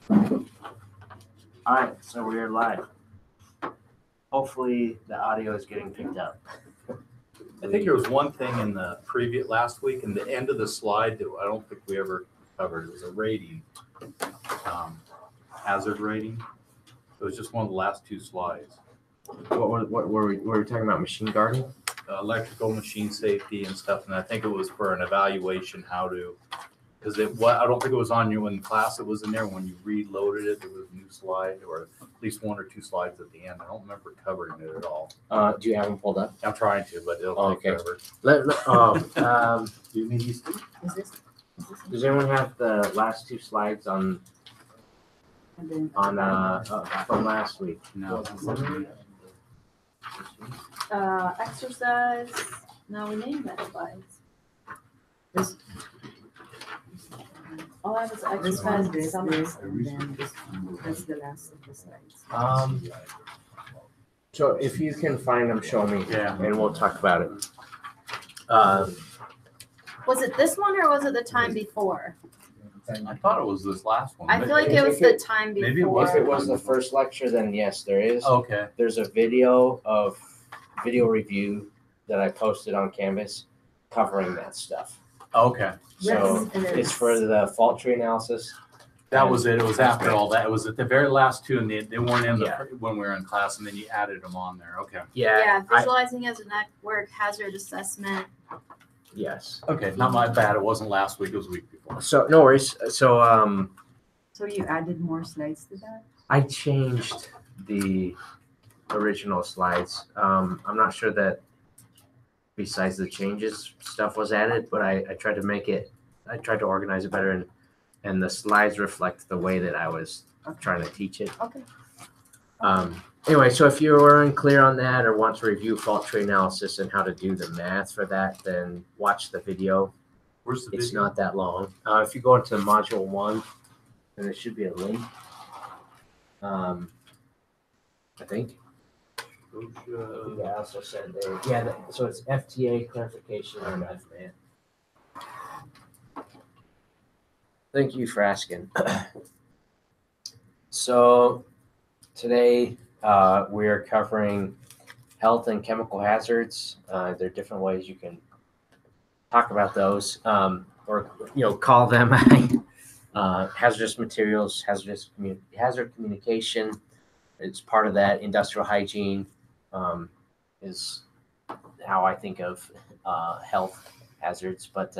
All right, so we are live. Hopefully the audio is getting picked up. I think there was one thing in the last week, in the end of the slide that I don't think we ever covered. It was a rating, hazard rating. It was just one of the last two slides. What were we talking about? Machine guarding? Electrical machine safety and stuff, and I think it was for an evaluation how to, because I don't think it was on you in class. It was in there when you reloaded it. There was a new slide, or at least one or two slides at the end. I don't remember covering it at all. Do you have them pulled up? I'm trying to, but it'll take forever. Do you need these two? Does anyone have the last two slides on from last week? No. Exercise. No, we named that slides. All I have is exercise. This, and then this one. That's the last of the slides. So if you can find them, show me. Yeah. And we'll talk about it. Was it this one or was it the time before? I thought it was this last one. I feel like it was the time before. Maybe it was. If it was the first lecture, then yes, there is. Okay. There's a video review that I posted on Canvas covering that stuff. Okay. So it's for the fault tree analysis. That was it. It was after all that. It was at the very last two, and they weren't in Yeah. when we were in class, and then you added them on there. Okay. Yeah, visualizing as a network hazard assessment. Yes. Okay, not my bad. It wasn't last week. It was the week before. So no worries. So So you added more slides to that? I changed the original slides. I'm not sure that besides the changes stuff was added, but I tried to organize it better, and the slides reflect the way that I was trying to teach it. Okay. Anyway, so if you were unclear on that or want to review fault tree analysis and how to do the math for that, then watch the video. Where's the It's video? not that long. If you go into module 1, then there should be a link. I think. Yeah, I also said there. Yeah, so it's FTA clarification on FMAT. Thank you for asking. So today we are covering health and chemical hazards. There are different ways you can talk about those, or call them hazardous materials, hazard communication. It's part of that. Industrial hygiene is how I think of health hazards. But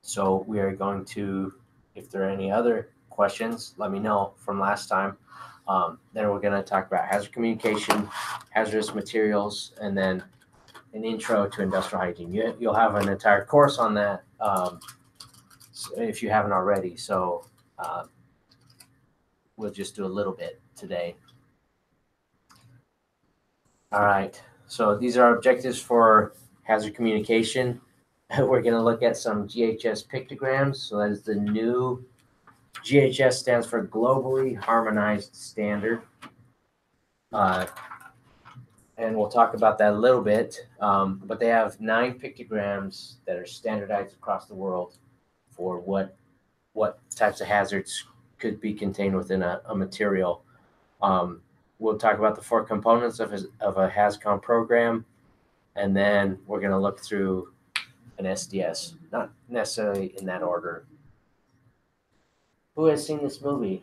so we are going to, if there are any other questions, let me know from last time. Then we're going to talk about hazard communication, hazardous materials, and then an intro to industrial hygiene. You'll have an entire course on that if you haven't already. So we'll just do a little bit today. All right. So these are objectives for hazard communication. We're going to look at some GHS pictograms. So that is the new GHS stands for Globally Harmonized Standard. And we'll talk about that a little bit. But they have 9 pictograms that are standardized across the world for what types of hazards could be contained within a material. We'll talk about the 4 components of a HazCom program, and then we're going to look through an SDS, not necessarily in that order. Who has seen this movie?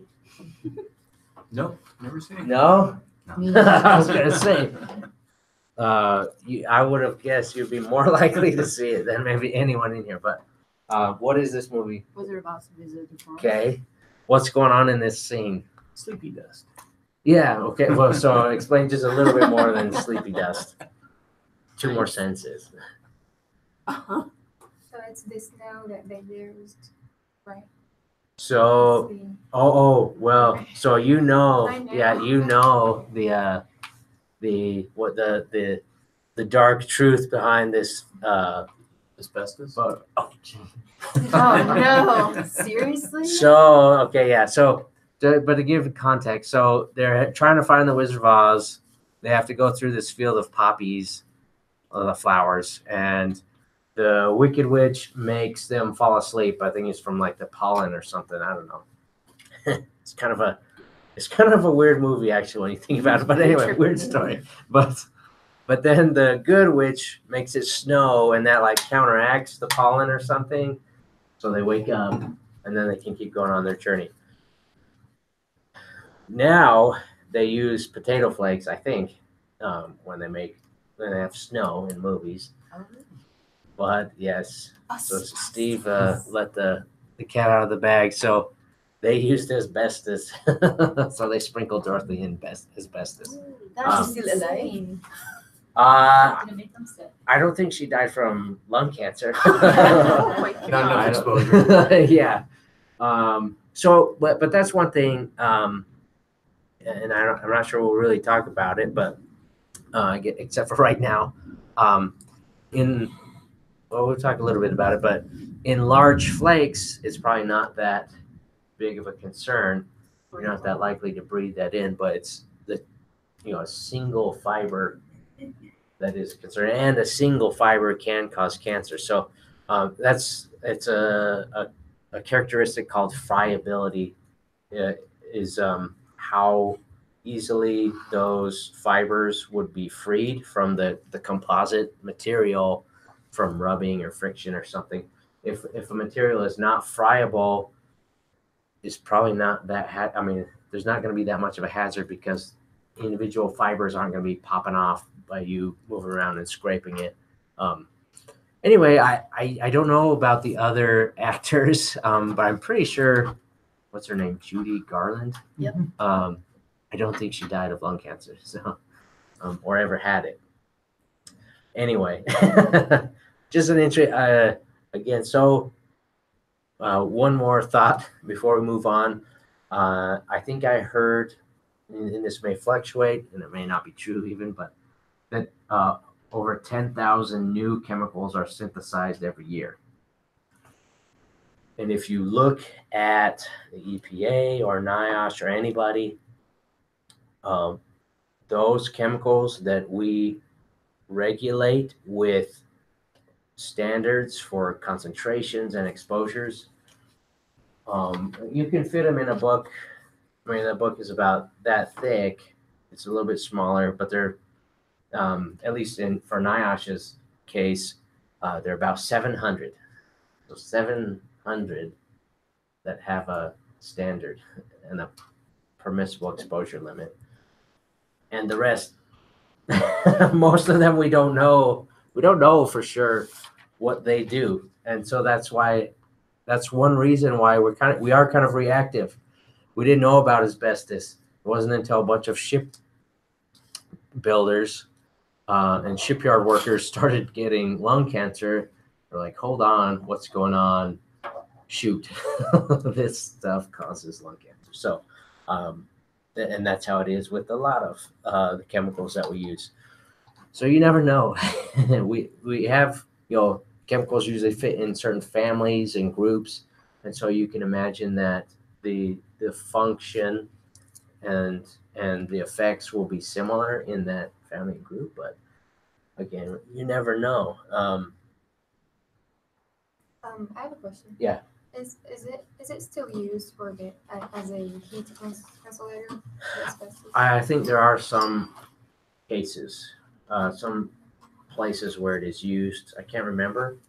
No, never seen it. No? Me. I was going to say, I would have guessed you'd be more likely to see it than maybe anyone in here. But what is this movie? Wizard of Oz visit the forest. Okay. What's going on in this scene? Sleepy dust. Yeah, okay. Well, so explain just a little bit more than sleepy dust. 2 more sentences. Uh-huh. So it's this snow that they used, right? So, well, so I know. the dark truth behind this Asbestos. but Oh no! Seriously? So, okay, yeah. So, but to give context, so they're trying to find the Wizard of Oz. They have to go through this field of poppies, the flowers, and the Wicked Witch makes them fall asleep. I think it's from like the pollen or something. I don't know. it's kind of a weird movie actually when you think about it. But anyway, weird story. But then the good witch makes it snow, and that like counteracts the pollen or something. So they wake up, and then they can keep going on their journey. Now they use potato flakes, I think, when they have snow in movies. Oh, But yes, so Steve let the cat out of the bag. So they used asbestos. So they sprinkled Dorothy in asbestos. That's She's still alive? insane. gonna make them sick. I don't think she died from lung cancer. Oh my Not God. enough I exposure. don't- yeah. So, but that's one thing. And I'm not sure we'll really talk about it, but except for right now, we'll talk a little bit about it. But in large flakes, it's probably not that big of a concern. You're not that likely to breathe that in, but it's a single fiber that is a concern, and a single fiber can cause cancer. So it's a characteristic called friability. Is how easily those fibers would be freed from the composite material from rubbing or friction or something. If a material is not friable, it's probably not that. I mean, there's not going to be that much of a hazard because individual fibers aren't going to be popping off by you moving around and scraping it. Anyway, I don't know about the other actors, but I'm pretty sure. What's her name? Judy Garland. Yep. I don't think she died of lung cancer, so or ever had it. Anyway, just an interest. Again, so one more thought before we move on. I think I heard, and this may fluctuate, and it may not be true even, but that over 10,000 new chemicals are synthesized every year. And if you look at the EPA or NIOSH or anybody, those chemicals that we regulate with standards for concentrations and exposures, you can fit them in a book. I mean, the book is about that thick. It's a little bit smaller, but they're, at least for NIOSH's case, they're about 700. So 700 that have a standard and a permissible exposure limit. And the rest, most of them we don't know. We don't know for sure what they do. And so that's one reason why we are kind of reactive. We didn't know about asbestos. It wasn't until a bunch of ship builders and shipyard workers started getting lung cancer. They're like, hold on, what's going on? Shoot, this stuff causes lung cancer. So, and that's how it is with a lot of the chemicals that we use. So you never know. we have, chemicals usually fit in certain families and groups, and so you can imagine that the function and the effects will be similar in that family and group. But again, you never know. I have a question. Yeah. Is it still used for as a heat cancelator? I think there are some cases, some places where it is used. I can't remember,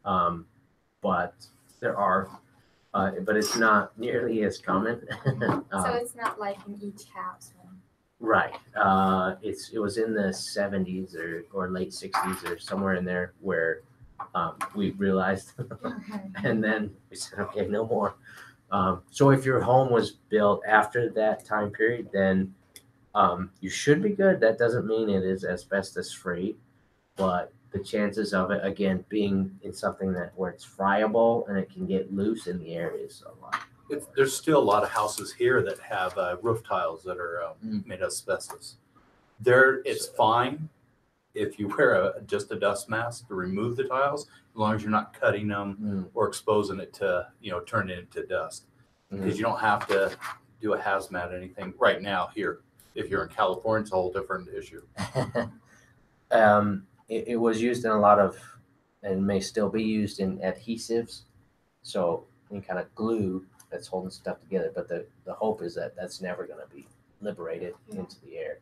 but there are. But it's not nearly as common. So it's not like in each house. Right. It was in the 70s or late 60s or somewhere in there where we realized, and then we said, okay, no more. So if your home was built after that time period, then you should be good. That doesn't mean it is asbestos free, but the chances of it, again, being in something where it's friable and it can get loose in the air is a lot. There's still a lot of houses here that have roof tiles that are made of asbestos. It's fine if you wear just a dust mask to remove the tiles, as long as you're not cutting them or exposing it to, turn it into dust. Because you don't have to do a hazmat or anything right now here. If you're in California, it's a whole different issue. It was used in a lot of, and may still be used in adhesives. So any kind of glue that's holding stuff together. But the hope is that that's never going to be liberated into the air.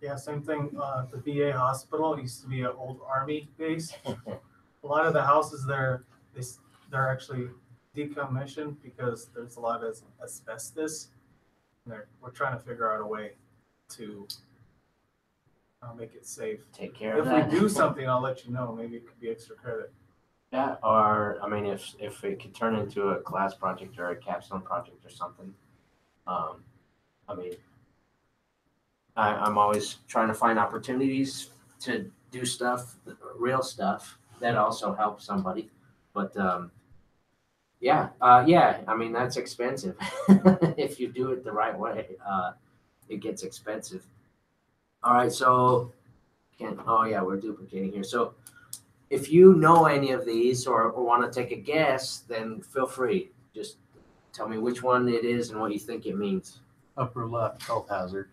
Yeah, same thing. The VA hospital used to be an old army base. A lot of the houses there, they're actually decommissioned because there's a lot of asbestos. We're trying to figure out a way to make it safe. Take care of If that. we do something, I'll let you know. Maybe it could be extra credit. Yeah, or I mean, if it could turn into a class project or a capstone project or something, I mean, I'm always trying to find opportunities to do stuff, real stuff that also helps somebody. But yeah, I mean that's expensive. If you do it the right way, it gets expensive. All right, so oh yeah, we're duplicating here. So if you know any of these or want to take a guess, then feel free. Just tell me which one it is and what you think it means. Upper left, health hazard.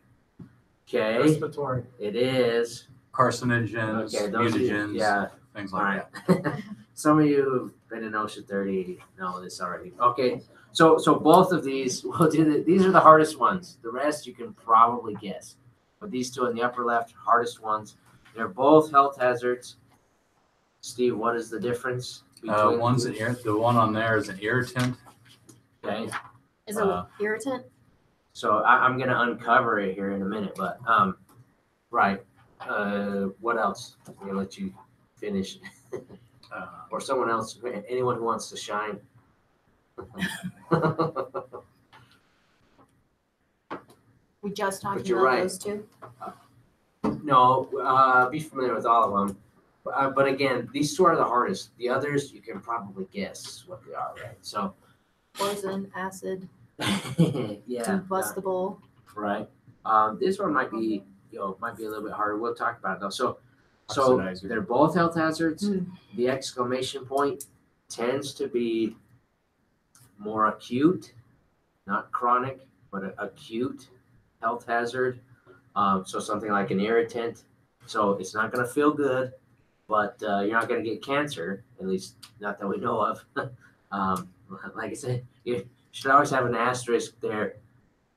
Okay, Respiratory. it is. Carcinogens, Okay, those mutagens, yeah. things All like right. that. Some of you have been in Ocean 30 know this already. Okay, so both of these, we'll do these are the hardest ones. The rest you can probably guess. But these two in the upper left, hardest ones. They're both health hazards. Steve, what is the difference between One's an the one on there is an irritant. Okay, Is it irritant? so I'm going to uncover it here in a minute, but right. What else? I'm going to let you finish. Or someone else, anyone who wants to shine. We just talking you're about right. those two? No, be familiar with all of them. But again, these two are the hardest. The others, you can probably guess what they are, right? So, Poison, acid, yeah, combustible. right. This one might be, might be a little bit harder. We'll talk about it though. So Oxidizer. they're both health hazards. Mm. The exclamation point tends to be more acute, not chronic, but acute health hazard. So something like an irritant. So it's not going to feel good, but you're not going to get cancer, at least not that we know of. Like I said, you should always have an asterisk there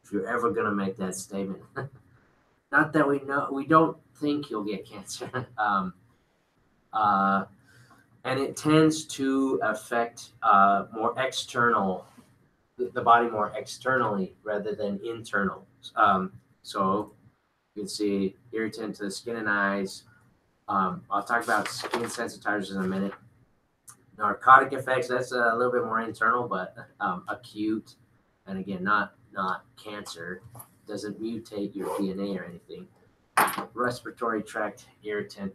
if you're ever going to make that statement. Not that we know, we don't think you'll get cancer. And it tends to affect more external, the body more externally rather than internal. So you can see irritant to the skin and eyes. I'll talk about skin sensitizers in a minute. Narcotic effects, that's a little bit more internal, but acute. And again, not cancer. Doesn't mutate your DNA or anything. Respiratory tract irritant.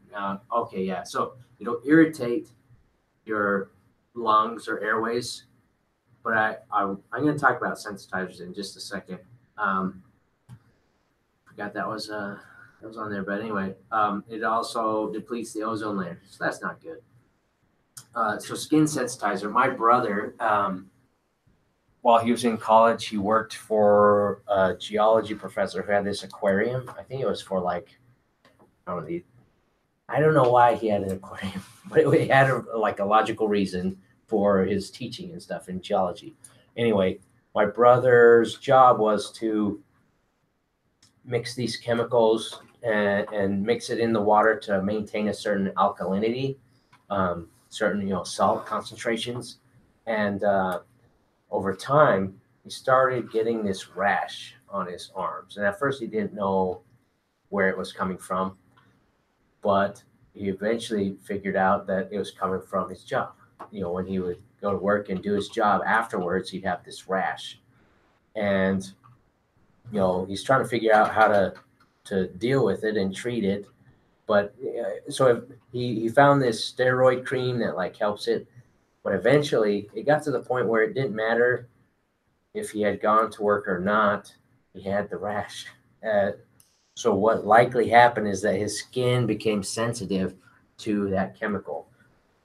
Okay, yeah. So it'll irritate your lungs or airways. But I'm going to talk about sensitizers in just a second. Forgot that was on there, but anyway, it also depletes the ozone layer, so that's not good. So skin sensitizer. My brother, while he was in college, he worked for a geology professor who had this aquarium. I think it was for I don't know why he had an aquarium, but it had a logical reason for his teaching and stuff in geology. Anyway, my brother's job was to mix these chemicals and mix it in the water to maintain a certain alkalinity, certain salt concentrations, and over time he started getting this rash on his arms. And at first he didn't know where it was coming from, but he eventually figured out that it was coming from his job. When he would go to work and do his job afterwards, he'd have this rash. And he's trying to figure out how to deal with it and treat it. But so he found this steroid cream that helps it. But eventually it got to the point where it didn't matter if he had gone to work or not, he had the rash. So what likely happened is that his skin became sensitive to that chemical.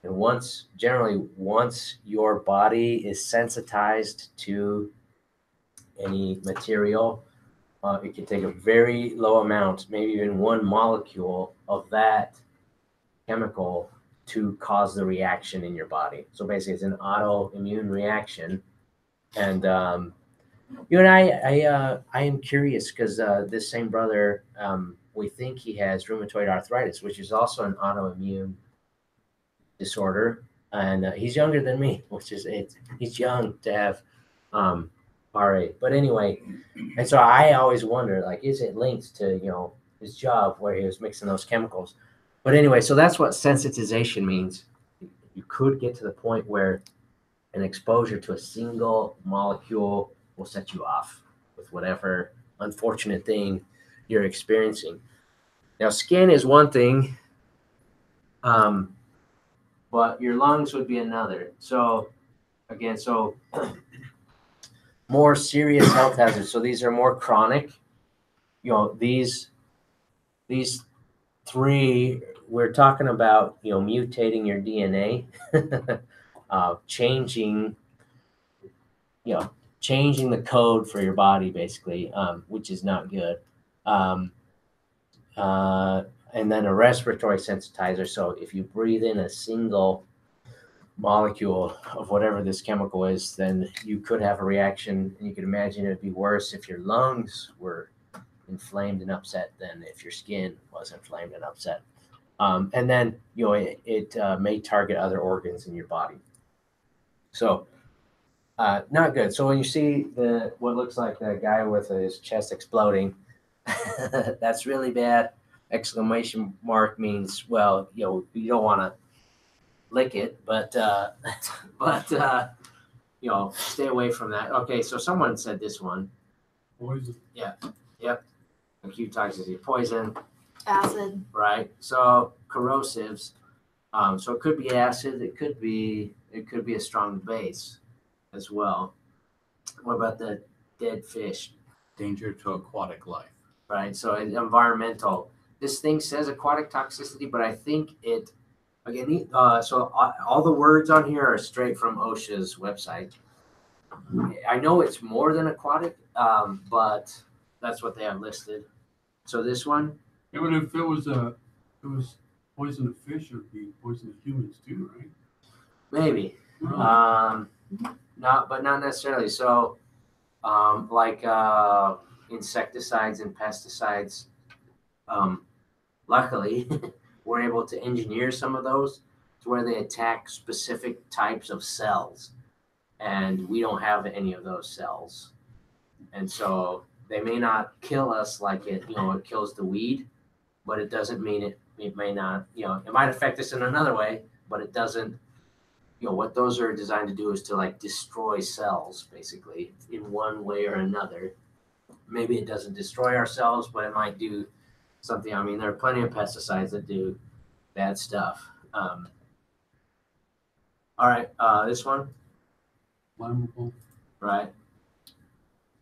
And once your body is sensitized to any material, it can take a very low amount, maybe even one molecule of that chemical to cause the reaction in your body. So basically it's an autoimmune reaction And you and I am curious because this same brother, we think he has rheumatoid arthritis, which is also an autoimmune disorder, and he's younger than me, which is he's young to have RA. But anyway, and so I always wonder, like, is it linked to his job where he was mixing those chemicals? But anyway, so that's what sensitization means. You could get to the point where an exposure to a single molecule will set you off with whatever unfortunate thing you're experiencing. Now, skin is one thing, but your lungs would be another. So, again, more serious health hazards. So these are more chronic. These three, we're talking about, mutating your DNA, changing the code for your body, basically, which is not good. And then a respiratory sensitizer. So if you breathe in a single molecule of whatever this chemical is, then you could have a reaction. And you can imagine it'd be worse if your lungs were inflamed and upset than if your skin was inflamed and upset. And then, it may target other organs in your body. So not good. So when you see what looks like the guy with his chest exploding, that's really bad. Exclamation mark means, well, you don't want to lick it, but stay away from that. Okay, so someone said this one. Poison. Yep. Acute toxicity, poison, Acid. right? So corrosives. So it could be acid. It could be a strong base as well. What about the dead fish? Danger to aquatic life. Right. So environmental. This thing says aquatic toxicity, but I think it again. So all the words on here are straight from OSHA's website. I know it's more than aquatic, but that's what they have listed. So this one, Yeah, but if it was poison to fish, it would be poison to humans too, right? maybe. But not necessarily. So, like insecticides and pesticides. Luckily, we're able to engineer some of those to where they attack specific types of cells, and we don't have any of those cells, and so they may not kill us like it kills the weed, but it doesn't mean it may not, it might affect us in another way, but it doesn't. What those are designed to do is to like destroy cells basically in one way or another. Maybe it doesn't destroy our cells, but it might do something. I mean, there are plenty of pesticides that do bad stuff. All right, this one, Flammable. right?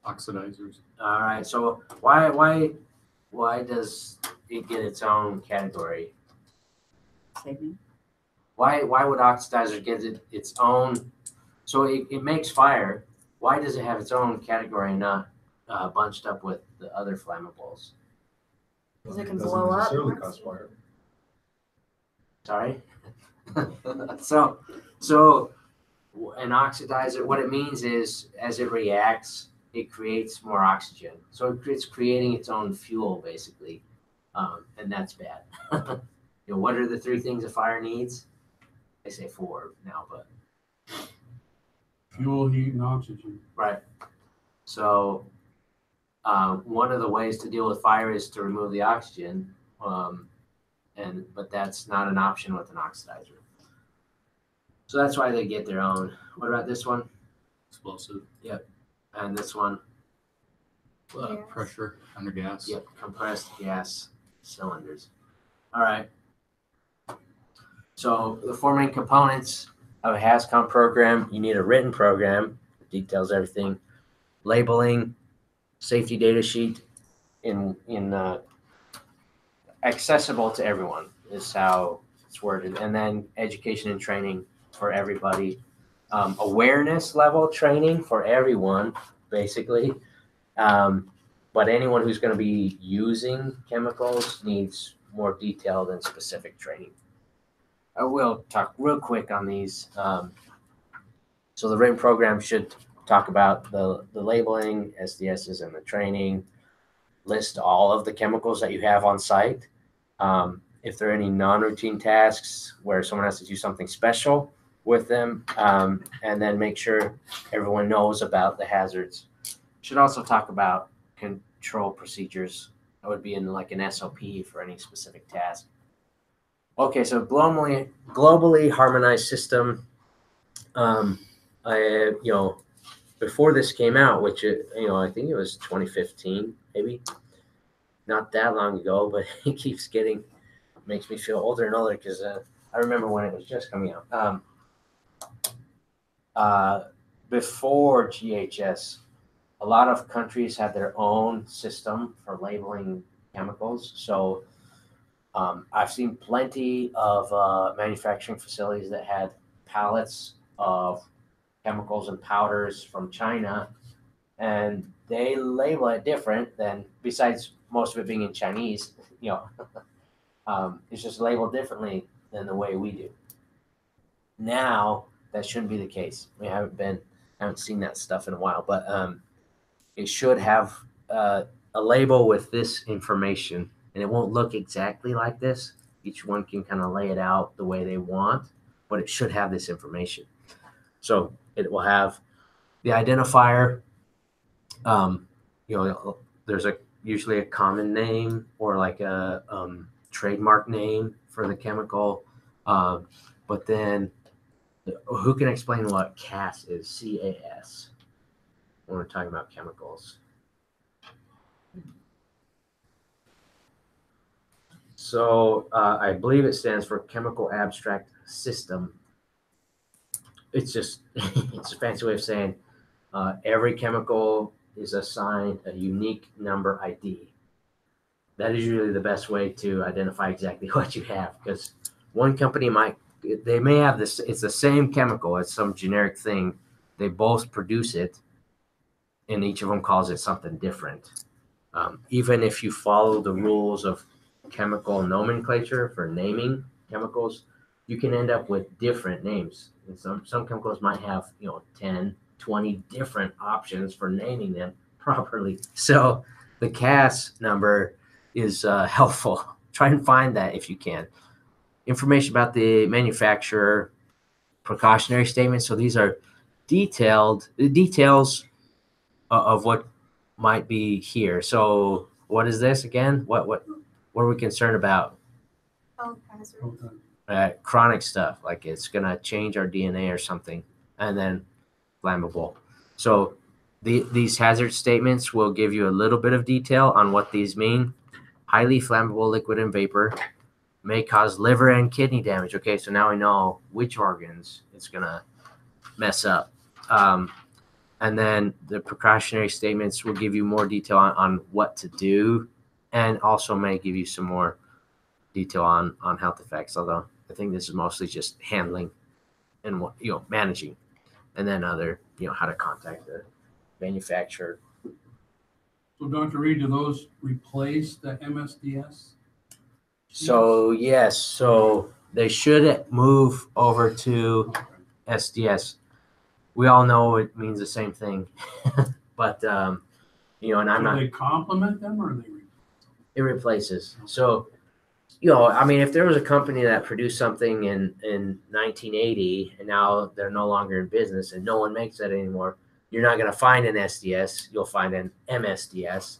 Oxidizers. All right. So why does it get its own category? Segment. Why would oxidizer get its own? So it makes fire. Why does it have its own category and not bunched up with the other flammables? Because it can Doesn't blow up. necessarily cause fire. Sorry. so an oxidizer, what it means is as it reacts, it creates more oxygen. So it's creating its own fuel basically, and that's bad. What are the three things a fire needs? They say 4 now, but Fuel, heat, and oxygen. right. So one of the ways to deal with fire is to remove the oxygen, but that's not an option with an oxidizer. So that's why they get their own. What about this one? Explosive. And this one? Yes. Pressure under gas. Yep, compressed gas cylinders. All right. So the 4 main components of a HazCom program, you need a written program that details everything, labeling, safety data sheet, in accessible to everyone is how it's worded, and then education and training for everybody, awareness level training for everyone, basically. But anyone who's going to be using chemicals needs more detailed and specific training. I will talk real quick on these. So the written program should talk about the labeling, SDSs, and the training. List all of the chemicals that you have on site. If there are any non-routine tasks where someone has to do something special with them, and then make sure everyone knows about the hazards. Should also talk about control procedures. That would be in like an SOP for any specific task. Okay, so globally harmonized system. Before this came out, which I think it was 2015, maybe not that long ago, but it keeps makes me feel older and older because I remember when it was just coming out. Before GHS, a lot of countries had their own system for labeling chemicals. So I've seen plenty of manufacturing facilities that had pallets of chemicals and powders from China, and they label it different than, besides most of it being in Chinese, it's just labeled differently than the way we do. Now that shouldn't be the case. We haven't seen that stuff in a while, but it should have a label with this information, and it won't look exactly like this. Each one can kind of lay it out the way they want, but it should have this information. So it will have the identifier. There's usually a common name or like a trademark name for the chemical. But then who can explain what CAS is? CAS. When we're talking about chemicals. So I believe it stands for Chemical Abstract System. It's just it's a fancy way of saying every chemical is assigned a unique number ID. That is usually the best way to identify exactly what you have, because one company may have this, it's the same chemical, it's some generic thing. They both produce it, and each of them calls it something different. Even if you follow the rules of chemical nomenclature for naming chemicals, you can end up with different names. And some chemicals might have 10, 20 different options for naming them properly. So the CAS number is helpful. Try and find that if you can. Information about the manufacturer, precautionary statements. So these are details of what might be here. So what is this again? What are we concerned about? Health hazard. Chronic stuff, like it's gonna change our DNA or something, and then flammable. So these hazard statements will give you a little bit of detail on what these mean. Highly flammable liquid and vapor may cause liver and kidney damage. Okay, so now we know which organs it's gonna mess up. And then the precautionary statements will give you more detail on what to do, and also may give you some more detail on health effects, although I think this is mostly just handling and managing, and then other how to contact the manufacturer. So Dr. Reed, do those replace the MSDS? So yes, so they should move over to Okay. SDS. We all know it means the same thing, but and I'm Do not. they complement them or they? It replaces. So if there was a company that produced something in 1980 and now they're no longer in business and no one makes that anymore, you're not going to find an SDS. You'll find an MSDS.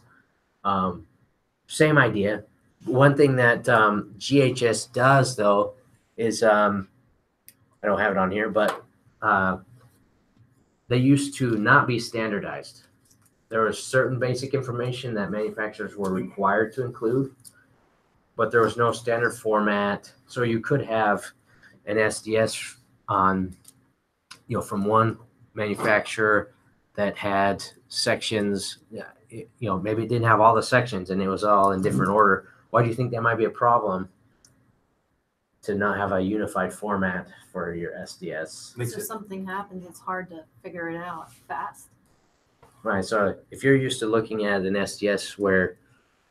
Same idea. One thing that GHS does, though, is I don't have it on here, but they used to not be standardized. There was certain basic information that manufacturers were required to include, but there was no standard format. So you could have an SDS on, from one manufacturer that had sections, maybe it didn't have all the sections and it was all in different order. Why do you think that might be a problem to not have a unified format for your SDS? So if something happens, it's hard to figure it out fast. Right. So if you're used to looking at an SDS where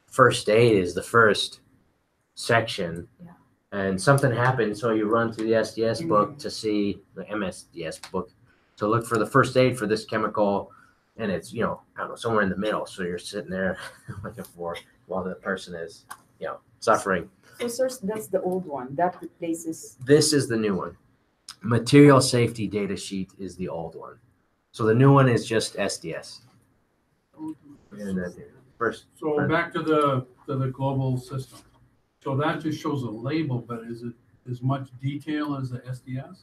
first aid is the first section, Yeah. and something happens, so you run to the SDS book to see the MSDS book to look for the first aid for this chemical, and it's, I don't know, somewhere in the middle. So you're sitting there looking for while the person is, suffering. So, sir, that's the old one. That replaces. This is the new one. Material safety data sheet is the old one. So the new one is just SDS. And then first, So back to the global system. So that just shows a label, but is it as much detail as the SDS?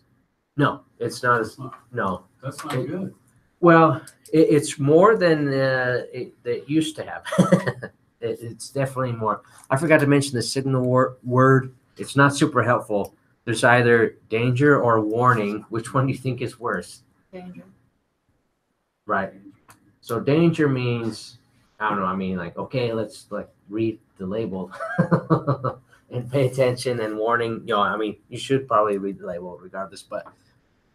no, it's not as, That's not, no. that's not It- good. Well, it's more than it used to have. It's definitely more. I forgot to mention the signal word. It's not super helpful. There's either danger or warning. Which one do you think is worse? Danger. Right. So danger means, I don't know. I mean, like, okay, let's read the label and pay attention. And warning, I mean, you should probably read the label regardless. But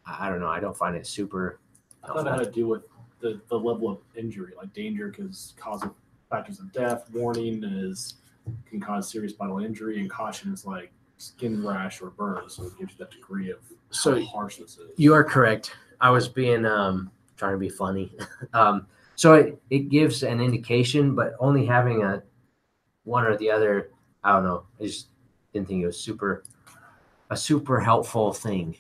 I don't know. I don't find it super I thought it had to do with the level of injury, like danger because causal factors of death, warning can cause serious bodily injury, and caution is like skin rash or burn. So it gives you that degree of So how harsh this is. You are correct. I was being trying to be funny. So it gives an indication, but only having a one or the other, I don't know. I just didn't think it was a super helpful thing.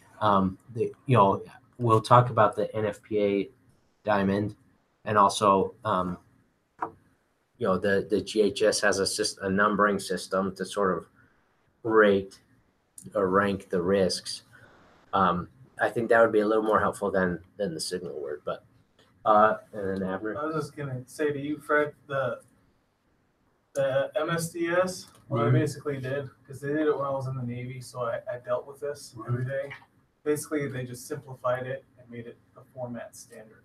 We'll talk about the NFPA diamond, and also the GHS has a numbering system to sort of rate or rank the risks. I think that would be a little more helpful than the signal word, but and then Abner. I was just gonna say to you, Fred, the MSDS, what I Right. basically did, because they did it when I was in the Navy, so I dealt with this every day. Basically, they just simplified it and made it a format standard.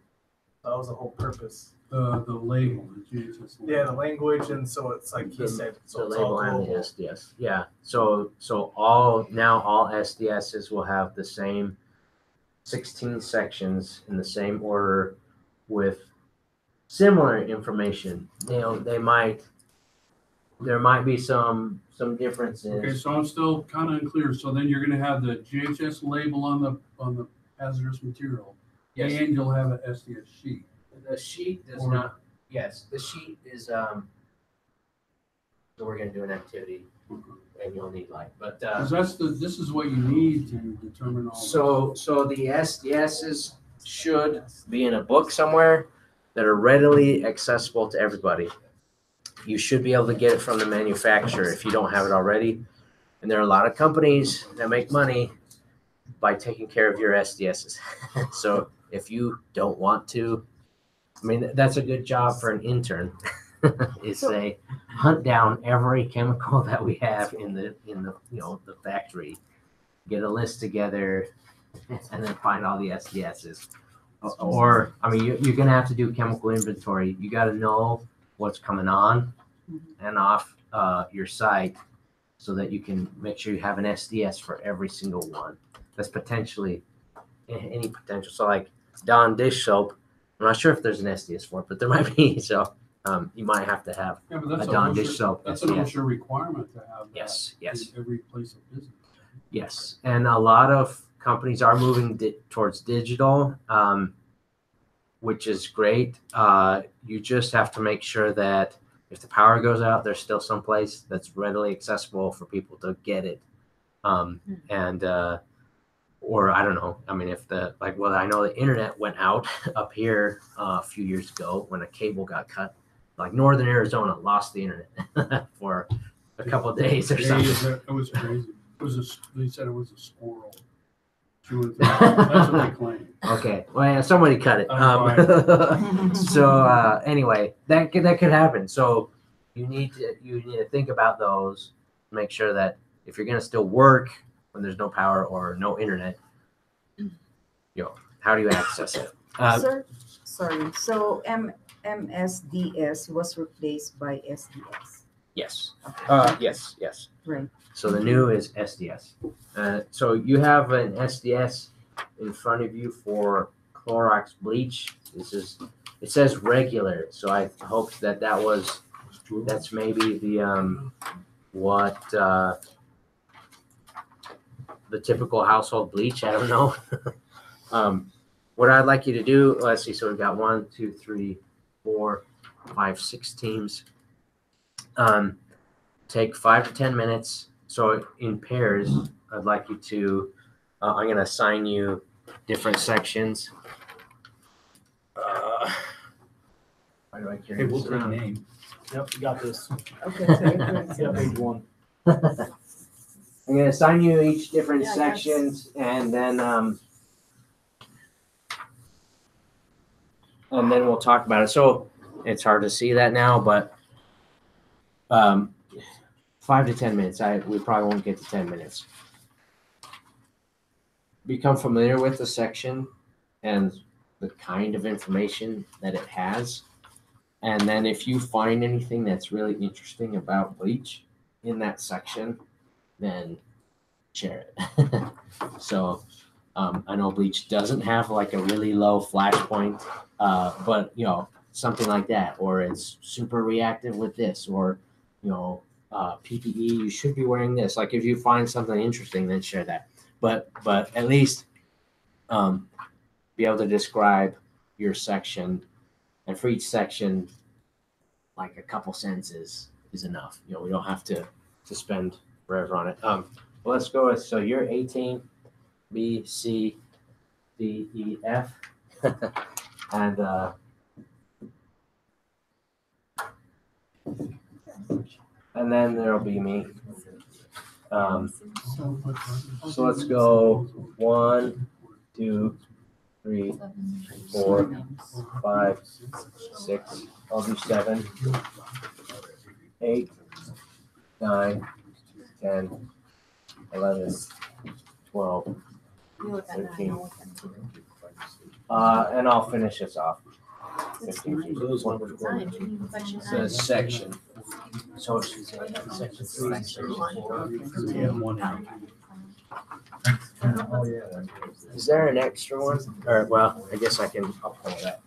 That was the whole purpose. The label, the GHS label. Yeah, the language, and so it's like he said, so The it's all label and the global. SDS. Yeah. So all SDSs will have the same 16 sections in the same order with similar information. There might be some differences. Okay, so I'm still kind of unclear. So then you're gonna have the GHS label on the hazardous material. Yes. And you'll have an SDS sheet. The sheet does Or- not. Yes, the sheet is. So we're gonna do an activity, and you'll need light. But Because this is what you need to determine all. so the SDSs should be in a book somewhere that are readily accessible to everybody. You should be able to get it from the manufacturer if you don't have it already. And there are a lot of companies that make money by taking care of your SDSs. So if you don't want to, I mean, that's a good job for an intern. Is they hunt down every chemical that we have in the the factory, get a list together, and then find all the SDSs. Or I mean, you're gonna have to do chemical inventory. You got to know what's coming on and off your site, so that you can make sure you have an SDS for every single one. That's potentially any potential. So like Dawn dish soap, I'm not sure if there's an SDS for it, but there might be. So you might have to have Yeah, but that's a Dawn OSHA dish soap That's an SDS. OSHA requirement to have that Yes. in every place of business. Yes, and a lot of companies are moving towards digital, which is great. You just have to make sure that if the power goes out, there's still some place that's readily accessible for people to get it. Or I don't know. I mean, if I know the internet went out up here a few years ago when a cable got cut. Like Northern Arizona lost the internet for a couple of days or something. It was crazy. They said it was a squirrel. Chewing through. That's what they claim. Okay, well, yeah, somebody cut it. So anyway, that could happen. So you need to think about those. Make sure that if you're gonna still work when there's no power or no internet, how do you access it? Sir, sorry. So MSDS was replaced by SDS. Yes. Okay. Yes. Right. So the new is SDS. So you have an SDS in front of you for Clorox bleach. It says regular. So I hoped that's maybe the what the typical household bleach. I don't know. what I'd like you to do, let's see, so we've got 1, 2, 3, 4, 5, 6 teams. Take 5 to 10 minutes. So in pairs, I'd like you to, I'm going to assign you different sections. Why do I carry Hey, we'll this take around? name. Yep, you got this. Okay, so everyone's- Yeah, page 1. I'm going to assign you each different Yeah, sections, and then we'll talk about it. So it's hard to see that now, but 5 to 10 minutes. We probably won't get to 10 minutes. Become familiar with the section and the kind of information that it has. And then if you find anything that's really interesting about bleach in that section, then share it. So I know bleach doesn't have like a really low flash point, but something like that, or it's super reactive with this, or PPE, you should be wearing this. Like if you find something interesting, then share that. But at least be able to describe your section, and for each section, like a couple sentences is enough. We don't have to spend forever on it. Let's go with, so you're 18, B, C, D, E, F, and then there'll be me. So let's go 1, 2, 3, 4, 5, 6. I'll do 7, 8, 9, 10, 11, 12, You look at that, 13. I'll look at it. And I'll finish this off. 15. Those numbers It's not in section It 9. says section. So it's section 3. Yeah, 1 out. Is there an extra one? Or, well, I guess I'll pull that.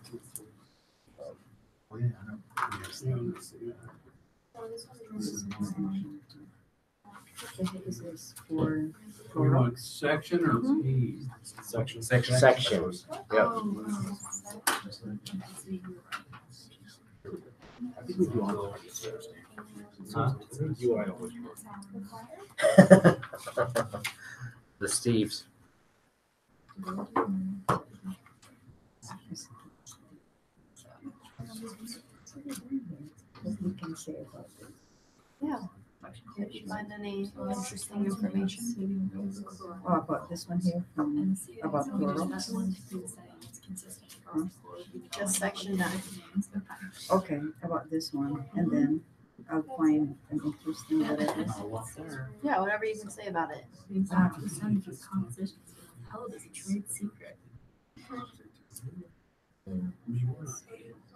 This is for You plural. want section or page? Section. Section. Yep. I think we do on Thursday. You and I always work. The Steves. What we can say about this. Yeah. If you find any interesting information. Oh, about this one here from, about plural. Just section 9. Okay, about this one, and then I'll find an interesting whatever. Yeah, whatever you can say about it.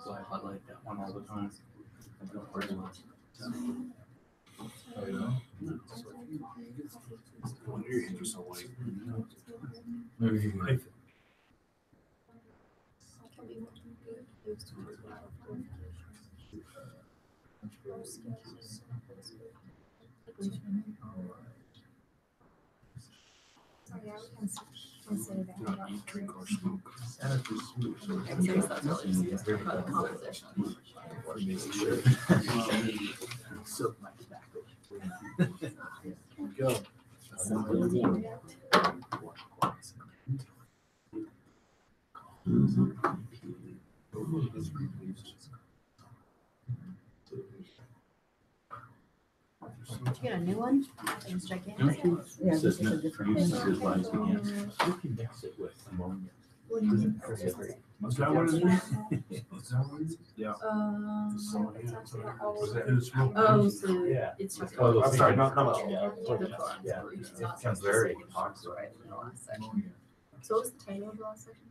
So I like that one all the time. I don't very much. When your hands are so white. Yeah, we can say that. Do not eat, drink, or smoke. Silk my tobacco. Go. Did you get a new one? It's gigantic. Yeah, this is a different Use one. it as last again. You can mix it with ammonia. Is that what it is? Is that what it is? It's real Oh, big. so Yeah. it's just. Oh, I'm sorry, not not much. Yeah. Yeah. It becomes very toxic. So what was the title of the last section?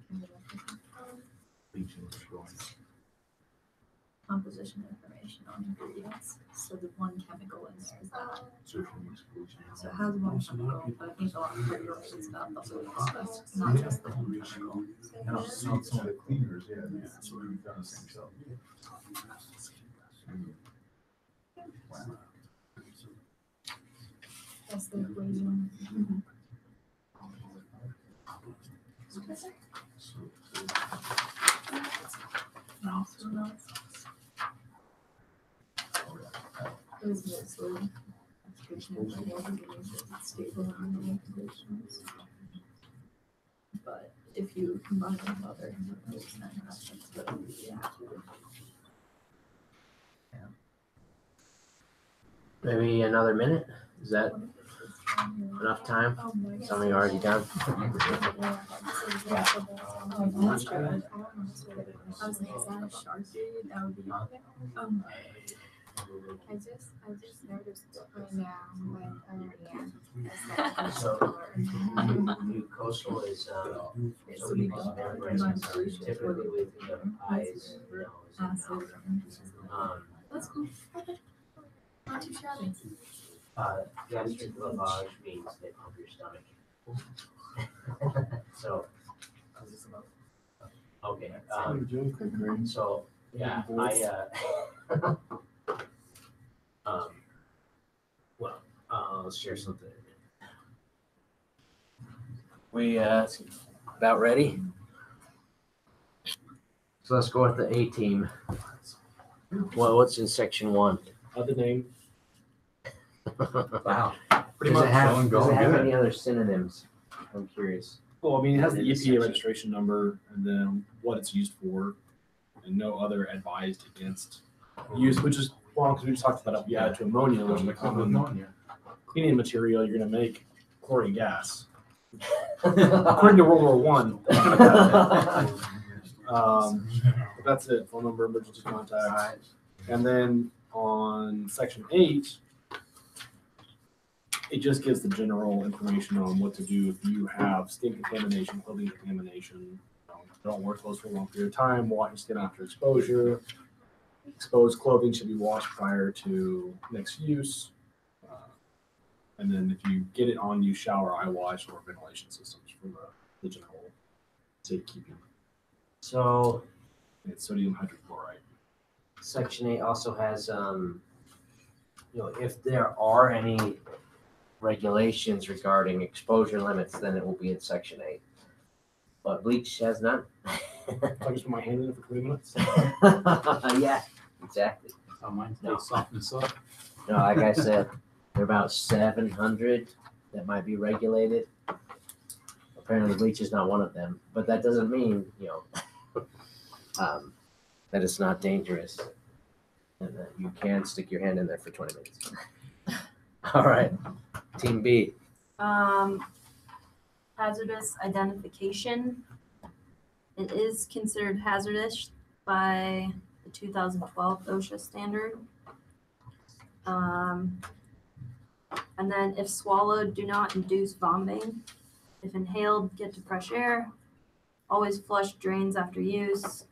Composition information on ingredients. So the one chemical in there is that. So it has one chemical, but I think a lot of regulations about the whole stuff, not just the one chemical. Some of the cleaners, yeah. That's what we've done the same stuff. That's the equation. It was mostly stable under conditions. But if you combine with other chemicals, then that's what it would be. Maybe another minute? Is that enough time? Some of you already done? That's good. I was like, is that a Sharpie? That would be. I just noticed right now when So, coastal is, so we use membranes typically with the eyes, nose, and mouth. That's cool. Not too shabby. Gastric lavage means they pump your stomach. So, okay, so, yeah, let's share something. We, about ready? So let's go with the A team. Well, what's in section 1? Other name. Wow. Pretty Does much it have, going does it have good. any other synonyms? I'm curious. Well, I mean, it has the In the EPA section. registration number and then what it's used for, and no other advised against use, which is wrong because we just talked about it. We added to ammonia, which is a common cleaning material. You're going to make chlorine gas. According to World War One. But that's it. Phone number, emergency contact, and then on section 8. It just gives the general information on what to do if you have skin contamination, clothing contamination. Don't wear clothes for a long period of time. Wash your skin after exposure. Exposed clothing should be washed prior to next use. And then if you get it on you, shower, eye wash, or ventilation systems for the general safekeeping. So It's sodium hydrochloride. section 8 also has, if there are any regulations regarding exposure limits, then it will be in section 8. But bleach has none. If I just put my hand in it for 20 minutes. Yeah, exactly. How mine No. stays softness up. No, like I said, there are about 700 that might be regulated. Apparently bleach is not one of them, but that doesn't mean, that it's not dangerous and that you can stick your hand in there for 20 minutes. All right, team B. Hazardous identification. It is considered hazardous by the 2012 OSHA standard. And then if swallowed, do not induce vomiting. If inhaled, get to fresh air. Always flush drains after use.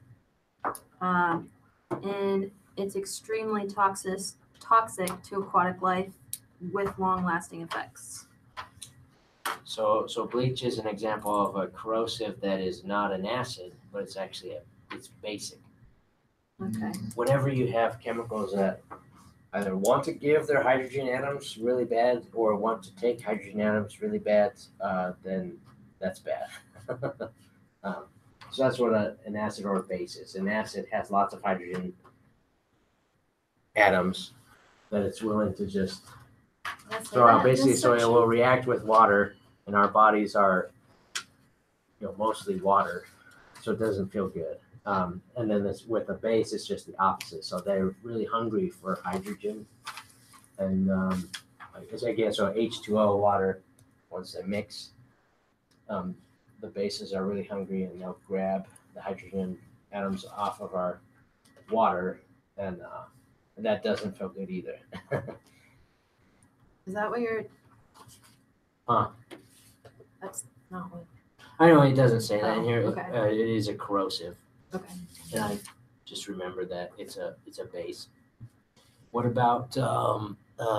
And it's extremely toxic to aquatic life with long-lasting effects. So bleach is an example of a corrosive that is not an acid, but it's actually it's basic. Okay. Whenever you have chemicals that either want to give their hydrogen atoms really bad or want to take hydrogen atoms really bad, then that's bad. So that's what an acid or a base is. An acid has lots of hydrogen atoms that it's willing to just throw out. Basically, so it will react with water, and our bodies are, mostly water, so it doesn't feel good. And then this with a base, it's just the opposite. So they're really hungry for hydrogen, and again, so H2O water, once they mix, the bases are really hungry, and they'll grab the hydrogen atoms off of our water, and that doesn't feel good either. Is that what you're? Huh? That's not what. I know it doesn't say that in here. Okay. It is a corrosive. Okay. And I just remember that it's a base. What about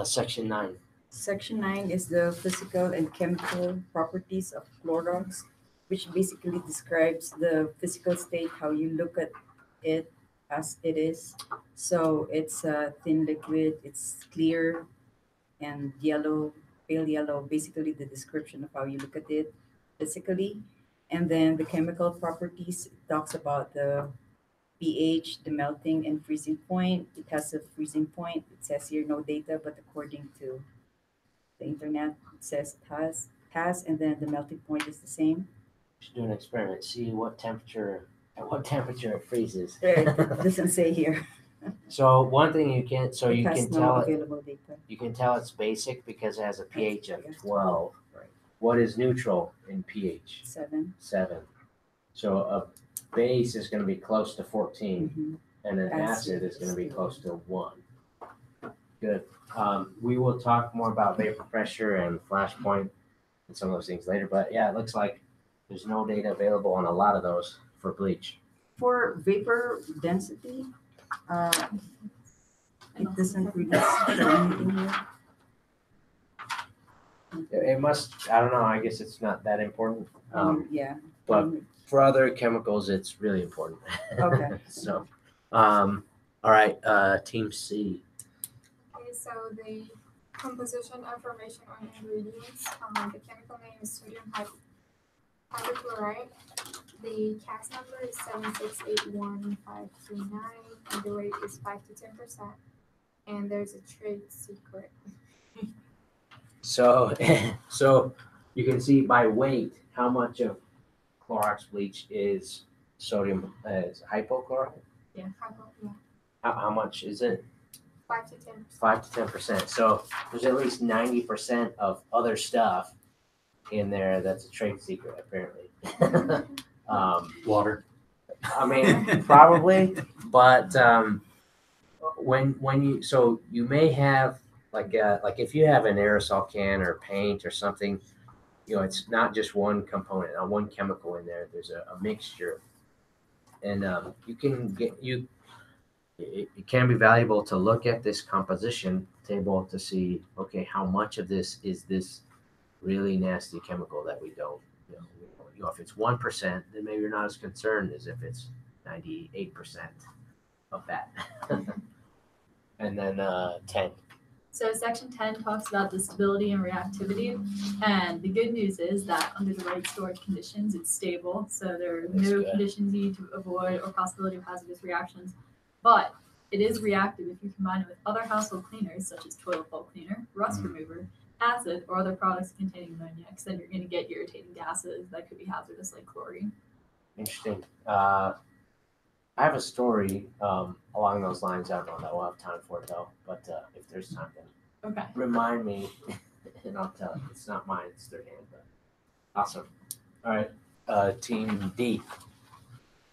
section 9? Section 9 is the physical and chemical properties of chlorox, which basically describes the physical state, how you look at it as it is. So it's a thin liquid, it's clear and yellow, pale yellow, basically the description of how you look at it physically. And then the chemical properties talks about the pH, the melting and freezing point. It has a freezing point. It says here no data, but according to the internet, it says it has, and then the melting point is the same. Should do an experiment. See at what temperature it freezes. Right, it doesn't say here. So one thing you can, so It you has can no tell it, available data. you can tell it's basic because it has a pH of Yes, 12. Right. What is neutral in pH? 7. 7. So a base is going to be close to 14, Mhm. and an acid is going to be close to 1. Good. We will talk more about vapor pressure and flash point and some of those things later. But yeah, it looks like there's no data available on a lot of those for bleach. For vapor density, it doesn't really show anything here. It must, I don't know, I guess it's not that important. Yeah. But for other chemicals, it's really important. Okay. So, all right, team C. Okay, so the composition information on ingredients, the chemical name is sodium hydrochloride. The CAS number is 7681539, and the weight is 5 to 10%. And there's a trade secret. So, so you can see by weight how much of Clorox bleach is sodium, is hypochlorite. Yeah. How much is it? 5 to 10%. 5 to 10%. So there's at least 90% of other stuff in there that's a trade secret, apparently. Water. I mean, probably, but when you, so you may have like if you have an aerosol can or paint or something, you know, it's not just one component, one chemical in there. There's a mixture, and you can get it can be valuable to look at this composition table to see, okay, how much of this is this really nasty chemical that we don't, you know, if it's 1%, then maybe you're not as concerned as if it's 98% of that. And then 10. So section 10 talks about the stability and reactivity. And the good news is that under the right storage conditions, it's stable. So there are That's no good. conditions you need to avoid or possibility of hazardous reactions. But it is reactive if you combine it with other household cleaners, such as toilet bowl cleaner, rust remover, acid, or other products containing ammonia, because then you're going to get irritating gases that could be hazardous, like chlorine. Interesting. I have a story along those lines. I don't know that we'll have time for it though, but if there's time, then Okay. remind me and I'll tell you. It's not mine, it's their hand, but awesome. All right, team D.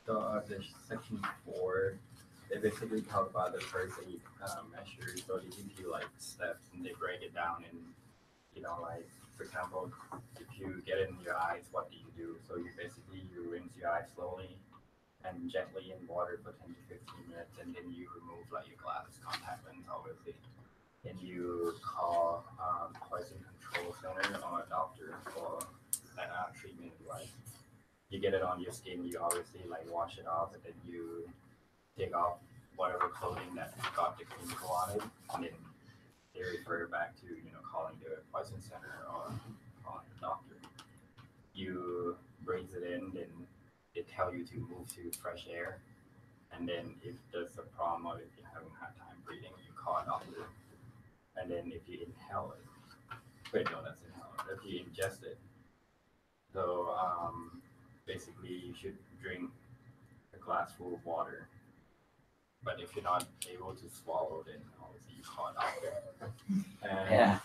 So there's section 4. They basically talk about the first aid measures. So they give you like steps and they break it down in, you know, like for example, if you get it in your eyes, what do you do? So you rinse your eyes slowly and gently in water for 10 to 15 minutes, and then you remove like your glass contact lens, obviously. And you call poison control center or a doctor for that treatment device. You get it on your skin, you obviously like wash it off, and then you take off whatever clothing that got the chemical on it, and then they refer back to, you know, calling the poison center or calling the doctor. You breathe it in, then they tell you to move to fresh air, and then if there's a problem or if you haven't had time breathing, you call a doctor. And then if you inhale it, that's inhaler. If you ingest it, so basically you should drink a glass full of water. But if you're not able to swallow, then obviously you call a doctor. And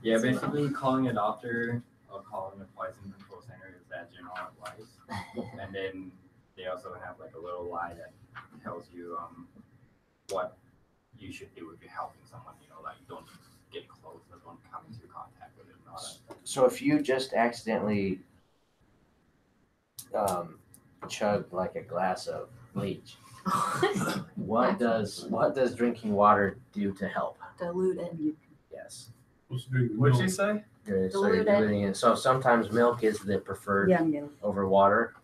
yeah, basically calling a doctor or calling a poison control center is that general advice. And then they also have like a little line that tells you what you should do if you're helping someone. You know, like don't get close, don't come into contact with it and all that stuff. So if you just accidentally chug like a glass of bleach, what does drinking water do to help? Dilute it. Yes. What'd you say? Good. So Dilute you're it. diluting it. So sometimes milk is the preferred Yeah, milk. over water.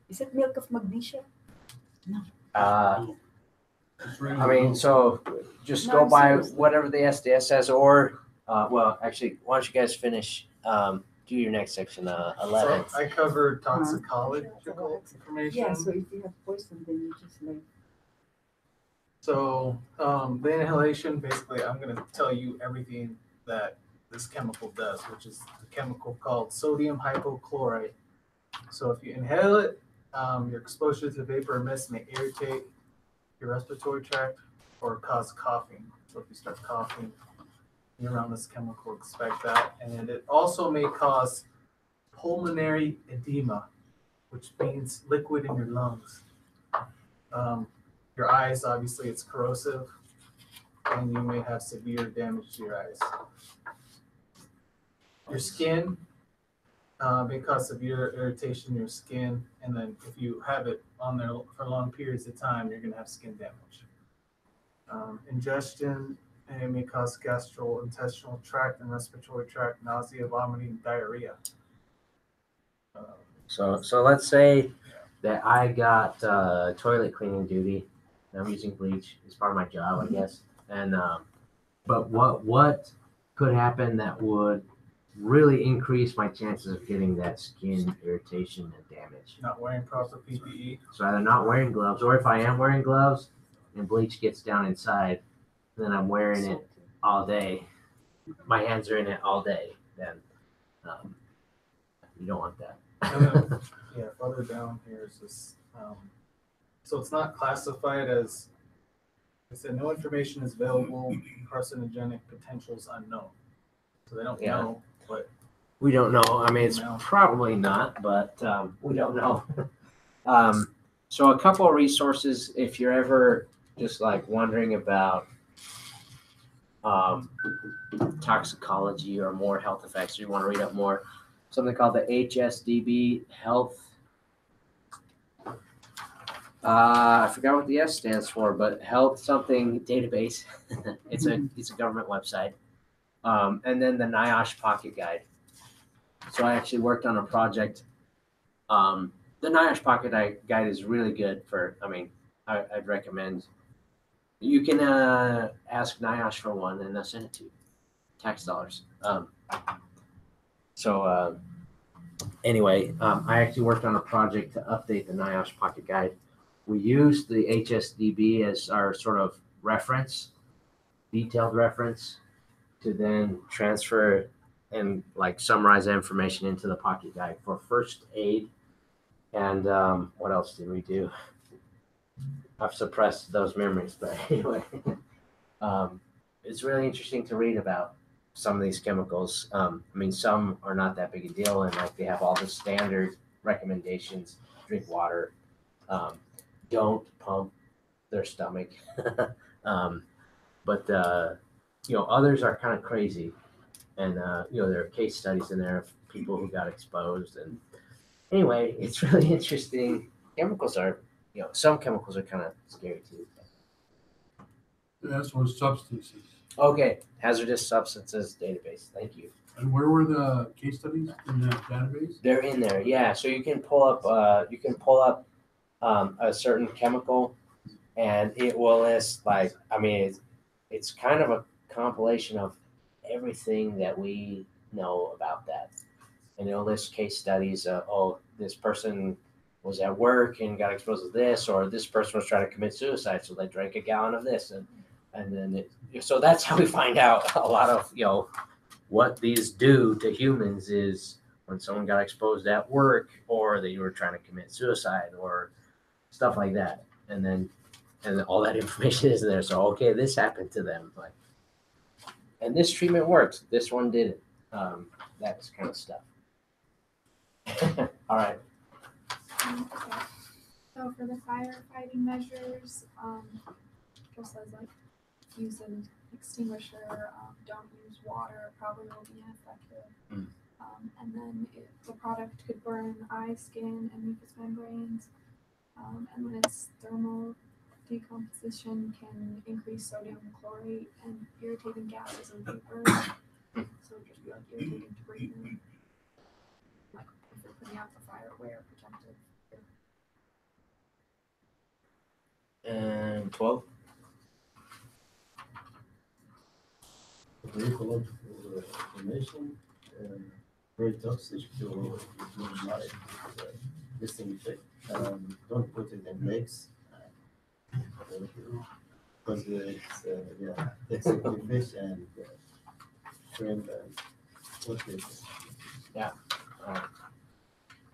Is it milk of magnesia? I mean, so just go by whatever the SDS says, or well, actually, why don't you guys finish do your next section, 11. So I covered toxicological information. Yeah, so if you have poison, then you just like. So the inhalation, basically, I'm going to tell you everything that this chemical does, which is a chemical called sodium hypochlorite. So if you inhale it, your exposure to vapor or mist may irritate your respiratory tract or cause coughing. So if you start coughing, you're around this chemical, expect that. And it also may cause pulmonary edema, which means liquid in your lungs. Your eyes, obviously, it's corrosive, and you may have severe damage to your eyes. Your skin may cause severe irritation in your skin, and then if you have it on there for long periods of time, you're going to have skin damage. Ingestion may cause gastrointestinal tract and respiratory tract nausea, vomiting, diarrhea. So let's say that I got toilet cleaning duty. And I'm using bleach. It's part of my job, I guess. And but what could happen that would really increase my chances of getting that skin irritation and damage? Not wearing proper PPE. So either not wearing gloves, or if I am wearing gloves and bleach gets down inside, then I'm wearing it all day. My hands are in it all day. Then you don't want that. And then, yeah, further down here is this. So it's not classified as, I said, no information is available, carcinogenic potentials unknown. So they don't know what. We don't know. I mean, it's probably not, but we don't know. So a couple of resources, if you're ever just like wondering about toxicology or more health effects, or you want to read up more, something called the HSDB Health. I forgot what the S stands for, but Health something database. it's a government website. And then the NIOSH Pocket Guide. So I actually worked on a project. The NIOSH Pocket Guide is really good for. I mean, I'd recommend. You can ask NIOSH for one, and they'll send it to you. Tax dollars. Anyway, I actually worked on a project to update the NIOSH Pocket Guide. We used the HSDB as our sort of reference, detailed reference, to then transfer and like summarize that information into the Pocket Guide for first aid. And what else did we do? I've suppressed those memories, but anyway, it's really interesting to read about some of these chemicals. I mean, some are not that big a deal, and like they have all the standard recommendations: drink water, don't pump their stomach. But others are kind of crazy, and there are case studies in there of people who got exposed. And anyway, it's really interesting. Chemicals are, some chemicals are kind of scary too. That's what substances. Okay, hazardous substances database. Thank you. And where were the case studies in that database? They're in there, yeah. So you can pull up a certain chemical, and it will list it's kind of a compilation of everything that we know about that, and it'll list case studies. This person was at work and got exposed to this, or this person was trying to commit suicide, so they drank a gallon of this, and then so that's how we find out a lot of what these do to humans is when someone got exposed at work, or they were trying to commit suicide, or stuff like that, and all that information is there. So okay, this happened to them, and this treatment works. This one didn't. That's kind of stuff. All right. Okay. So for the firefighting measures, just as like use an extinguisher, don't use water, probably will be ineffective. And then the product could burn eye, skin, and mucous membranes. And then its thermal decomposition can increase sodium chlorate and irritating gases and vapors. So just be like irritating to breathe in. Like if you're putting out the fire, wear protective gear. And 12. Ecological information. very toxic to human life. Disinfect. Don't put it in legs. Because it's toxic to fish and shrimp and what is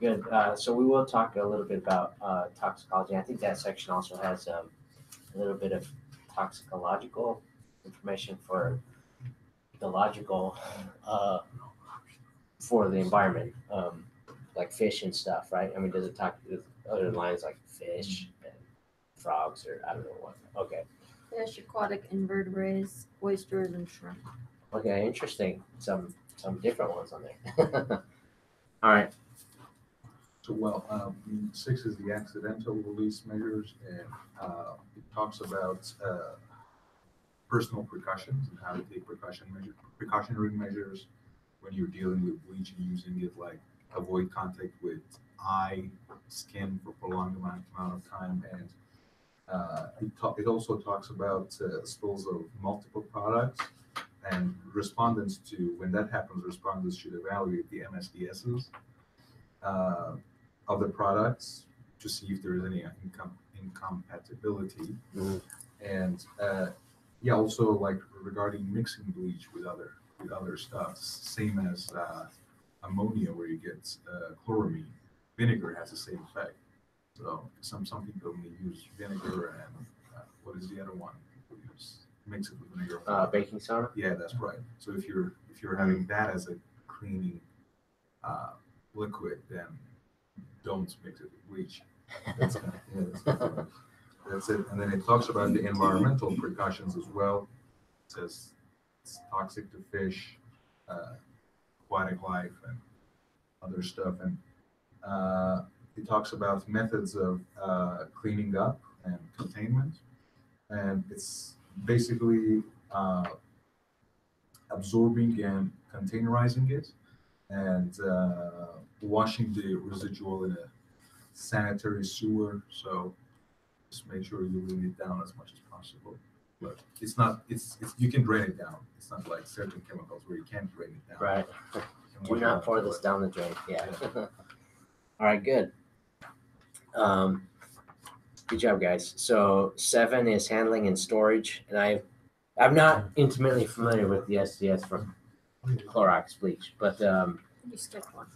Good. So we will talk a little bit about toxicology. I think that section also has a little bit of toxicological information for the logical for the environment, like fish and stuff, right? I mean, does it talk with other lines like fish and frogs or I don't know what? Okay. Fish, aquatic invertebrates, oysters, and shrimp. Okay, interesting. Some different ones on there. All right. So, well, 6 is the accidental release measures, and it talks about personal precautions and how to take precautionary measures when you're dealing with bleach and using it, like avoid contact with eye, skin for prolonged amount of time, and it also talks about spills of multiple products, and respondents when that happens, respondents should evaluate the MSDSs of the products to see if there is any incompatibility. And also like regarding mixing bleach with other stuff, same as ammonia where you get chloramine. Vinegar has the same effect. So some people may use vinegar and what is the other one? Mix it with vinegar. Baking soda. Yeah, that's right. So if you're having that as a cleaning liquid, then don't mix it with bleach. That's it. And then it talks about the environmental precautions as well. It says it's toxic to fish, aquatic life, and other stuff. And it talks about methods of cleaning up and containment. And it's basically absorbing and containerizing it and washing the residual in a sanitary sewer. So just make sure you leave it down as much as possible. But it's you can drain it down. It's not like certain chemicals where you can't drain it down. Right. Do not pour this down the drain. Yeah. All right, good. Good job, guys. So 7 is handling and storage, and I'm not intimately familiar with the SDS from Clorox bleach, but You skipped one.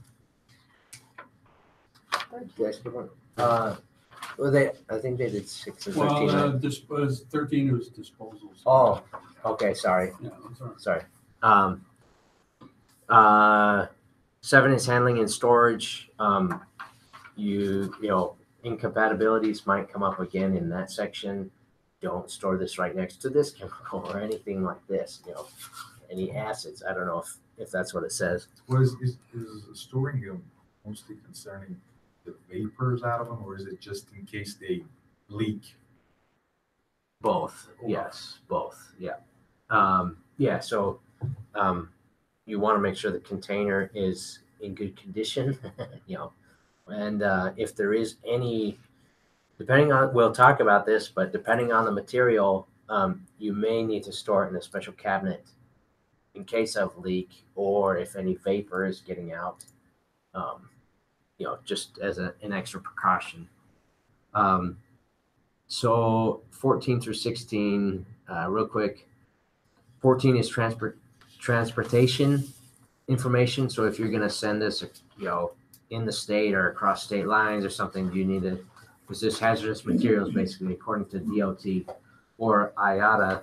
did I skip one? Well, I think they did 6 and 13. Well, right? this was 13 was disposals. Oh, okay, sorry. Yeah, that's all right. Sorry. 7 is handling and storage. You know, incompatibilities might come up again in that section. Don't store this right next to this chemical or anything like this. You know, any acids. I don't know if that's what it says. Well, is storing them mostly concerning the vapors out of them, or is it just in case they leak? Both. Yes, both. Yeah. So you want to make sure the container is in good condition, you know, and if there is any, depending on, we'll talk about this, but depending on the material, you may need to store it in a special cabinet in case of leak or if any vapor is getting out, you know, just as an extra precaution. So 14 through 16, real quick. 14 is transportation information. So if you're going to send this, you know, in the state or across state lines or something, you need to, because this hazardous materials, basically, according to DOT or IATA,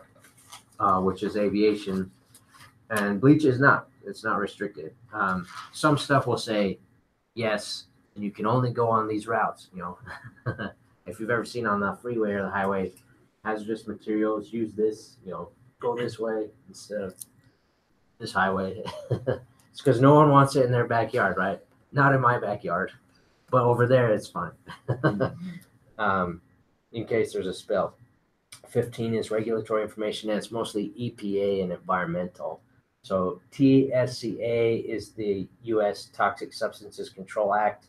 which is aviation, and bleach is not. It's not restricted. Some stuff will say yes, and you can only go on these routes. You know, if you've ever seen on the freeway or the highway, hazardous materials, use this. You know, go this way instead of this highway. It's because no one wants it in their backyard, right? Not in my backyard, but over there it's fine. In case there's a spill. 15 is regulatory information, and it's mostly EPA and environmental. So TSCA is the U.S. Toxic Substances Control Act.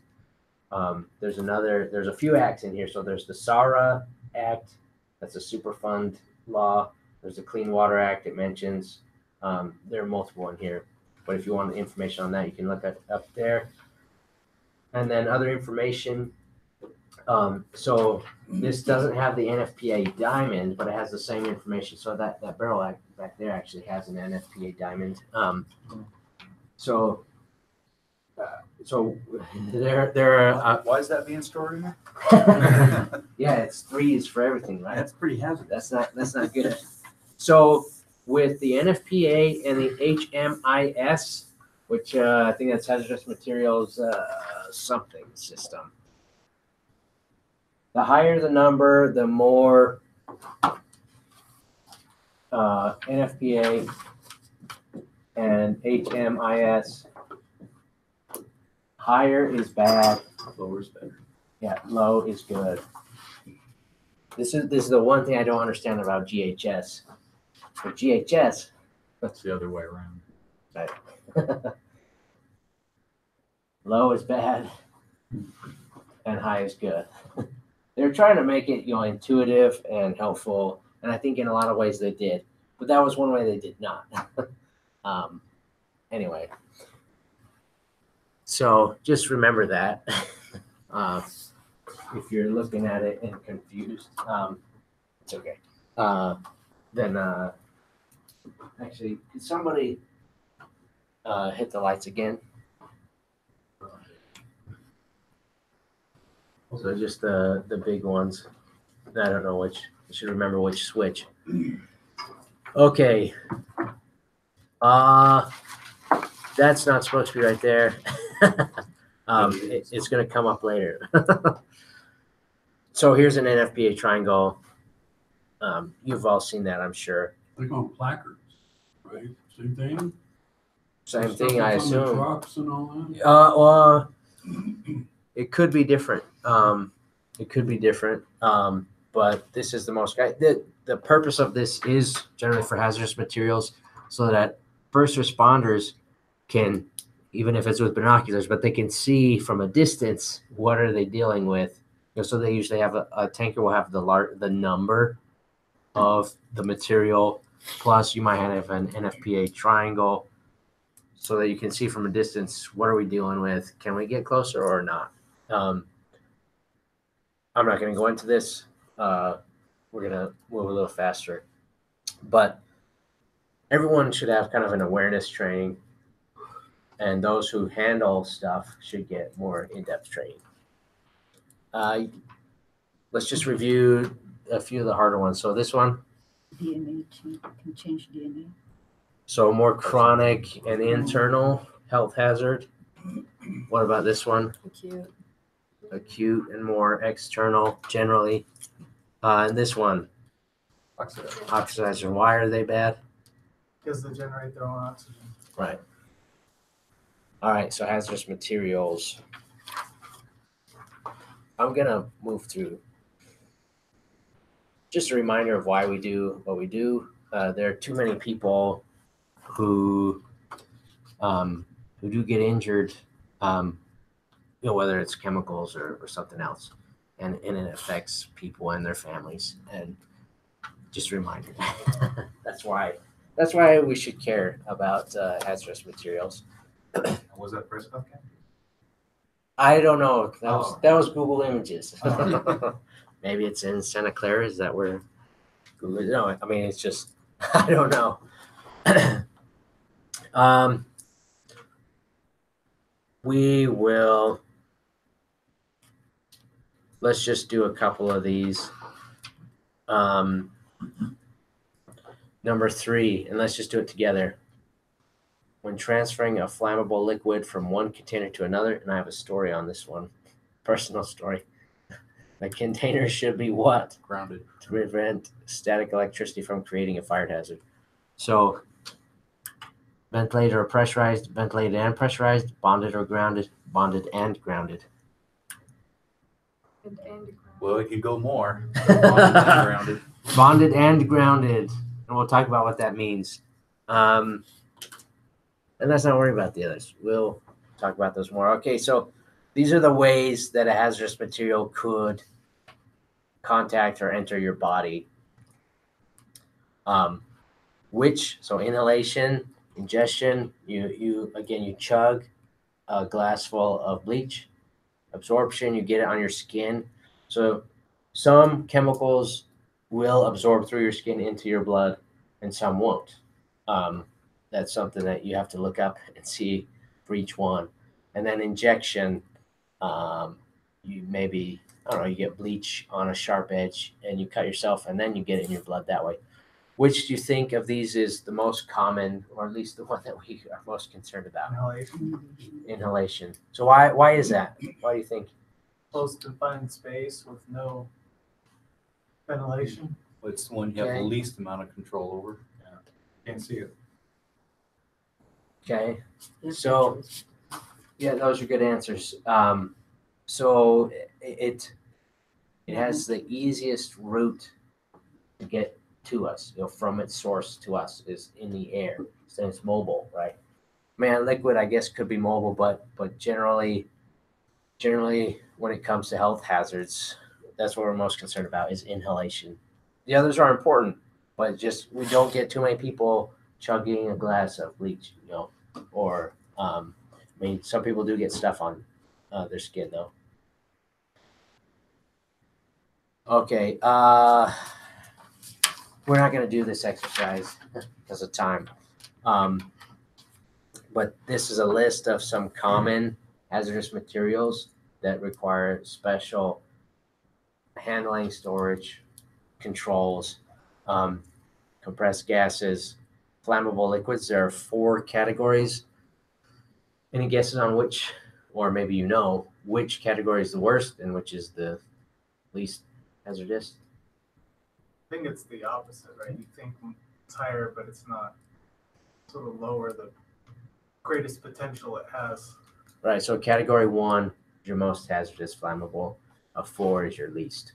There's a few acts in here. So there's the SARA Act, that's a Superfund law. There's the Clean Water Act it mentions. There are multiple in here. But if you want information on that, you can look it up there. And then other information. So this doesn't have the NFPA diamond, but it has the same information. So that barrel back there actually has an NFPA diamond. So there are. Why is that being stored in there? Yeah, it's 3s for everything, right? That's pretty hazardous. That's not good. So with the NFPA and the HMIS, which I think that's hazardous materials something system. The higher the number, the more NFPA and HMIS. Higher is bad. Lower is better. Yeah, low is good. This is the one thing I don't understand about GHS. For GHS, That's the other way around. right. Low is bad and high is good. They're trying to make it, intuitive and helpful, and I think in a lot of ways they did. But that was one way they did not. Anyway, so just remember that. If you're looking at it and confused, it's okay. Then actually, could somebody hit the lights again? So just the big ones. I don't know which. I should remember which switch. Okay. That's not supposed to be right there. It's going to come up later. So here's an NFPA triangle. You've all seen that, I'm sure. They're on placards, right? Same thing? Same Stuff thing, I that's on the assume. trucks and all that? Well, it could be different. It could be different. But this is the most. The purpose of this is generally for hazardous materials, so that first responders can, even if it's with binoculars, but they can see from a distance what are they dealing with. So they usually have a tanker will have the number of the material, plus you might have an NFPA triangle, so that you can see from a distance what are we dealing with. Can we get closer or not? I'm not going to go into this. We're going to move a little faster. But everyone should have kind of an awareness training, and those who handle stuff should get more in-depth training. Let's just review a few of the harder ones. So this one. DNA can change DNA. So more chronic and internal health hazard. What about this one? Acute. Acute and more external generally. And this one. Oxidizer. Why are they bad? Because they generate their own oxygen. Right. All right, so hazardous materials. I'm going to move through. Just a reminder of why we do what we do. There are too many people who do get injured, whether it's chemicals or something else, and it affects people and their families. And just a reminder. That's why we should care about hazardous materials. Was that Prescott County? I don't know. That was Google Images. Maybe it's in Santa Clara. Is that where Google? No, I mean it's just I don't know. We will. Let's just do a couple of these. Number 3, and let's just do it together. When transferring a flammable liquid from one container to another, and I have a story on this one, personal story. The container should be what? Grounded. To prevent static electricity from creating a fire hazard. So ventilated or pressurized, ventilated and pressurized, bonded or grounded, bonded and grounded. Well, it could go more. Bonded and grounded. Bonded and grounded. And we'll talk about what that means. And let's not worry about the others. We'll talk about those more. Okay, so these are the ways that a hazardous material could contact or enter your body. So inhalation, Ingestion, you chug a glass full of bleach. Absorption, you get it on your skin. So some chemicals will absorb through your skin into your blood, and some won't. That's something that you have to look up and see for each one. And then injection, you maybe, I don't know, you get bleach on a sharp edge and you cut yourself and then you get it in your blood that way. Which do you think of these is the most common, or at least the one that we are most concerned about? Inhalation. So why is that? Why do you think? Close confined space with no ventilation. It's the one you have the Okay. least amount of control over. Can't see it. Okay. So, yeah, those are good answers. So it has the easiest route to get to us, from its source to us is in the air. So it's mobile, right? Man, liquid, I guess, could be mobile, but generally, when it comes to health hazards, that's what we're most concerned about is inhalation. The others are important, but just we don't get too many people chugging a glass of bleach, or some people do get stuff on their skin though. Okay, we're not going to do this exercise because of time, but this is a list of some common hazardous materials that require special handling, storage, controls, compressed gases, flammable liquids. There are 4 categories. Any guesses on which, or maybe which category is the worst and which is the least hazardous? I think it's the opposite, right? You think it's higher, but it's not. Sort of lower the greatest potential it has. Right. So category 1 is your most hazardous flammable. A 4 is your least.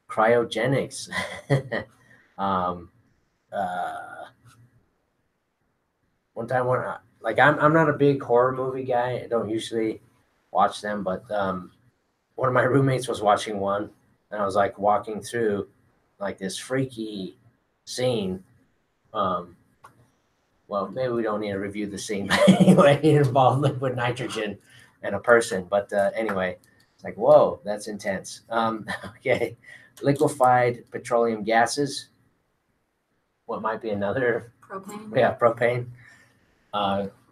Cryogenics. One time, I'm not a big horror movie guy. I don't usually watch them, but one of my roommates was watching one, and I was like walking through like this freaky scene. Well, maybe we don't need to review the scene, but anyway, it involved liquid nitrogen and a person. But anyway, it's like, whoa, that's intense. Okay, liquefied petroleum gases. What might be another? Propane. Yeah, propane.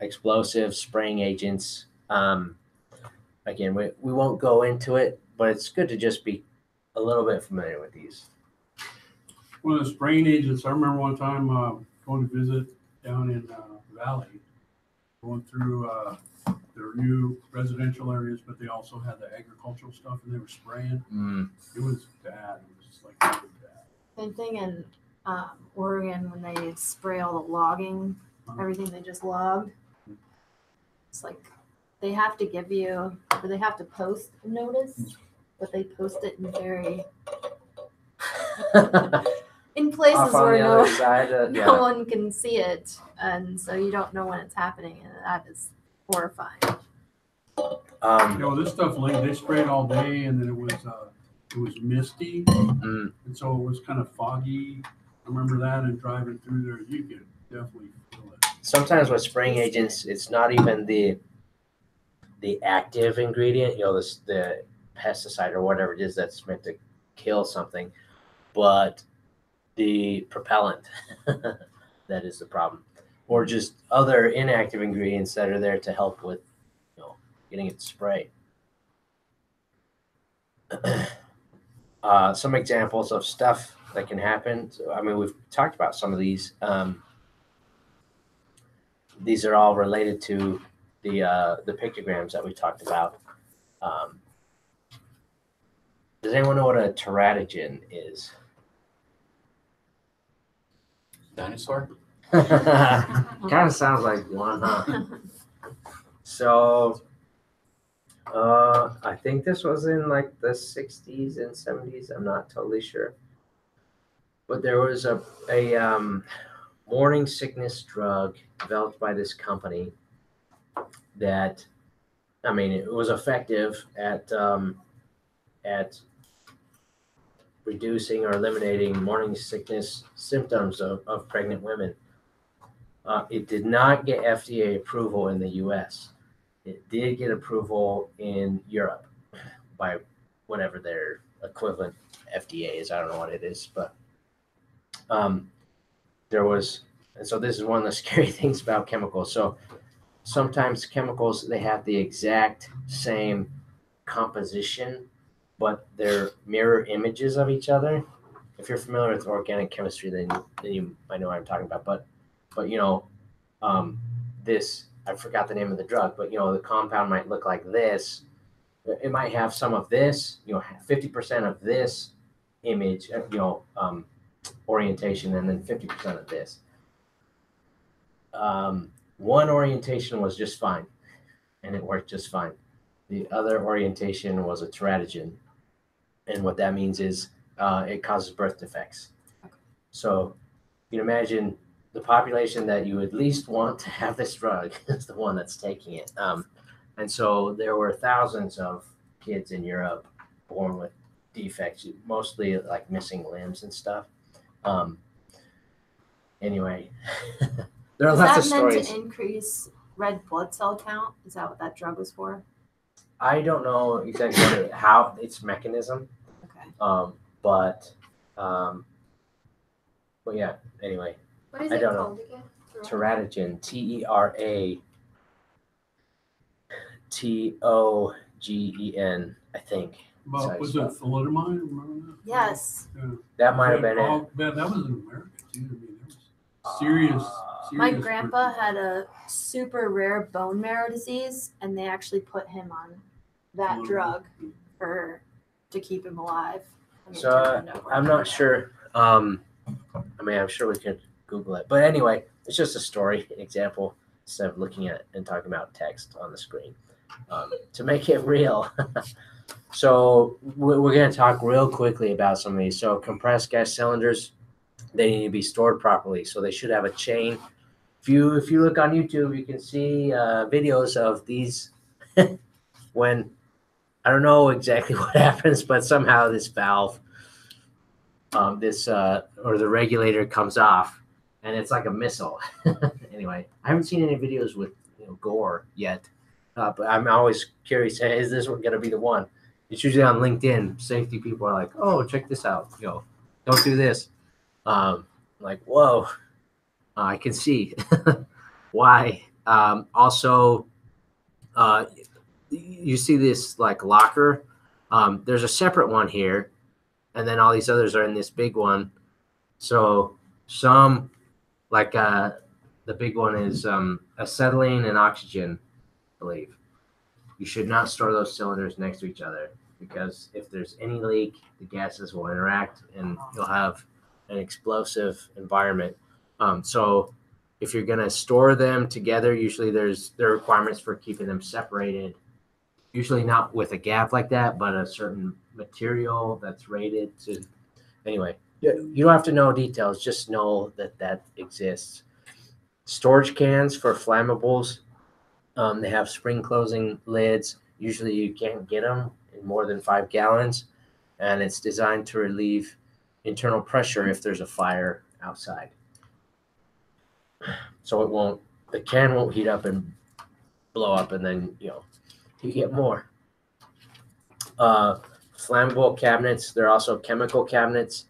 Explosives, spraying agents. Again, we won't go into it, but it's good to just be a little bit familiar with these. One of the spraying agents, I remember one time going to visit down in Valley, going through their new residential areas, but they also had the agricultural stuff and they were spraying. It was bad. It was just like really bad. Same thing in Oregon when they spray all the logging, everything they just logged. It's like they have to give you, or they have to post a notice, but they post it in very in places where no one can see it, and so you don't know when it's happening, and that is horrifying. This stuff they sprayed all day, and then it was misty, and so it was kind of foggy. I remember that, and driving through there, you could definitely feel it. Sometimes with spraying agents, it's not even the active ingredient, the pesticide or whatever it is that's meant to kill something, but the propellant that is the problem, or just other inactive ingredients that are there to help with getting it sprayed. Some examples of stuff that can happen. So, we've talked about some of these. These are all related to the pictograms that we talked about. Does anyone know what a teratogen is? Dinosaur? Kind of sounds like one, huh? So, I think this was in like the 60s and 70s. I'm not totally sure. But there was a morning sickness drug developed by this company that, it was effective at reducing or eliminating morning sickness symptoms of pregnant women. It did not get FDA approval in the US. It did get approval in Europe by whatever their equivalent FDA is. I don't know what it is, but there was, and so this is one of the scary things about chemicals. So sometimes chemicals, they have the exact same composition, but they're mirror images of each other. If you're familiar with organic chemistry, then you might know what I'm talking about. But this, I forgot the name of the drug, but the compound might look like this. It might have some of this, 50% of this image, orientation, and then 50% of this. One orientation was just fine, and it worked just fine. The other orientation was a teratogen, and what that means is it causes birth defects. So you can imagine the population that you at least want to have this drug is the one that's taking it. And so there were thousands of kids in Europe born with defects, mostly like missing limbs and stuff. Anyway, there are lots of stories. Is that meant to increase red blood cell count? Is that what that drug was for? I don't know exactly how its mechanism. Okay. But yeah. Anyway, What is I it don't called know. again? Teratogen, TERATOGEN, I think. But was it thalidomide? Remember that? Yes. Yeah. That might have been it. Oh, man, that was in America too. I mean, there was serious. My serious grandpa had a super rare bone marrow disease, and they actually put him on that drug to keep him alive. I mean, So it turned out I'm not sure. I'm sure we could Google it. But anyway, it's just a story, an example, instead of looking at and talking about text on the screen to make it real. So we're going to talk real quickly about some of these. So compressed gas cylinders, they need to be stored properly. So they should have a chain. If you look on YouTube, you can see videos of these when I don't know exactly what happens, but somehow this valve, or the regulator comes off, and it's like a missile. Anyway, I haven't seen any videos with gore yet, but I'm always curious. Hey, is this going to be the one? It's usually on LinkedIn. Safety people are like, "Oh, check this out. Don't do this." Like, whoa, I can see why. Also, you see this like locker. There's a separate one here, and then all these others are in this big one. So some, like the big one is acetylene and oxygen, I believe. You should not store those cylinders next to each other, because if there's any leak, the gases will interact and you'll have an explosive environment. So if you're going to store them together, usually there are requirements for keeping them separated. Usually not with a gap like that, but a certain material that's rated to. Anyway, you don't have to know details. Just know that exists. Storage cans for flammables. They have spring closing lids. Usually you can't get them in more than 5 gallons, and it's designed to relieve internal pressure if there's a fire outside. So the can won't heat up and blow up, and then you get more. Flammable cabinets. They're also chemical cabinets.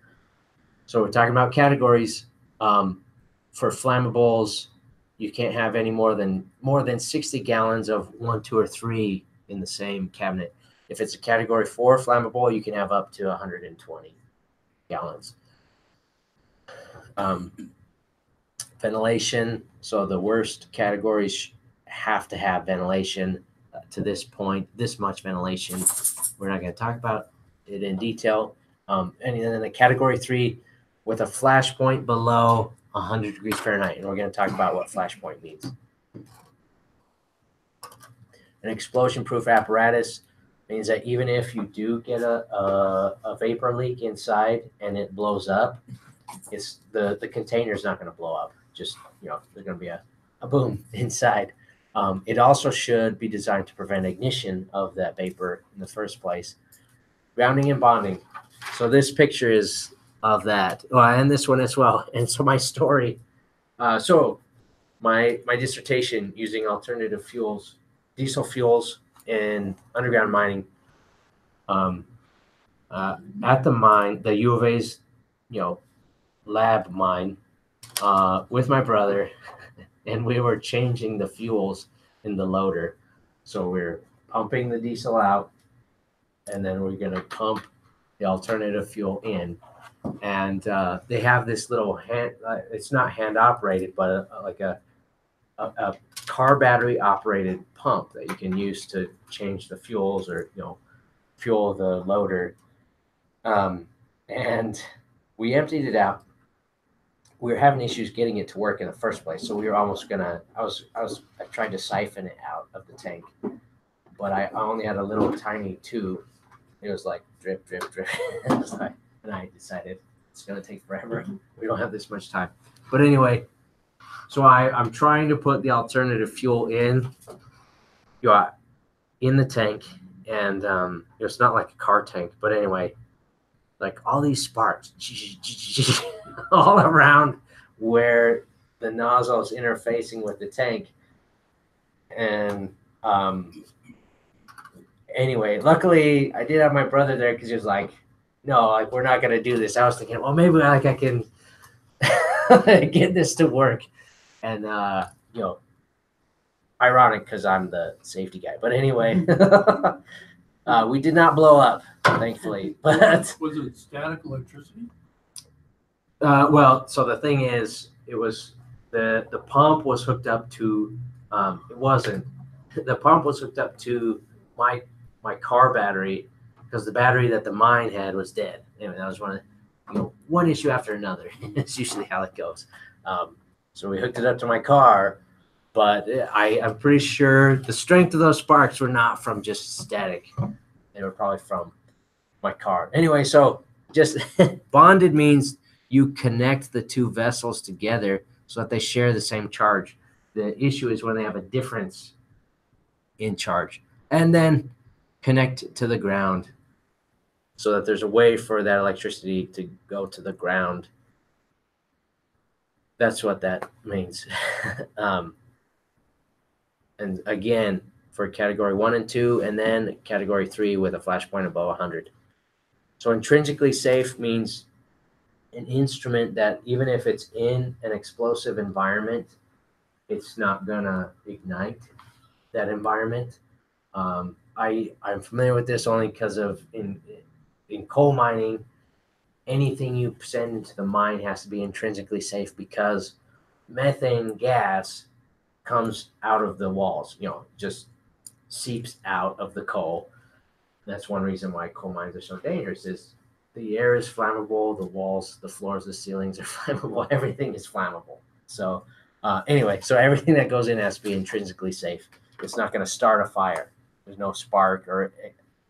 So we're talking about categories. For flammables, you can't have any more than 60 gallons of 1, 2, or 3 in the same cabinet. If it's a category 4 flammable, you can have up to 120 gallons. Ventilation. So the worst categories have to have ventilation. To this point, this much ventilation. We're not going to talk about it in detail. And then the category 3 with a flash point below 100 degrees Fahrenheit. And we're going to talk about what flash point means. An explosion-proof apparatus means that even if you do get a vapor leak inside and it blows up, it's the container is not going to blow up. Just, there's going to be a boom inside. It also should be designed to prevent ignition of that vapor in the first place. Grounding and bonding. So this picture is of that. Oh, and this one as well. And so my story. So my dissertation using alternative fuels, diesel fuels, in underground mining. At the mine, the U of A's, lab mine, with my brother, and we were changing the fuels in the loader. So we're pumping the diesel out, and then we're gonna pump the alternative fuel in. And they have this little hand, it's not hand operated, but like a car battery operated pump that you can use to change the fuels or, fuel the loader. And we emptied it out. We were having issues getting it to work in the first place. So we were almost gonna, I tried to siphon it out of the tank, but I only had a little tiny tube. It was like drip, drip, drip. And I decided it's gonna take forever. We don't have this much time. But anyway, so I'm trying to put the alternative fuel in the tank, and it's not like a car tank, but anyway, like all these sparks all around where the nozzle is interfacing with the tank. And anyway, luckily I did have my brother there, because he was like, no, like, we're not gonna do this. I was thinking, well, maybe I can get this to work. And ironic, because I'm the safety guy. But anyway, we did not blow up, thankfully. But Was it static electricity? well, so the thing is, it was the pump was hooked up to. It wasn't. The pump was hooked up to my car battery, because the battery that the mine had was dead. Anyway, that was one issue after another. It's usually how it goes. So we hooked it up to my car, but I'm pretty sure the strength of those sparks were not from just static. They were probably from my car. Anyway, so just bonded means you connect the two vessels together so that they share the same charge. The issue is when they have a difference in charge. And then connect to the ground so that there's a way for that electricity to go to the ground. That's what that means. And again, for category 1 and 2, and then category 3 with a flash point above 100. So intrinsically safe means an instrument that, even if it's in an explosive environment, it's not gonna ignite that environment. I'm familiar with this only because of in coal mining, anything you send into the mine has to be intrinsically safe, because methane gas comes out of the walls, just seeps out of the coal. That's one reason why coal mines are so dangerous, is the air is flammable, the walls, the floors, the ceilings are flammable, everything is flammable. So anyway, so everything that goes in has to be intrinsically safe. It's not going to start a fire. There's no spark or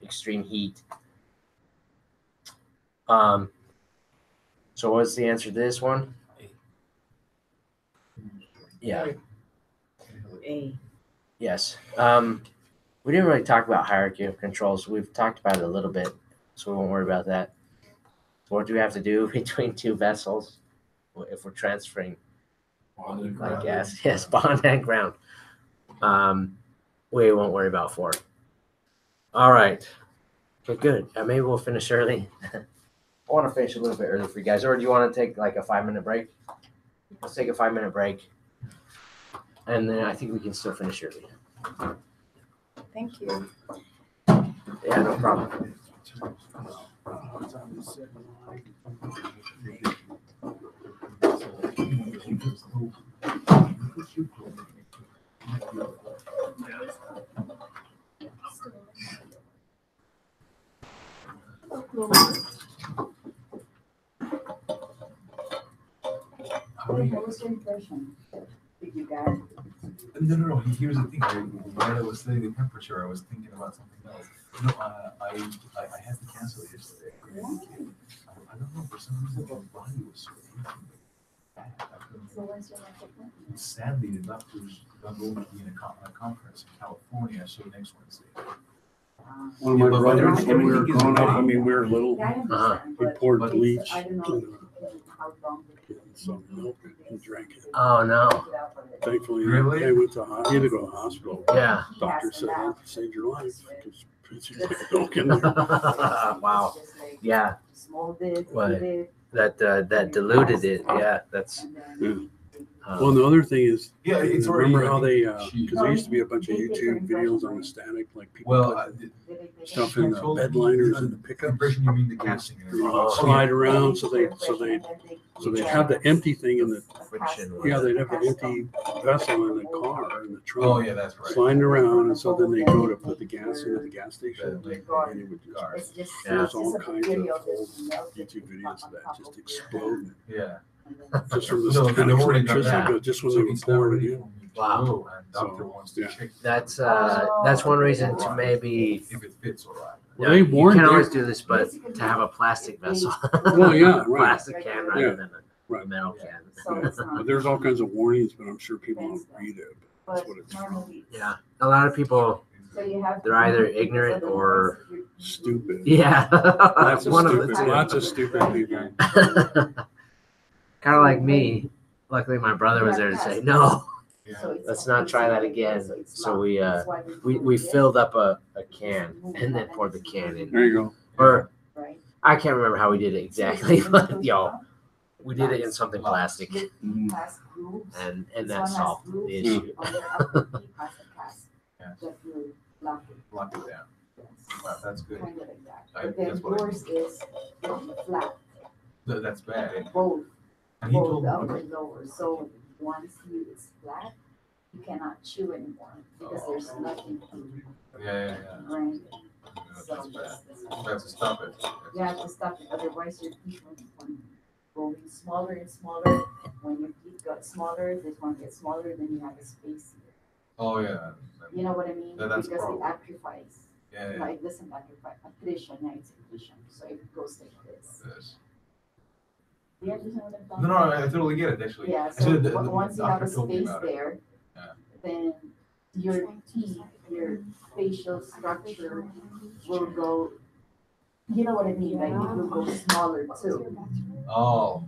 extreme heat. So what's the answer to this one? Yeah. A. Yes. We didn't really talk about hierarchy of controls. We've talked about it a little bit, so we won't worry about that. So what do we have to do between two vessels if we're transferring like gas? Yes, bond and ground. We won't worry about 4. All right. Okay, good. Maybe we'll finish early. I want to finish a little bit early for you guys. Or do you want to take like a 5-minute break? Let's take a 5-minute break. And then I think we can still finish early. Thank you. Yeah, no problem. What was your impression? Did you get? No. Here's the thing. While I was studying the temperature, I was thinking about something else. I had to cancel yesterday. I don't know, for some reason my body was so bad. So when's your next appointment? Sadly, the doctor's going to be in a conference in California, so next Wednesday. One of my Yeah, but brothers, when we were everything is growing up, ready. I mean, we were little, Yeah, I understand, we but poured but bleach I don't know in how long. some milk and drank it. Oh, no. thankfully, Really? I went to, he had to go to the hospital. Yeah. Doctor said that saved your life because it's broken there. Wow. Yeah. Molded, What? heated, That diluted it. Yeah, that's. Yeah. Well, and the other thing is, Yeah, it's remember already how they, cheap. because there used to be a bunch of YouTube videos on the static, like people Well, put stuff in the bed liners and the pickups. impression you mean the casting. You know, Oh, slide around, so they have the empty thing in the, Friction. yeah, they'd have the empty vessel in the car, in the Oh, trunk, yeah, that's right. sliding around, and so then they go to put the gas into the gas station, and it would just, there's all kinds of old YouTube videos of that just exploding. Yeah. Just from the So static they've already done electricity, that. but just when So they were he's not pouring ready it in. for me to Wow. go, and doctor So, wants to yeah. check That's one reason to maybe. if it fits all right. Well, they you warned can you. always do this, but to have a plastic vessel. Well, yeah, right. Plastic can rather Yeah. than a Right. metal can. But there's all kinds of warnings, but I'm sure people don't read it. That's what it's from. Yeah, a lot of people, they're either ignorant or Stupid. yeah. Lots of One of the stupid, two. lots of stupid people. Kind of like me. Luckily, my brother was there to say, no, Yeah. let's not try that again. So we filled up a can and then poured the can in. There you go. Or I can't remember how we did it exactly, but we did it in something plastic, Mhm. and that solved the issue. Lock it down. Wow, that's good. But then yours is flat, That's bad. And both he told me, up and lower. So once it's flat, you cannot chew anymore because there's nothing to yeah. grind it. That's bad. You have to stop it. You have to stop it, otherwise your teeth will going smaller and smaller. When your teeth got smaller, this one gets smaller, then you have a space here. Oh, yeah. You know what I mean? That's a Because it problem. atrophies. Yeah, No, it doesn't atrophy. Accretion, yeah, it's accretion. So it goes like this. Yes. Do you understand what I'm talking No, about? I totally get it, actually. Yeah, Actually, so the once you have doctor a told me space about it. there, Yeah. then your teeth, your facial structure will go, you know what I mean, like it will go smaller too. Oh,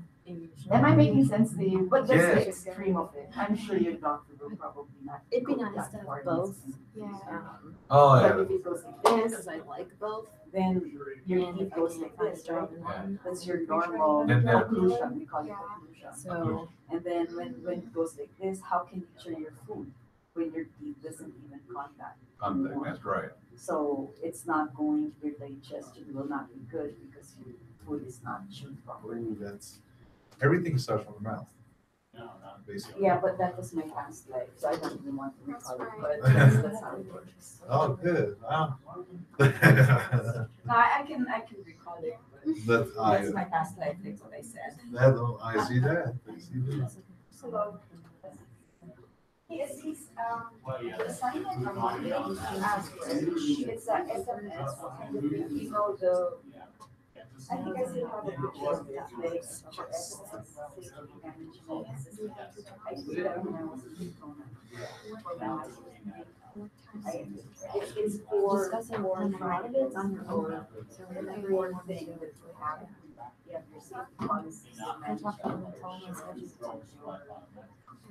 Am I making sense to you? But that's the Yes. extreme of it. I'm sure your doctor will probably not. It'd be go nice that to have far. both. Yeah. oh, But yeah. if it goes like this, Because I like both. then your And teeth if I goes can't like find a this, job right? in Yeah. one, That's your normal And then- occlusion, we call it Yeah. occlusion. so And then when it goes like this, how can you chew your food when your teeth doesn't even contact? Contact, that's right. So it's not going, your digestion will not be good because your food is not chewed properly. Ooh, that's, everything starts from the mouth. Basically. Yeah, but that was my past life, so I don't even want to That's recall it, right. but that's how it works. Oh, good. Wow. No, I can recall it, but That's, that's my past life, that's what I said. I see that. I see that. He's, the assignment on Monday, it's a SMS, you know, the, I think I still have a picture of that, like, SMS. I did that when I was in Kona. It's for, discussing for a lot of it's on your own. So every thing that you have, you have your safety policies. I talked to them and told them it's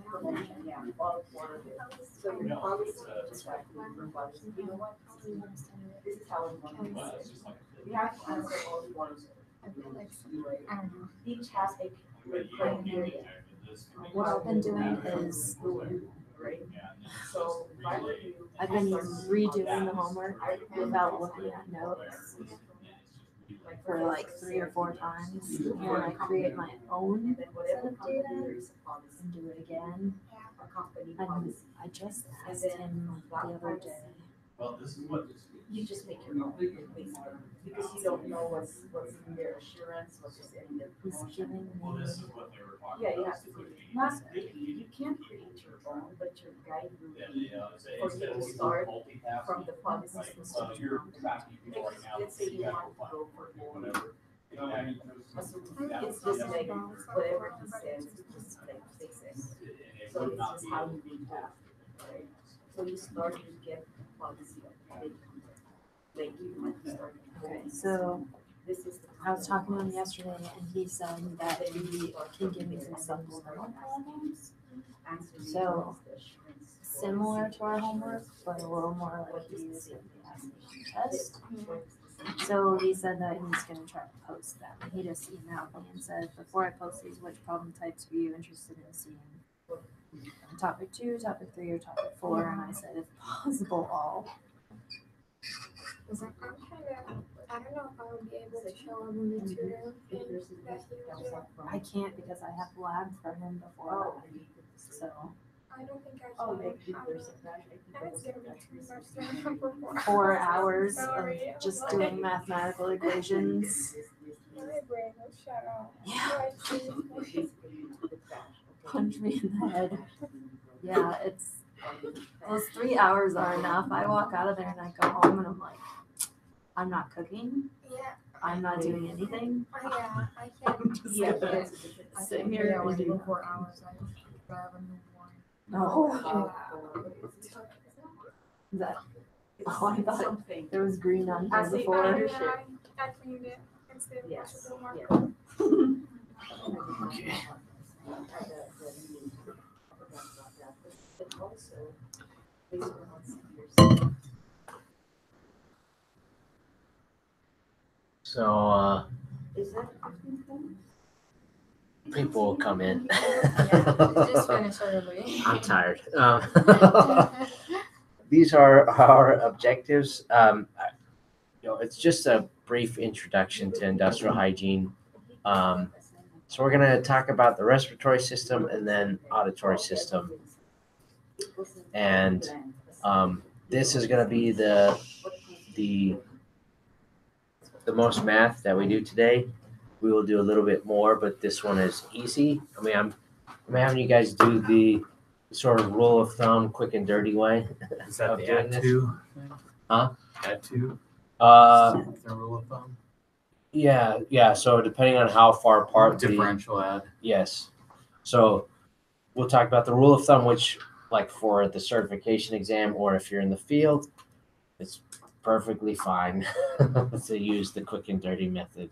Prevention, yeah, all four of it. So your policy, just like your policy, you know what? This is how it's going to be. You have to answer all four of it. I don't know. Each has a criteria. What I've been doing is Right? So if I were you. I've been redoing the homework without looking at notes for like 3 or 4 times. And then I create my own set of data and do it again. And I just asked him the other day. You just make your own, basically, because you don't know what's in their assurance, what's in their He's promotion. giving me Yeah, you have to, not, you can't create your own, but your guide will be for you to start from the policies and stuff. Let's say you want to go for more. It's just like whatever he says, it's just like fix it. So it's just how you read that, right? So you start to get the policy of like you might start. Okay, so I was talking to him yesterday and he said that he can give me some supplemental problems. So similar to our homework, but a little more like use of the assessment test. So he said that he's gonna try to post them. He just emailed me and said, before I post these, which problem types are you interested in seeing? Topic 2, topic 3, or topic 4? And I said, if possible, all. Cause I'm kind of, I don't know if I would be able to show him the tutor thing that he would do. I can't because I have lab for him before that. So I don't think I can. I don't know. That's gonna be too much to remember for 4 hours of Sorry. just doing mathematical equations. My brain will shut off. Yeah. Like, Punch me in the head. Yeah, it's those 3 hours are enough. I walk out of there and I go home and I'm like, I'm not cooking. yeah, I'm not doing anything. yeah, I can't. I'm just Yeah, gonna I sit think, here yeah, and like do 4 hours, I have a newborn. no. That oh, I thought there was green on here before. I cleaned it instead of yes. More. Okay. So people will come in. Just finish early. I'm tired. These are our objectives. It's just a brief introduction to industrial hygiene. So we're going to talk about the respiratory system and then auditory system. And this is going to be the most math that we do today. We will do a little bit more, but this one is easy. I mean, I'm having you guys do the sort of rule of thumb, quick and dirty way. Is that of the doing add this. 2? Huh? Add 2? The The rule of thumb? Yeah. So depending on how far apart Differential add. Yes. So we'll talk about the rule of thumb, which, like for the certification exam, or if you're in the field, it's perfectly fine to use the quick and dirty method.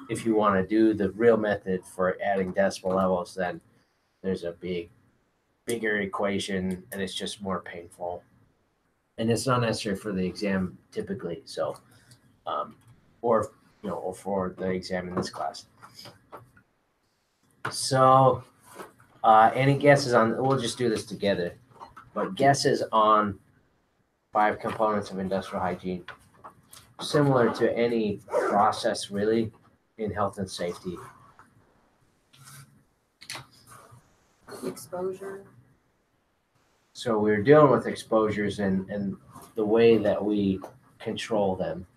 If you want to do the real method for adding decimal levels, then there's a bigger equation, and it's just more painful. And it's not necessary for the exam typically. So, or for the exam in this class. So, any guesses on? We'll just do this together. But guesses on 5 components of industrial hygiene, similar to any process really in health and safety. Exposure. So we're dealing with exposures and the way that we control them.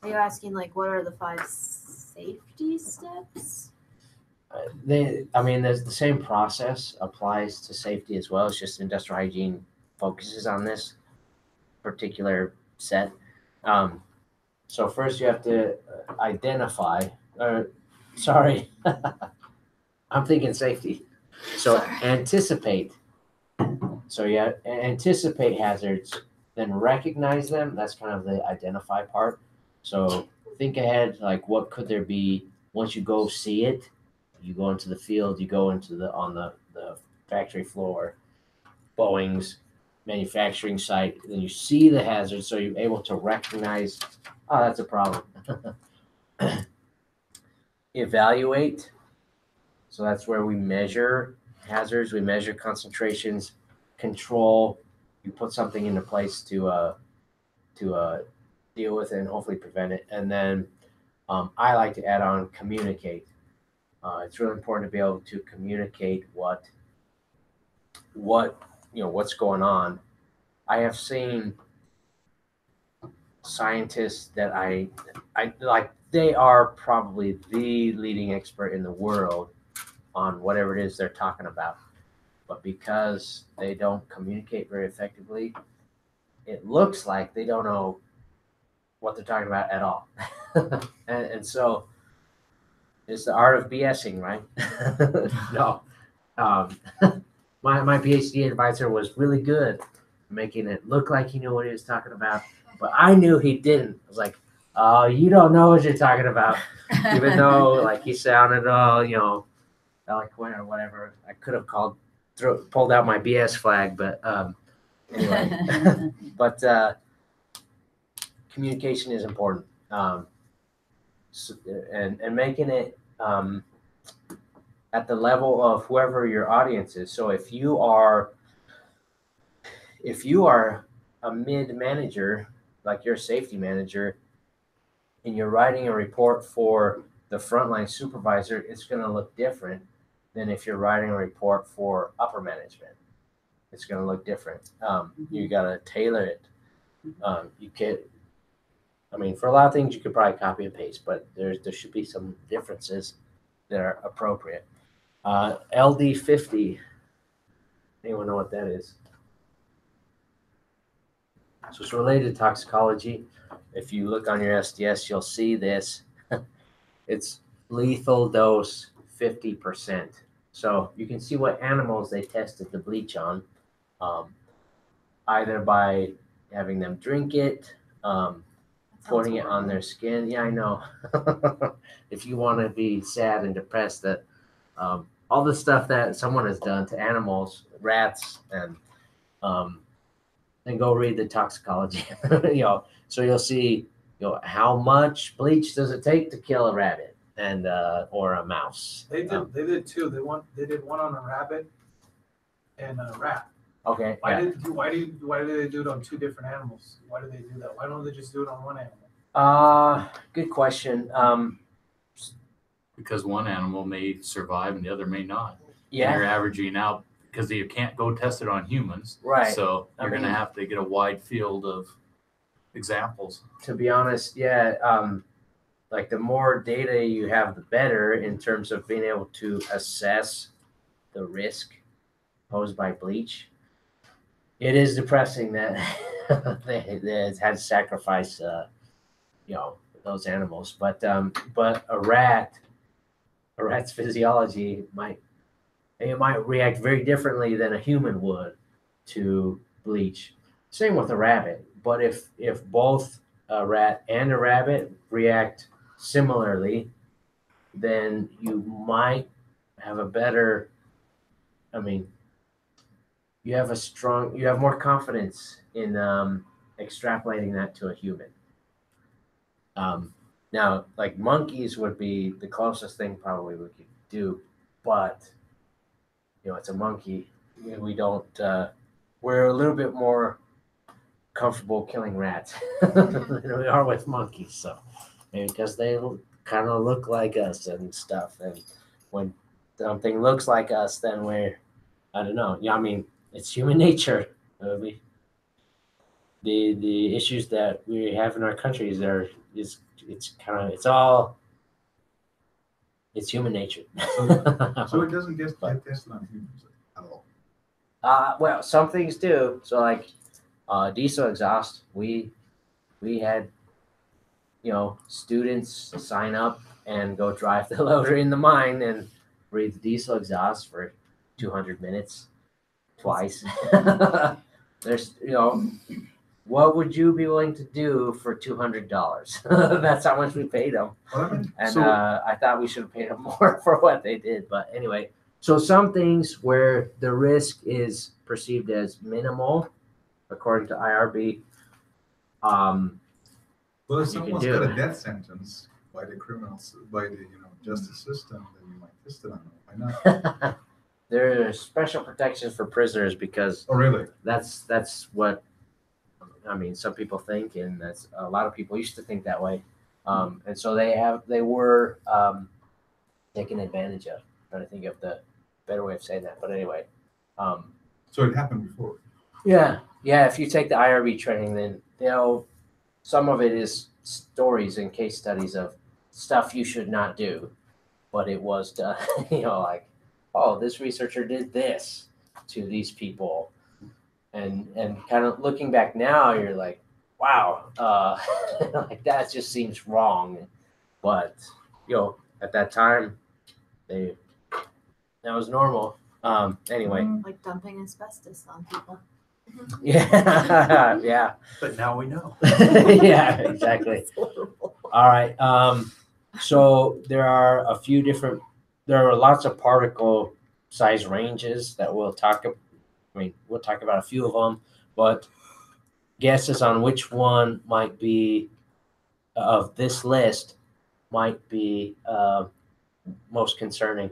Are you asking like what are the 5 safety steps? There's the same process applies to safety as well. It's just industrial hygiene focuses on this particular set. So first you have to identify, I'm thinking safety. So anticipate. So you anticipate hazards, then recognize them. That's kind of the identify part. So think ahead, like what could there be once you go see it? You go into the field, you go into on the factory floor, Boeing's manufacturing site, then you see the hazard, so you're able to recognize, oh, that's a problem. Evaluate. So that's where we measure hazards, we measure concentrations, control. You put something into place to deal with it and hopefully prevent it. And then I like to add on communicate. It's really important to be able to communicate what's going on. I have seen scientists that I like. They are probably the leading expert in the world on whatever it is they're talking about. But because they don't communicate very effectively, it looks like they don't know what they're talking about at all. and so it's the art of BSing, right? No. My PhD advisor was really good making it look like he knew what he was talking about, but I knew he didn't. I was like, oh, you don't know what you're talking about. Even though like he sounded all, eloquent or whatever. I could have pulled out my BS flag, but anyway. But communication is important. And making it at the level of whoever your audience is. So if you are a mid manager, like you're a safety manager, and you're writing a report for the frontline supervisor, it's going to look different than if you're writing a report for upper management. It's going to look different. You got to tailor it. You can't. I mean, for a lot of things, you could probably copy and paste, but there should be some differences that are appropriate. LD50. Anyone know what that is? So it's related to toxicology. If you look on your SDS, you'll see this. It's lethal dose 50%. So you can see what animals they tested the bleach on, either by having them drink it, putting it on their skin. Yeah, I know. If you want to be sad and depressed, that all the stuff that someone has done to animals, rats, and then go read the toxicology. So you'll see, how much bleach does it take to kill a rabbit and or a mouse. They did two. They did one on a rabbit and a rat. Okay. Why did they do it on two different animals? Why did they do that? Why don't they just do it on one animal? Good question. Because one animal may survive and the other may not. Yeah. And you're averaging out because you can't go test it on humans. Right. So you're going to have to get a wide field of examples. To be honest, yeah. Like the more data you have, the better in terms of being able to assess the risk posed by bleach. It is depressing that they had to sacrifice, those animals. But a rat's physiology might react very differently than a human would to bleach. Same with a rabbit. But if both a rat and a rabbit react similarly, then you might have a better. You have more confidence in extrapolating that to a human. Now, like monkeys would be the closest thing probably we could do, but it's a monkey. We don't. We're a little bit more comfortable killing rats than we are with monkeys. So, because they kind of look like us and stuff, and when something looks like us, then I don't know. Yeah, I mean, it's human nature. The issues that we have in our countries it's human nature. So it doesn't get tested on humans at all. Well, some things do. So like diesel exhaust, we had students sign up and go drive the loader in the mine and breathe diesel exhaust for 200 minutes twice. There's what would you be willing to do for $200? That's how much we paid them. And I thought we should have paid them more for what they did. But anyway, so some things where the risk is perceived as minimal, according to IRB. Well, if someone's got a death sentence by the justice system, then you might test it on them. Why not? There are special protections for prisoners because really? That's what some people think, and that's a lot of people used to think that way, and so they were taken advantage of. I'm trying to think of the better way of saying that, but anyway. So it happened before. Yeah. If you take the IRB training, then some of it is stories and case studies of stuff you should not do, but it was done. Like, oh, this researcher did this to these people. And kind of looking back now, you're like, wow, like that just seems wrong. But at that time, that was normal. Anyway, like dumping asbestos on people. Yeah, yeah, But now we know. yeah, exactly. It's horrible. All right. So there are lots of particle size ranges that we'll talk. We'll talk about a few of them, but guesses on which one might be of this list might be most concerning.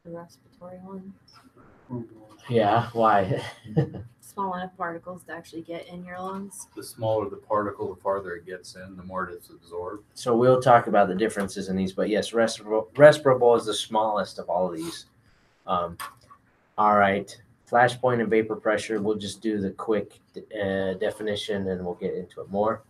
The respiratory one. Yeah. Why? Small enough particles to actually get in your lungs. The smaller the particle, the farther it gets in, the more it's absorbed. So we'll talk about the differences in these, but yes, respirable is the smallest of all of these. All right. Flashpoint and vapor pressure, we'll just do the quick definition and we'll get into it more.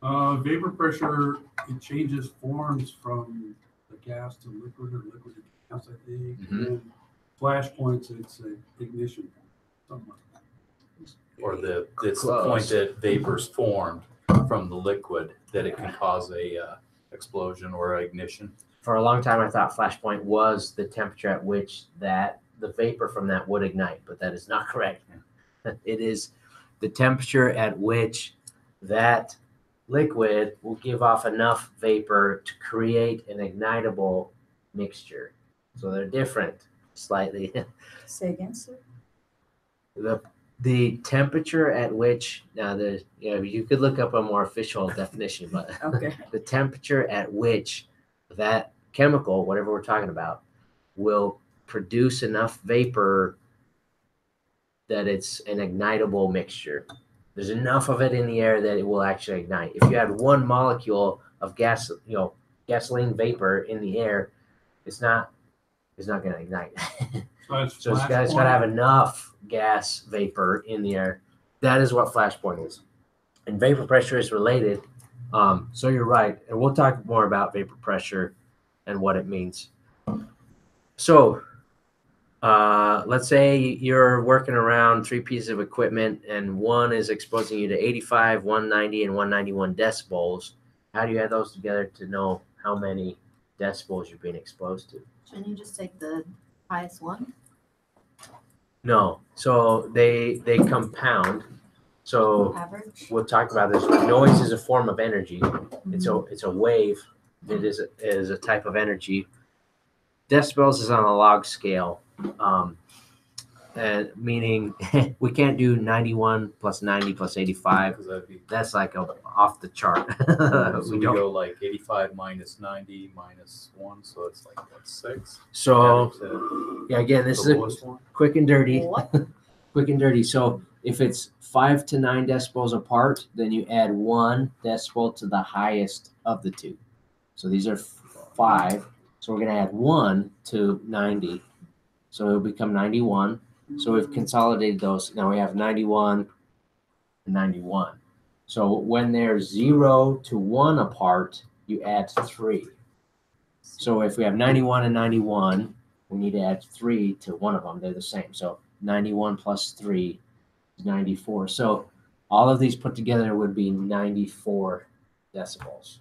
Vapor pressure, it changes forms from the gas to liquid or liquid to gas, I think. Mhm. And flash points, it's an ignition point, something like that. Or it's the point Close. that vapor's formed from the liquid that it can cause a explosion or ignition. For a long time, I thought flashpoint was the temperature at which the vapor from that would ignite, but that is not correct. It is the temperature at which that liquid will give off enough vapor to create an ignitable mixture. So they're different slightly. Say again, sir. The temperature at which you could look up a more official definition, but Okay. the temperature at which that chemical, whatever we're talking about, will produce enough vapor that it's an ignitable mixture. There's enough of it in the air that it will actually ignite. If you had one molecule of gasoline vapor in the air, it's not going to ignite. So it's got to have enough gas vapor in the air. That is what flashpoint is. And vapor pressure is related. So you're right. And we'll talk more about vapor pressure and what it means. So let's say you're working around 3 pieces of equipment and one is exposing you to 85, 190, and 191 decibels. How do you add those together to know how many decibels you're being exposed to? Shouldn't you just take the highest one? No. So they compound. So Average? we'll talk about this. Noise is a form of energy. It's a wave. It is a type of energy. Decibels is on a log scale, and meaning we can't do 91 plus 90 plus 85. Because that'd be, That's like off the chart. so we don't. go like 85 minus 90 minus 1, so it's like what, 6? So Add it to yeah, again, this the is lowest one. quick and dirty. What? Quick and dirty. So if it's 5 to 9 decibels apart, then you add 1 decibel to the highest of the two. So these are 5. So we're going to add 1 to 90. So it'll become 91. So we've consolidated those. Now we have 91 and 91. So when they're 0 to 1 apart, you add 3. So if we have 91 and 91, we need to add 3 to one of them. They're the same. So 91 plus 3 is 94. So all of these put together would be 94 decibels.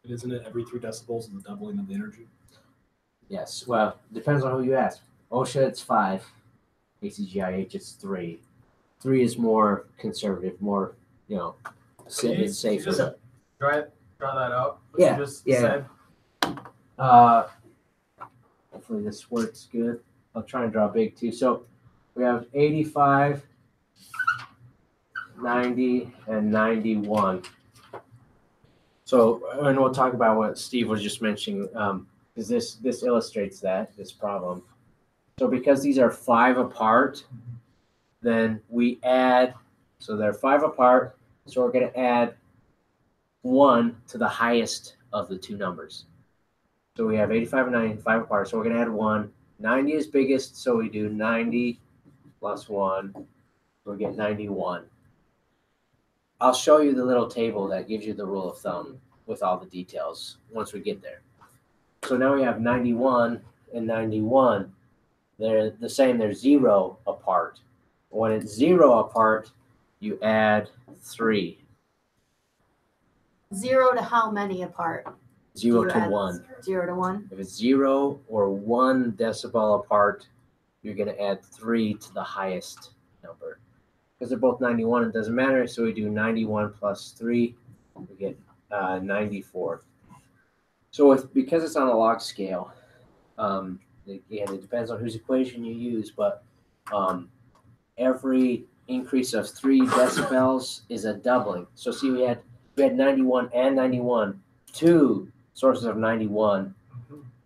And isn't it every 3 decibels is the doubling of the energy? Yes. Well, depends on who you ask. OSHA, it's 5. ACGIH, it's 3. 3 is more conservative, more, it's safer. Just draw that out. what Yeah, you just yeah. said. Hopefully this works good. I'll try and draw big too. So we have 85, 90, and 91. So, and we'll talk about what Steve was just mentioning, because this illustrates this problem. So because these are 5 apart, then we add, so they're 5 apart, so we're going to add 1 to the highest of the two numbers. So we have 85 and 90, 5 apart, so we're going to add 1. 90 is biggest, so we do 90 plus 1, so we get 91. I'll show you the little table that gives you the rule of thumb with all the details once we get there. So now we have 91 and 91. They're the same, they're 0 apart. When it's 0 apart, you add 3. 0 to how many apart? 0 You to add 1. 0 to 1. If it's 0 or 1 decibel apart, you're going to add 3 to the highest number. because they're both 91, it doesn't matter. So we do 91 plus 3, we get 94. So because it's on a log scale, again, it depends on whose equation you use, but every increase of 3 decibels is a doubling. So see, we had 91 and 91, 2 sources of 91,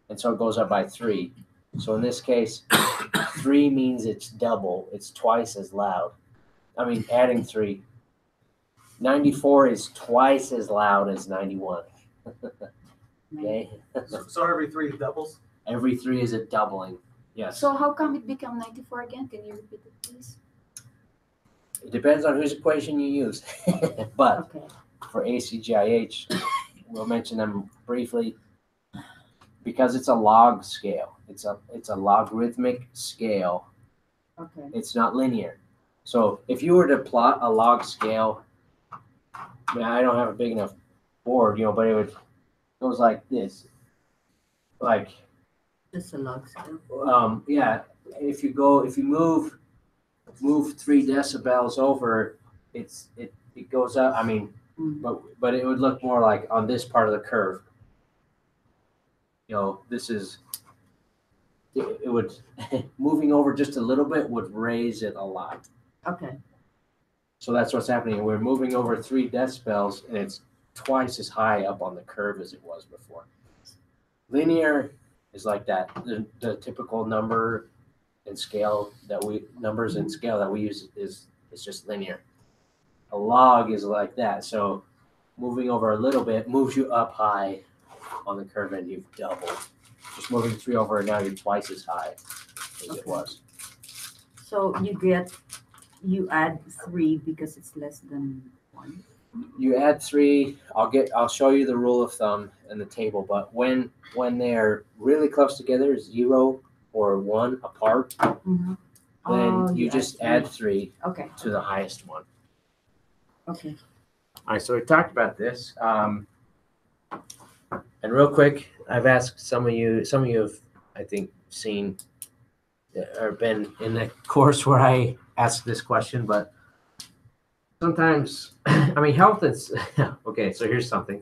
and so it goes up by 3. So in this case, 3 means it's double, it's twice as loud. I mean, adding 3. 94 is twice as loud as 91. Okay? So every 3 doubles? Every 3 is a doubling. Yes. So how come it become 94 again? Can you repeat it, please? It depends on whose equation you use. But Okay. for ACGIH, we'll mention them briefly because it's a log scale. It's a logarithmic scale. Okay. It's not linear. So if you were to plot a log scale, I mean, I don't have a big enough board, but it goes like this. Like, Just a log scale. yeah, if you move 3 decibels over, it goes up. I mean, but it would look more like on this part of the curve. This is it would moving over just a little bit would raise it a lot. Okay. So that's what's happening. We're moving over 3 decibels, and it's twice as high up on the curve as it was before. Linear is like that. The typical number and scale numbers and scale that we use is just linear. A log is like that. So moving over a little bit moves you up high on the curve, and you've doubled. Just moving 3 over, and now you're twice as high as it was. So you add 3 because it's less than 1. You add 3. I'll show you the rule of thumb in the table. But when they're really close together, 0 or 1 apart, then you just add 3 to the highest one. Okay. All right. So we talked about this. And real quick, I've asked some of you have, I think, seen or been in the course where I asked this question, but sometimes, I mean, health is, okay, so here's something.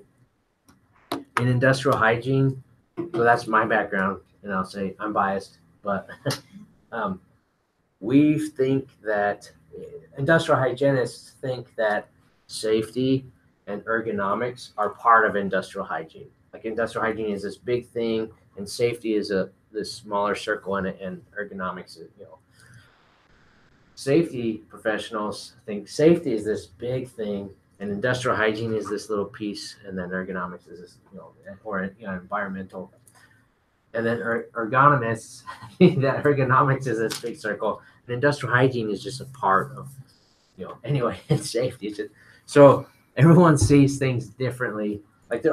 In industrial hygiene, so that's my background, and I'll say I'm biased, but we think that, industrial hygienists think that safety and ergonomics are part of industrial hygiene. Like industrial hygiene is this big thing, and safety is this smaller circle, and ergonomics is, safety professionals think safety is this big thing, and industrial hygiene is this little piece, and then ergonomics is this, or environmental. And then ergonomists think that ergonomics is this big circle, and industrial hygiene is just a part of, anyway, it's safety. So everyone sees things differently. Like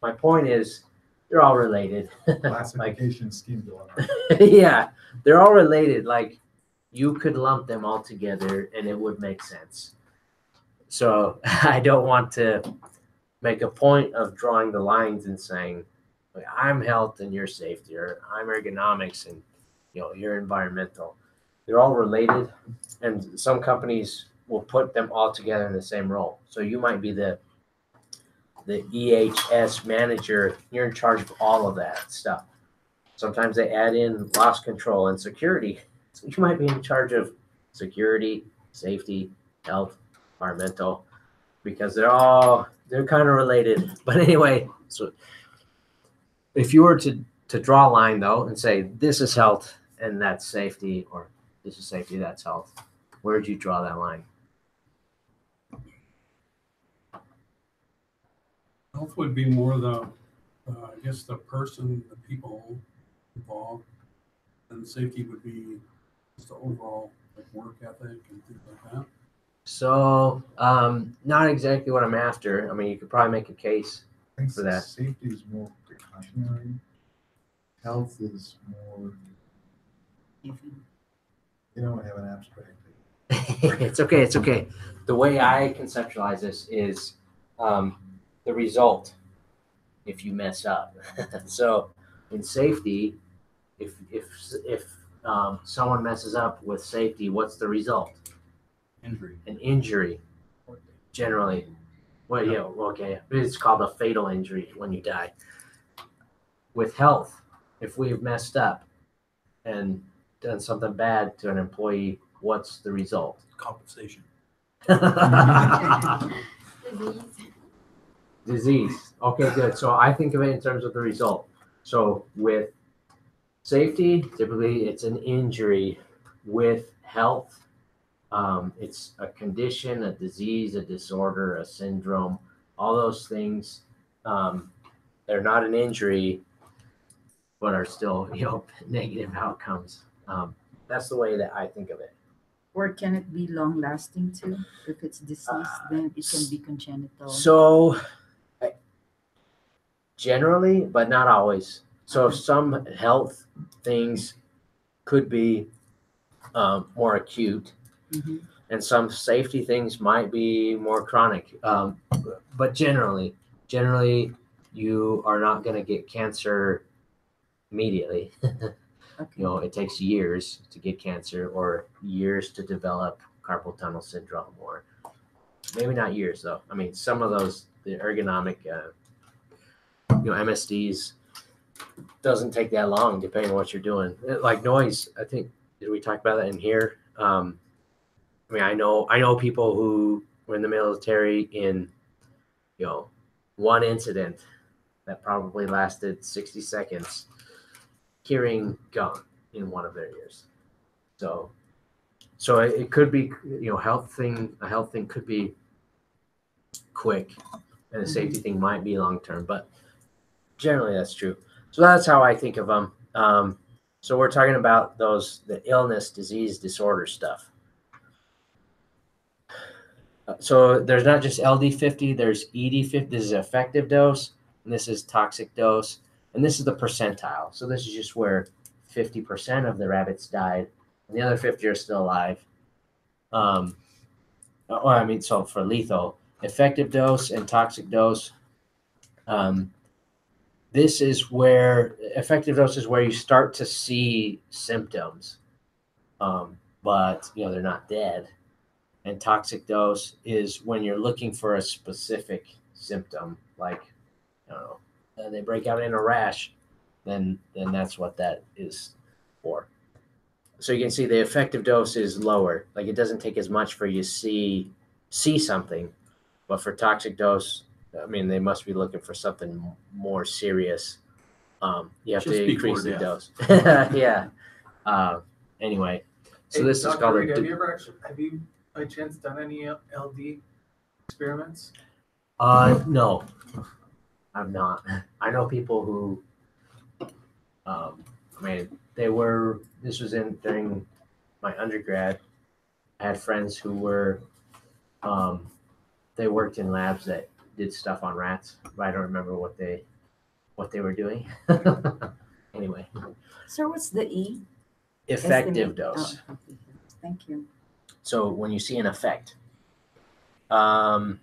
my point is, they're all related. Classification scheme going on. Yeah, they're all related. Like, you could lump them all together and it would make sense. So I don't want to make a point of drawing the lines and saying, I'm health and you're safety, or I'm ergonomics and you're environmental. They're all related, and some companies will put them all together in the same role. So you might be the EHS manager. You're in charge of all of that stuff. Sometimes they add in loss control and security. So you might be in charge of security, safety, health, environmental, because they're kind of related. But anyway, so if you were to draw a line though and say this is health and that's safety, or this is safety, that's health, where would you draw that line? Health would be more the person, the people involved, and safety would be just the overall work ethic and things like that. So, not exactly what I'm after. I mean, you could probably make a case for that. Safety is more precautionary. Health is more, I have an abstract. It's okay. The way I conceptualize this is the result if you mess up. So in safety, if someone messes up with safety, what's the result? Injury. An injury, generally. Well, yeah, okay. It's called a fatal injury when you die. With health, if we've messed up and done something bad to an employee, what's the result? Compensation. Disease. Okay, good. So I think of it in terms of the result. So with safety, typically it's an injury. With health, it's a condition, a disease, a disorder, a syndrome. All those things, they're not an injury, but are still negative outcomes. That's the way that I think of it. Or can it be long lasting too? If it's disease, then it can be congenital. So generally, but not always. So some health things could be more acute, and some safety things might be more chronic. But generally, you are not going to get cancer immediately. Okay. It takes years to get cancer, or years to develop carpal tunnel syndrome, or maybe not years though. I mean, some of those, the ergonomic, MSDs, doesn't take that long depending on what you're doing. Like noise, I think, did we talk about that in here? I mean, I know people who were in the military in, one incident that probably lasted 60 seconds, hearing gone in one of their ears. So it could be, a health thing could be quick, and a safety thing might be long term, but generally that's true. So that's how I think of them. So we're talking about the illness, disease, disorder stuff. So there's not just LD50, there's ED50. This is effective dose, and this is toxic dose, and this is the percentile. So this is just where 50% of the rabbits died, and the other 50 are still alive. So for lethal, effective dose and toxic dose. This is where effective dose is where you start to see symptoms, but they're not dead. And toxic dose is when you're looking for a specific symptom, like they break out in a rash, then that's what that is for. So you can see the effective dose is lower. Like it doesn't take as much for you to see something, but for toxic dose, I mean, they must be looking for something more serious. You have to increase the dose. Yeah. Anyway, so this is called. Reed, have you by chance done any LD experiments? No, I'm not. I know people who, this was during my undergrad. I had friends who were, they worked in labs that did stuff on rats, but I don't remember what they were doing. Anyway. So what's the E? Effective dose. Oh, okay. Thank you. So when you see an effect, the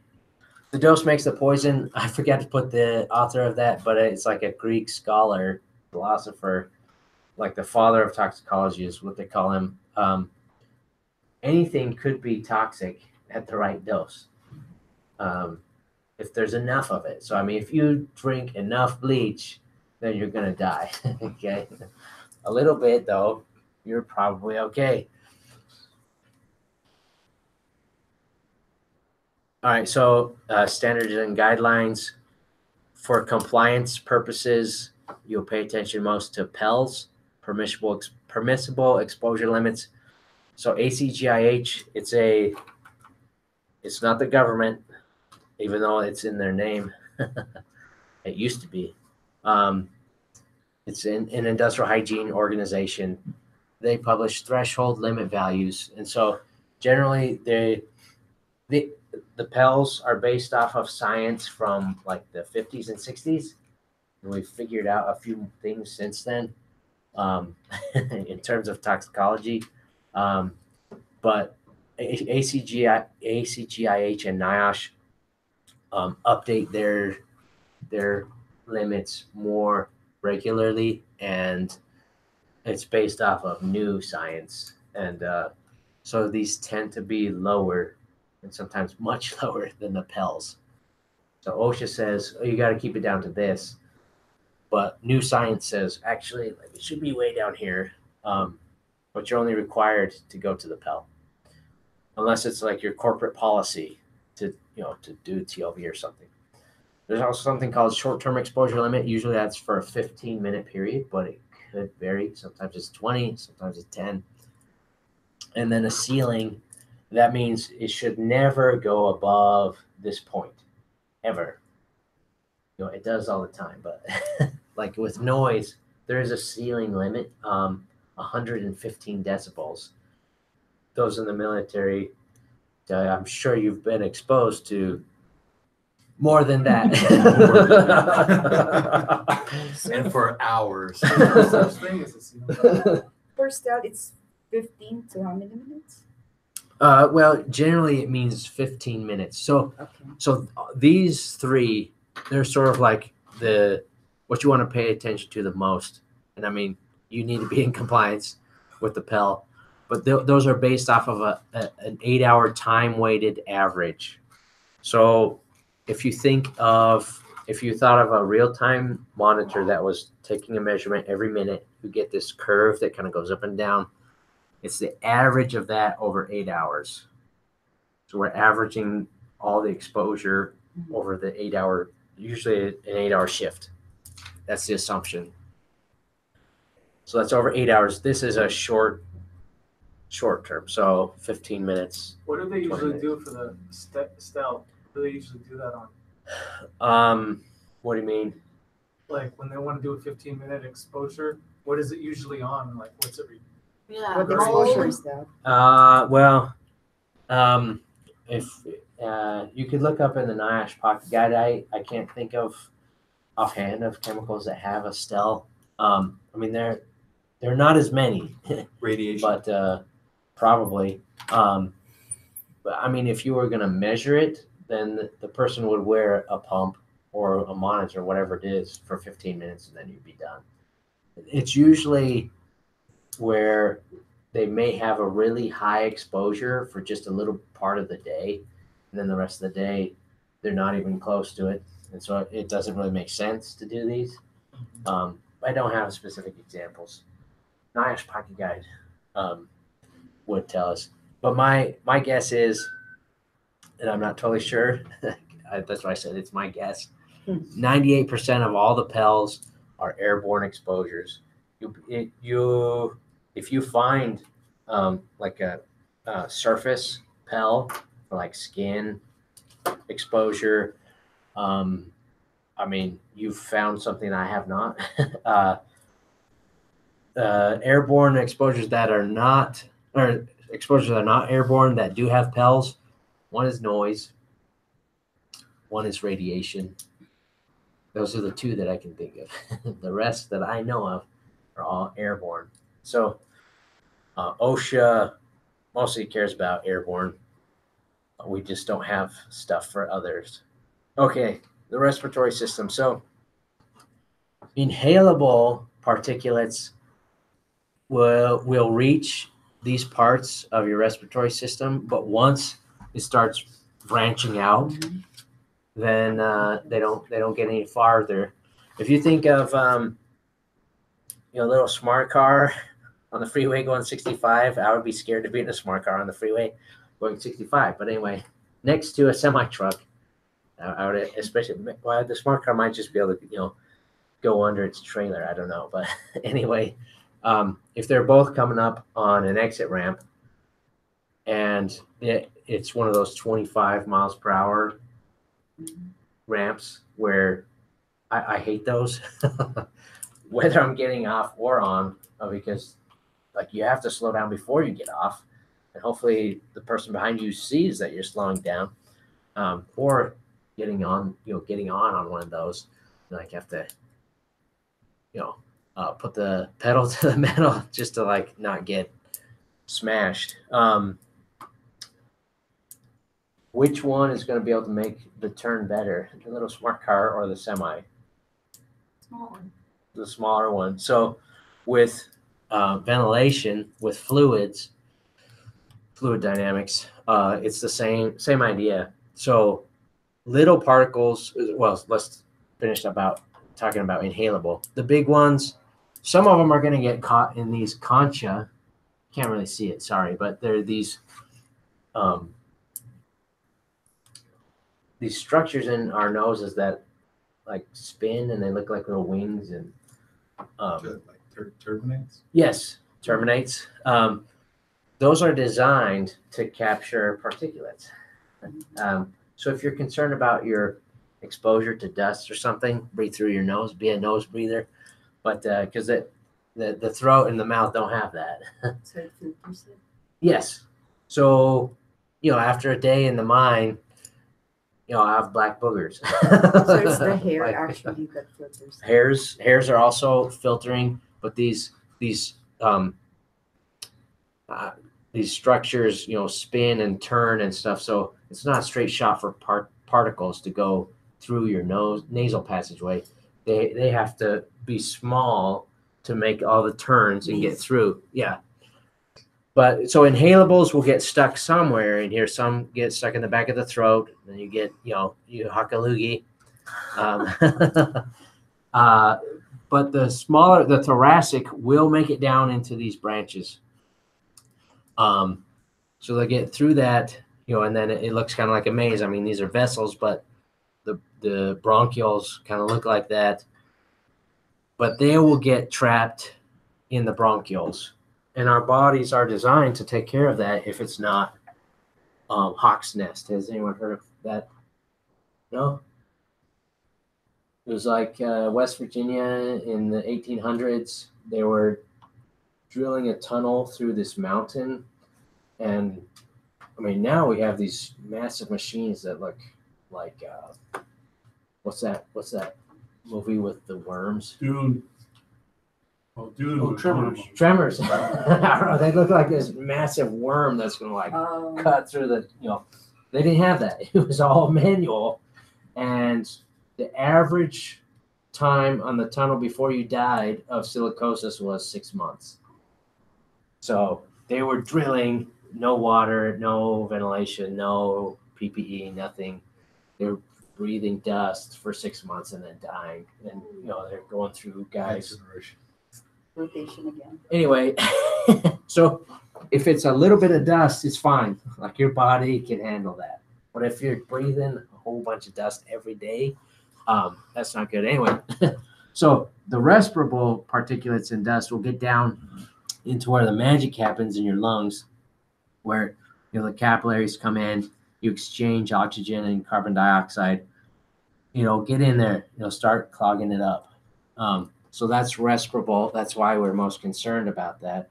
dose makes the poison. I forgot to put the author of that, but it's like a Greek scholar, philosopher, like the father of toxicology is what they call him. Anything could be toxic at the right dose, if there's enough of it. So I mean, if you drink enough bleach, then you're gonna die. Okay, a little bit though, you're probably okay. All right, so standards and guidelines for compliance purposes, you'll pay attention most to PELs, permissible exposure limits. So ACGIH, it's not the government, even though it's in their name. It used to be. It's an industrial hygiene organization. They publish threshold limit values, and so generally the PELs are based off of science from like the 50s and 60s, and we've figured out a few things since then in terms of toxicology. But ACGIH and NIOSH update their limits more regularly, and it's based off of new science. And So these tend to be lower and sometimes much lower than the PELs. So OSHA says, oh, you got to keep it down to this. But new science says, actually, like, it should be way down here. But you're only required to go to the PEL. Unless it's like your corporate policy to do TLV or something. There's also something called short-term exposure limit. Usually that's for a 15-minute period, but it could vary. Sometimes it's 20, sometimes it's 10. And then a ceiling, that means it should never go above this point, ever. It does all the time, but like with noise, there is a ceiling limit, 115 decibels. Those in the military, I'm sure you've been exposed to more than that. And for hours. There's no such thing as a ceiling. First out, it's 15 to how many minutes? Well, generally it means 15 minutes. So, Okay. These three, they're sort of like what you want to pay attention to the most. And I mean, you need to be in compliance with the PEL, but those are based off of an 8-hour time-weighted average. So if you thought of a real-time monitor that was taking a measurement every minute, you get this curve that kind of goes up and down. It's the average of that over 8 hours. So we're averaging all the exposure over the 8-hour, usually an 8-hour shift. That's the assumption. So that's over 8 hours. This is a short term, so 15 minutes. What do they usually do for the stealth? What do they usually do that on? What do you mean? Like when they want to do a 15-minute exposure, what is it usually on? Like what's it? Yeah. What exposure is that? Well, if you could look up in the NIOSH pocket guide, I can't think of offhand of chemicals that have a STEL. I mean, they're not as many. Radiation. But probably. But I mean, if you were going to measure it, then the person would wear a pump or a monitor, whatever it is, for 15 minutes, and then you'd be done. It's usually where they may have a really high exposure for just a little part of the day, and then the rest of the day, they're not even close to it. And so it doesn't really make sense to do these. I don't have specific examples. NIOSH Pocket Guide would tell us. But my guess is, and I'm not totally sure, that's why I said it's my guess, 98% of all the PELs are airborne exposures. If you find like a surface PEL for like skin exposure, I mean, you've found something I have not. Airborne exposures that are not, or exposures that are not airborne that do have PELs, one is noise, one is radiation. Those are the two that I can think of. The rest that I know of are all airborne. So OSHA mostly cares about airborne. We just don't have stuff for others. Okay, the respiratory system. So inhalable particulates will reach these parts of your respiratory system, but once it starts branching out, then they don't get any farther. If you think of a little smart car on the freeway going 65, I would be scared to be in a smart car on the freeway going 65. But anyway, next to a semi truck, I would especially, well, the smart car might just be able to go under its trailer. I don't know, but anyway, if they're both coming up on an exit ramp, and it's one of those 25 miles per hour ramps where I hate those, whether I'm getting off or on, because like you have to slow down before you get off, and hopefully the person behind you sees that you're slowing down, or getting on one of those, like you have to, put the pedal to the metal just to like not get smashed. Which one is going to be able to make the turn better, the little smart car or the semi? Small one. The smaller one. So with ventilation, with fluids, fluid dynamics. It's the same idea. So little particles. Well, let's finish about talking about inhalable. The big ones. Some of them are going to get caught in these concha. Can't really see it. Sorry, but they're these structures in our noses that like spin and they look like little wings and Terminates? yes, terminates. Those are designed to capture particulates. So if you're concerned about your exposure to dust or something, breathe through your nose, be a nose breather. But because the throat and the mouth don't have that. So it filters it. Yes. So, after a day in the mine, I have black boogers. So it's the hair actually that filters it. Hairs are also filtering, but these structures, spin and turn and stuff. So it's not a straight shot for particles to go through your nasal passageway. They have to be small to make all the turns and get through. Yeah. But so inhalables will get stuck somewhere in here. Some get stuck in the back of the throat. Then you get, you huck a loogie. But the smaller, the thoracic will make it down into these branches. So they get through that, and then it looks kind of like a maze. I mean, these are vessels, but the bronchioles kind of look like that. But they will get trapped in the bronchioles. And our bodies are designed to take care of that if it's not hawk's nest. Has anyone heard of that? No? It was like West Virginia in the 1800s. They were drilling a tunnel through this mountain. And, I mean, now we have these massive machines that look like, what's that movie with the worms? Dune. Oh, Dune. Oh, Tremors. I don't know. They look like this massive worm that's going to cut through the, they didn't have that. It was all manual. And the average time on the tunnel before you died of silicosis was 6 months. So they were drilling, no water, no ventilation, no PPE, nothing. They were breathing dust for 6 months and then dying. And, they're going through guys. Rotation again. Anyway, so if it's a little bit of dust, it's fine. Like your body can handle that. But if you're breathing a whole bunch of dust every day, that's not good. Anyway, so the respirable particulates and dust will get down into where the magic happens in your lungs, where the capillaries come in, you exchange oxygen and carbon dioxide. Get in there, start clogging it up. So that's respirable. That's why we're most concerned about that.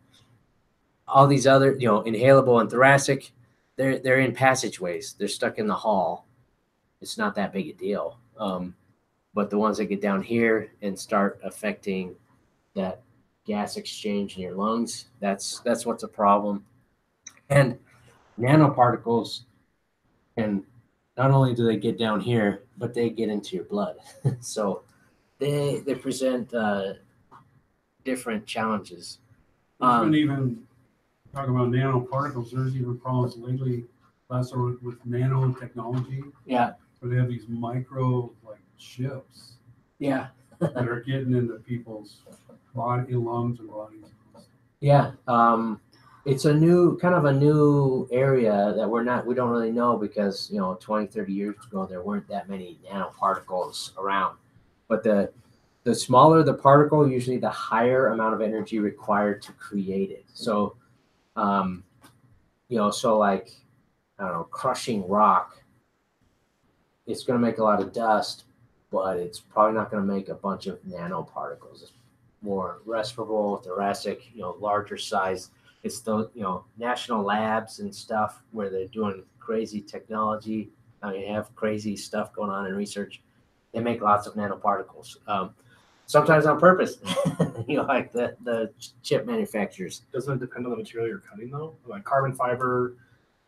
All these other, inhalable and thoracic, they're in passageways. They're stuck in the hall. It's not that big a deal. But the ones that get down here and start affecting that gas exchange in your lungs, that's what's a problem. And nanoparticles, and not only do they get down here, but they get into your blood. So they present different challenges. There's been even talking about nanoparticles. There's even problems lately, last year with nanotechnology. Yeah. Where they have these micro chips. Yeah. That are getting into people's body, lungs, and bodies. Yeah. It's a new area that we don't really know because 20, 30 years ago there weren't that many nanoparticles around. But the smaller the particle, usually the higher amount of energy required to create it. So, so like, I don't know, crushing rock, it's going to make a lot of dust, but it's probably not going to make a bunch of nanoparticles. It's more respirable, thoracic, larger size. It's the, national labs and stuff where they're doing crazy technology. Have crazy stuff going on in research. They make lots of nanoparticles, sometimes on purpose, like the chip manufacturers. Doesn't it depend on the material you're cutting though? Like carbon fiber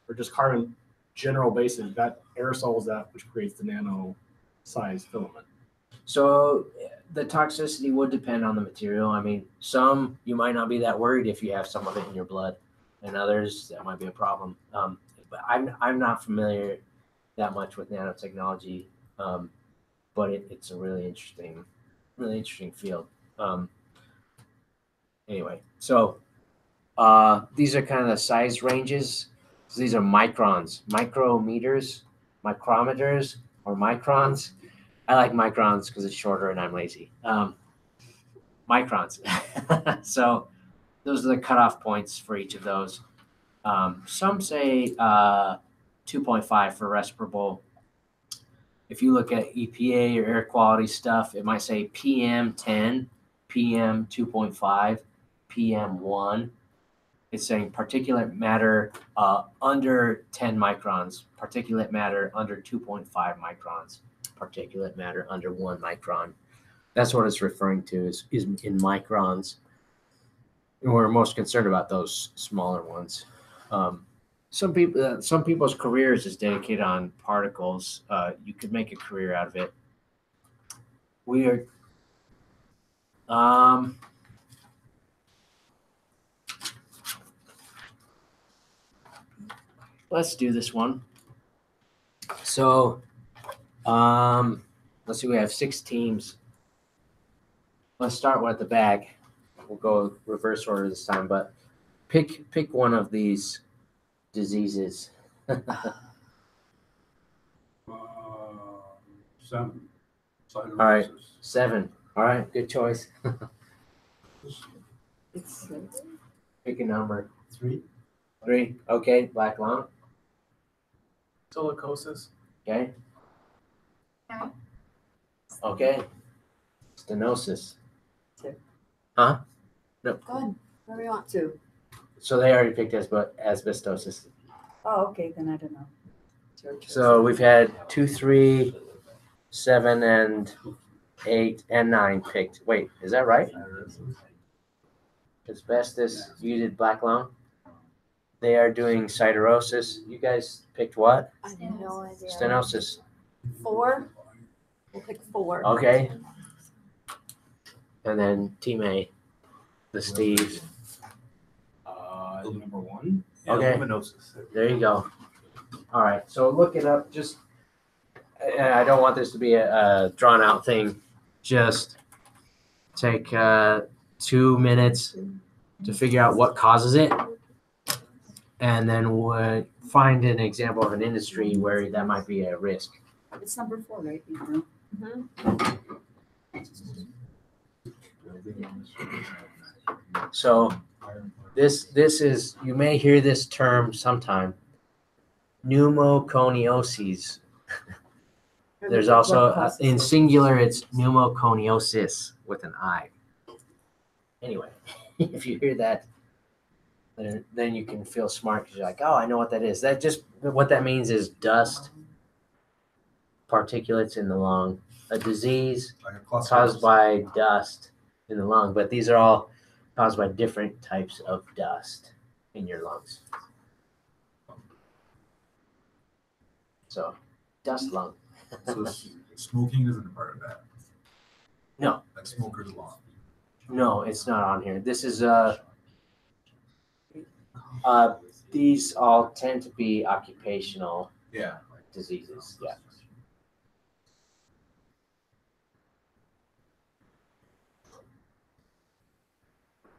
or just carbon general basic, that aerosol is that which creates the nano size filament. So the toxicity would depend on the material. I mean, some you might not be that worried if you have some of it in your blood. and others that might be a problem. But I'm not familiar that much with nanotechnology, but it's a really interesting field. Anyway, so these are kind of the size ranges. So these are microns, micrometers, micrometers, or microns. I like microns because it's shorter and I'm lazy. Microns. So those are the cutoff points for each of those. Some say 2.5 for respirable. If you look at EPA or air quality stuff, it might say PM 10, PM 2.5, PM 1. It's saying particulate matter under 10 microns, particulate matter under 2.5 microns, particulate matter under 1 micron. That's what it's referring to is in microns. And we're most concerned about those smaller ones. Some people's careers is dedicated on particles. You could make a career out of it. We are. Let's do this one. So, let's see. We have 6 teams. Let's start with the back. We'll go reverse order this time, but pick one of these diseases. 7. All right, 7. All right, good choice. It's Pick a number. 3. 3. Okay, black lung. Silicosis. Okay. Okay. Okay. Stenosis. Okay. Huh? No. Go ahead. Where do you want? 2. So they already picked asbestosis. Oh, okay, then I don't know. It's your choice. So we've had 2, 3, 7, and 8, and 9 picked. Wait, is that right? Asbestos. You did black lung. They are doing siderosis. You guys picked what? I have no idea. Stenosis. 4. We'll pick 4. Okay. And then team A, the Steve. Number 1. Okay. Luminosis. There you go. All right. So look it up. Just, I don't want this to be a drawn out thing. Just take 2 minutes to figure out what causes it. And then we'll find an example of an industry where that might be a risk. It's number 4, right? You know? So this is, you may hear this term sometime, pneumoconiosis. There's also, in singular, it's pneumoconiosis with an I. Anyway, if you hear that, then you can feel smart because you're like, oh, I know what that is. What that means is dust, particulates in the lung, a disease caused by dust in the lung. But these are all caused by different types of dust in your lungs. So, dust lung. So smoking isn't a part of that? No. Like smokers law? No, it's not on here. This is these all tend to be occupational diseases. Yeah.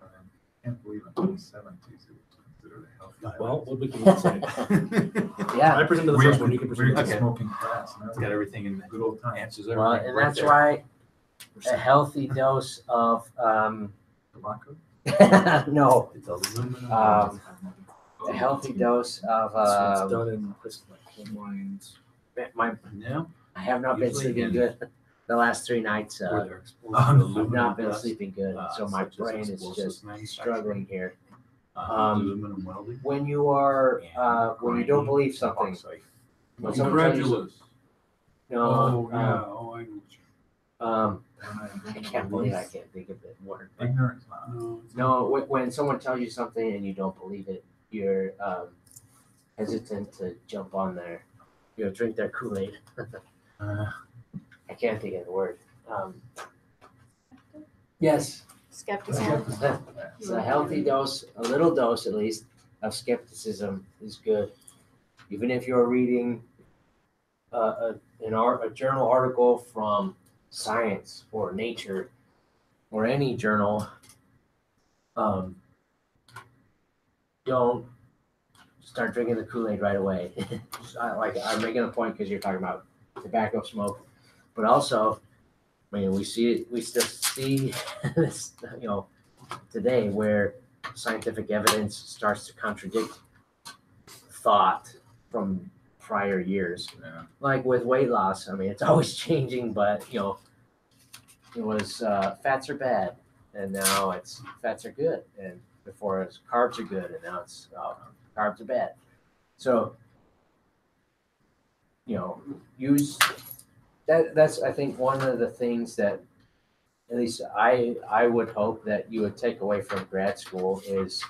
I can't believe in the 70s it was considered a healthy. Well, what we can say. Yeah. I presented the first one. You can present We're the second. smoking class. It's got everything in Good old time. answers Well, everything. and right that's there. why a healthy dose of Tobacco? no, It's aluminum. a healthy dose of So it's done in crystalline coal mines. Yeah. I have not been Usually sleeping in- good the last 3 nights. Where they're exposed to I've aluminum not been dust, sleeping good, so my such as brain is explosives just manufacturing, struggling here. aluminum welding. When you are when you don't believe something, Bauxite. when someone tells you, Incredulous. no, Oh, yeah. Oh, I know. I can't believe I can't think of the word. but- Ignorance. No, it's No, when someone tells you something and you don't believe it, you're hesitant to jump on their, drink their Kool-Aid. I can't think of the word. Yes, Skepticism. it's a healthy dose, a little dose at least, of skepticism is good. Even if you're reading a journal article from Science or Nature or any journal, don't start drinking the Kool-Aid right away. I'm making a point because you're talking about tobacco smoke, but also, I mean, we still see this, today where scientific evidence starts to contradict thought from prior years. Yeah. Like with weight loss, I mean, it's always changing, but it was fats are bad, and now it's fats are good, and before it's carbs are good, and now it's carbs are bad. So, use that's I think one of the things that at least I would hope that you would take away from grad school is,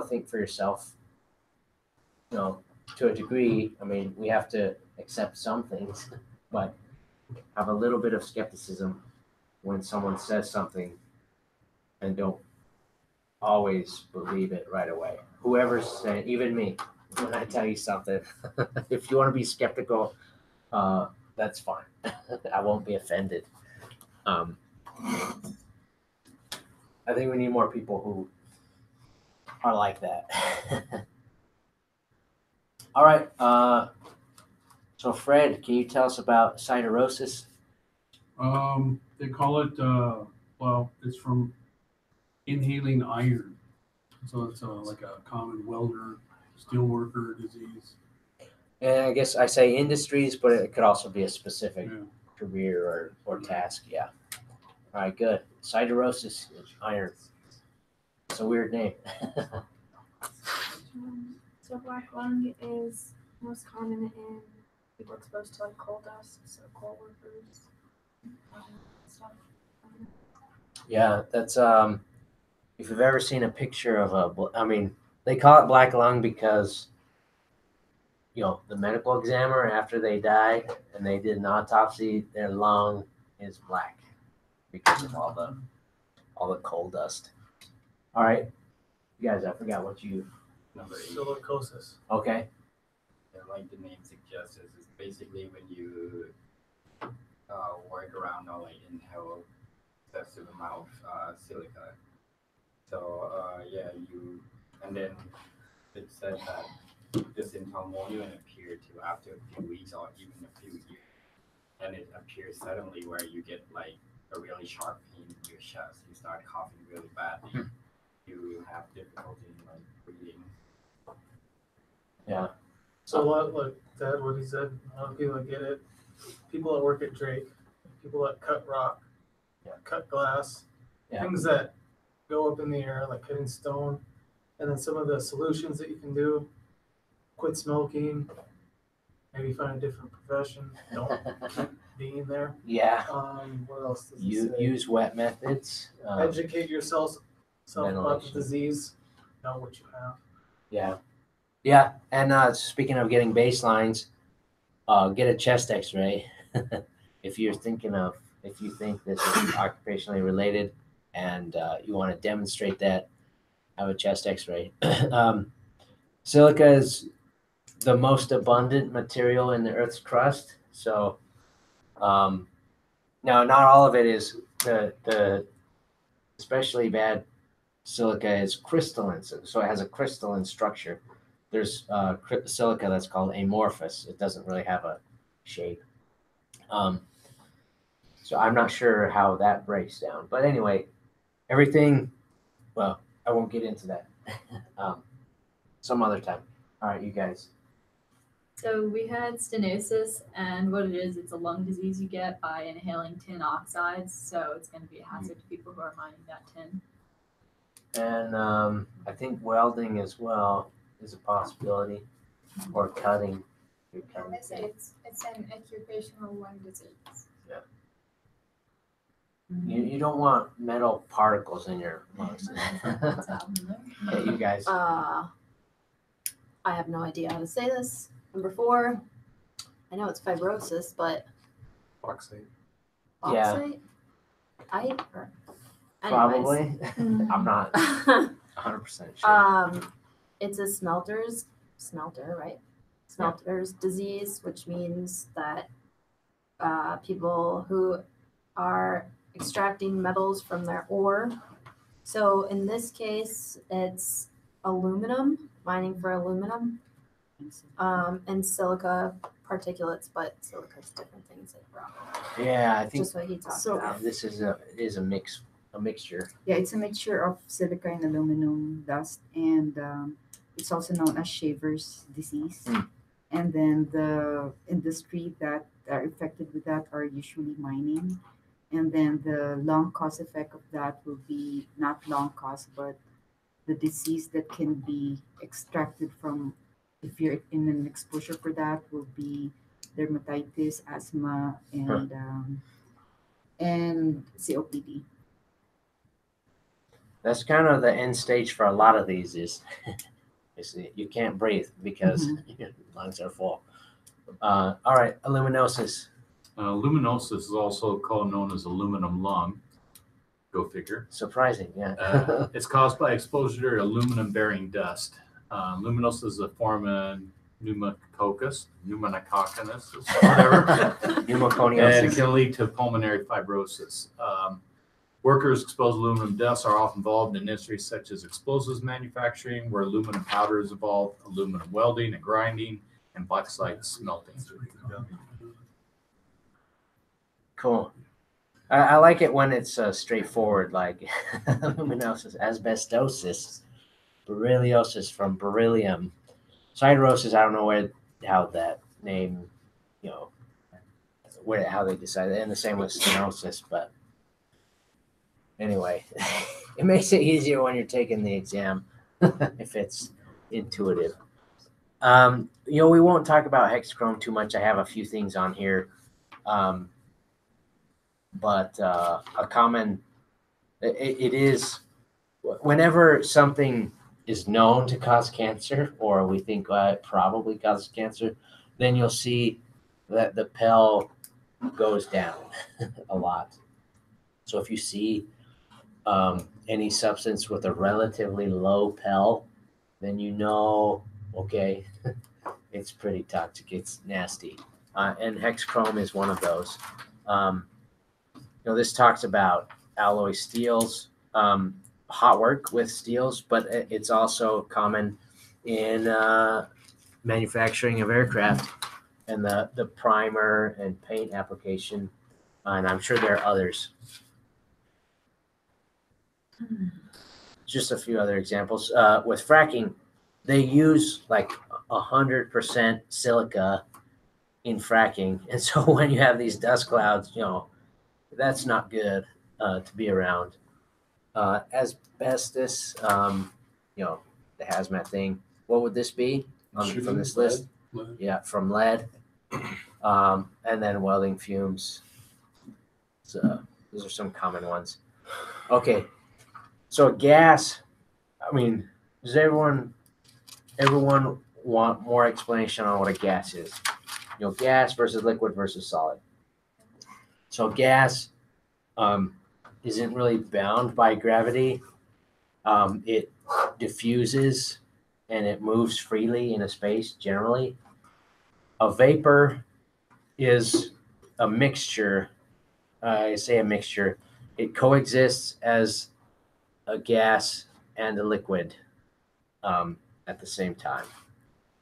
think for yourself. To a degree, I mean, we have to accept some things, but have a little bit of skepticism when someone says something and don't always believe it right away. Whoever's saying, even me, when I tell you something, if you want to be skeptical, that's fine. I won't be offended. I think we need more people who are like that. All right. So Fred, can you tell us about siderosis? They call it, it's from inhaling iron. So it's like a common welder, steel worker disease. And I guess I say industries, but it could also be a specific career or task. Yeah. All right, good. Siderosis, iron. It's a weird name. So black lung is most common in people exposed to like coal dust, so coal workers, stuff. Yeah, that's if you've ever seen a picture of they call it black lung because the medical examiner after they die and they did an autopsy, their lung is black because of all the coal dust. All right, you guys, I forgot what you. Number 8. Silicosis. Okay. And like the name suggests, it's basically when you work around or like inhale excessive amount of silica. So and then it said that the symptom won't even appear till after a few weeks or even a few years, and it appears suddenly where you get like a really sharp pain in your chest, you start coughing really badly, you have difficulty in like breathing. Yeah. So like Dad, what he said, a lot of people that get it, people that work at Drake, people that cut rock, cut glass, things that go up in the air, like cutting stone, and then some of the solutions that you can do, quit smoking, maybe find a different profession, don't keep being there. Yeah. What else does You it say? use wet methods. Educate yourself about the ventilation. disease, know what you have. Yeah. Yeah. And speaking of getting baselines, get a chest x-ray. if you think this is occupationally related and you want to demonstrate that, have a chest x-ray. Silica is the most abundant material in the Earth's crust. So now not all of it is the especially bad silica is crystalline. So it has a crystalline structure. There's silica that's called amorphous. It doesn't really have a shape. So I'm not sure how that breaks down. But anyway, everything, well, I won't get into that. Some other time. All right, you guys. So we had stenosis, and what it is, it's a lung disease you get by inhaling tin oxides. So it's going to be a hazard to people who are mining that tin. And I think welding as well is a possibility, or cutting. It's an occupational lung disease. Yeah. You don't want metal particles in your lungs. Okay, you guys. I have no idea how to say this. Number 4, I know it's fibrosis, but Bauxite. Yeah. bauxite? Anyways. Probably. I'm not. 100% sure. It's a smelter, right? Smelter's disease, which means that people who are extracting metals from their ore. So in this case, it's aluminum, mining for aluminum, and silica particulates, but silica's different things like rock. Yeah, I think Just what he talked So- about. this is a mixture. Yeah, it's a mixture of silica and aluminum dust, and it's also known as shaver's disease. Mm. And then the industry that are affected with that are usually mining. And then the long cause effect of that will be not long cause, but the disease that can be extracted from if you're in an exposure for that will be dermatitis, asthma, and COPD. That's kind of the end stage for a lot of these is you can't breathe because your lungs are full. All right, aluminosis. Luminosis is also known as aluminum lung. Go figure. Surprising, yeah. It's caused by exposure to aluminum-bearing dust. Luminosis is a form of pneumococcus, whatever. And it Pneumoconiosis. can lead to pulmonary fibrosis. Workers exposed to aluminum dust are often involved in industries such as explosives manufacturing, where aluminum powder is involved, aluminum welding and grinding, and bauxite smelting. Cool. I like it when it's straightforward, like luminosis, asbestosis, berilliosis from beryllium, siderosis. I don't know how that name, how they decided, and the same with stenosis. But anyway, it makes it easier when you're taking the exam if it's intuitive. We won't talk about hexachrome too much. I have a few things on here. But a common, it is, whenever something is known to cause cancer, or we think it probably causes cancer, then you'll see that the PEL goes down a lot. So if you see any substance with a relatively low PEL, then okay, it's pretty toxic, it's nasty. And hexachrome is one of those. This talks about alloy steels, hot work with steels, but it's also common in manufacturing of aircraft and the primer and paint application. And I'm sure there are others. Just a few other examples. With fracking, they use like 100% silica in fracking. And so when you have these dust clouds, that's not good to be around. Asbestos, the hazmat thing. What would this be from this list? Lead. Yeah, from lead. And then welding fumes. So those are some common ones. Okay, so gas. Does everyone want more explanation on what a gas is? Gas versus liquid versus solid. So gas isn't really bound by gravity. It diffuses and it moves freely in a space generally. A vapor is a mixture. I say a mixture. It coexists as a gas and a liquid at the same time.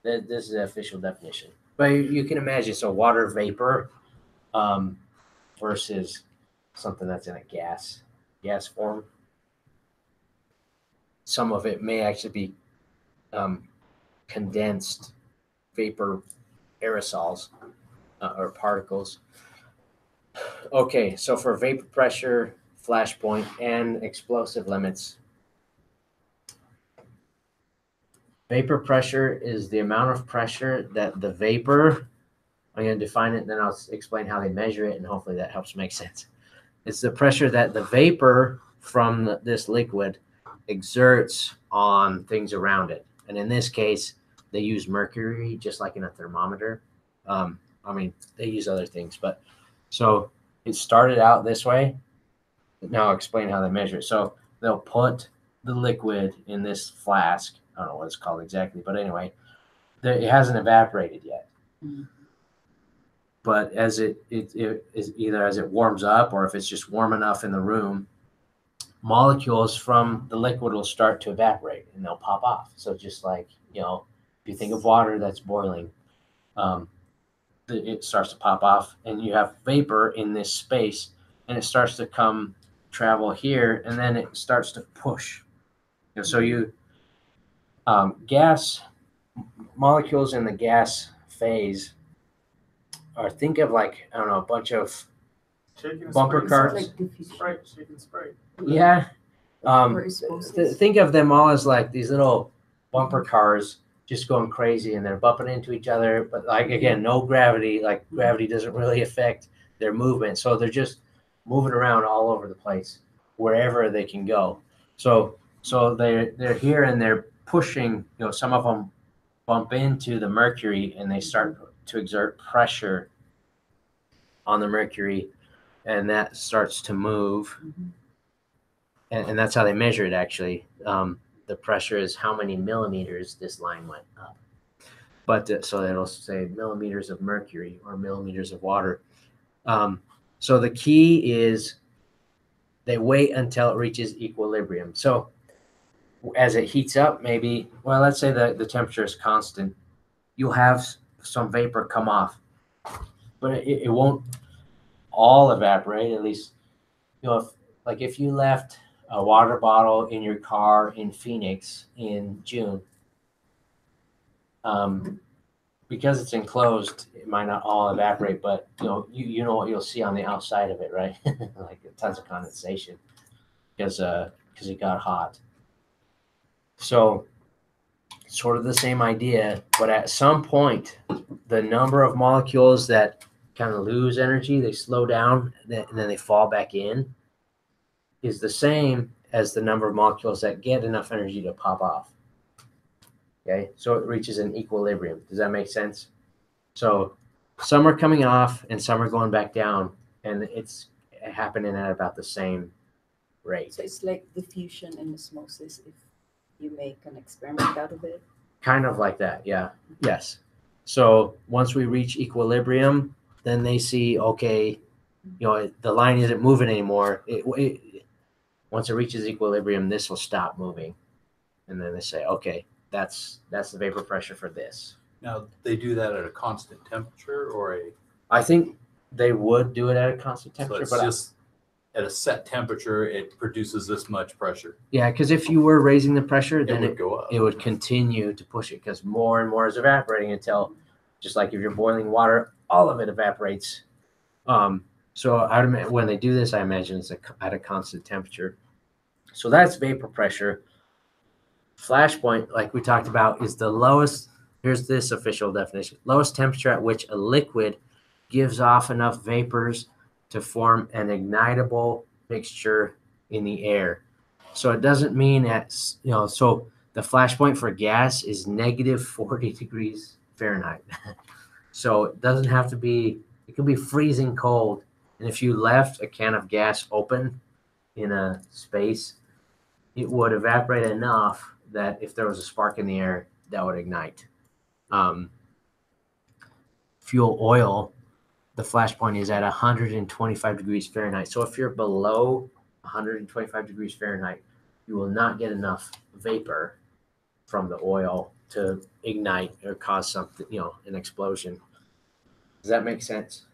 This is the official definition. But you can imagine, so water vapor versus something that's in a gas form. Some of it may actually be condensed vapor aerosols or particles. Okay, so for vapor pressure, flash point, and explosive limits. Vapor pressure is the amount of pressure that the vapor, I'm going to define it, and then I'll explain how they measure it, and hopefully that helps make sense. It's the pressure that the vapor from this liquid exerts on things around it. And in this case, they use mercury, just like in a thermometer. They use other things, but so it started out this way. Now I'll explain how they measure it. So they'll put the liquid in this flask, I don't know what it's called exactly, but anyway, it hasn't evaporated yet. But as it is either as it warms up or if it's just warm enough in the room, molecules from the liquid will start to evaporate and they'll pop off. So just like, if you think of water that's boiling, it starts to pop off and you have vapor in this space and it starts to travel here and then it starts to push. So gas molecules in the gas phase or think of like, I don't know, a bunch of Shaking bumper spray, cars. Like diffusion. Spray, shaking spray. Yeah. Or osmosis. Think of them all as like these little bumper cars just going crazy and they're bumping into each other. But like, again, no gravity, like gravity doesn't really affect their movement. So they're just moving around all over the place, wherever they can go. So they're here and they're pushing, some of them bump into the mercury and they start to exert pressure on the mercury and that starts to move. And that's how they measure it actually. The pressure is how many millimeters this line went up. But so it'll say millimeters of mercury or millimeters of water. So the key is they wait until it reaches equilibrium. So as it heats up, maybe, well, let's say the temperature is constant, you'll have some vapor come off, but it won't all evaporate. At least, if you left a water bottle in your car in Phoenix in June, because it's enclosed, it might not all evaporate, but you know what you'll see on the outside of it, right? Like tons of condensation because it got hot. So sort of the same idea, but at some point, the number of molecules that kind of lose energy, they slow down, and then they fall back in, is the same as the number of molecules that get enough energy to pop off. Okay, so it reaches an equilibrium. Does that make sense? So some are coming off and some are going back down, and it's happening at about the same rate. So it's like diffusion and osmosis if you make an experiment out of it. Kind of like that, yeah. Yes. So once we reach equilibrium, then they see, okay, the line isn't moving anymore. Once it reaches equilibrium, this will stop moving. And then they say, okay, that's the vapor pressure for this. Now, they do that at a constant temperature I think they would do it at a constant temperature, so it's just at a set temperature, it produces this much pressure. Yeah, because if you were raising the pressure, then it would go up. It would continue to push it because more and more is evaporating until, just like if you're boiling water, all of it evaporates. So when they do this, I imagine it's at a constant temperature. So that's vapor pressure. Flash point, like we talked about, is the lowest. Here's this official definition: lowest temperature at which a liquid gives off enough vapors to form an ignitable mixture in the air. So it doesn't mean so the flash point for gas is -40 degrees Fahrenheit. So it doesn't have to be, it can be freezing cold. And if you left a can of gas open in a space, it would evaporate enough that if there was a spark in the air, that would ignite. Fuel oil, the flash point is at 125 degrees Fahrenheit. So if you're below 125 degrees Fahrenheit, you will not get enough vapor from the oil to ignite or cause something, an explosion. Does that make sense?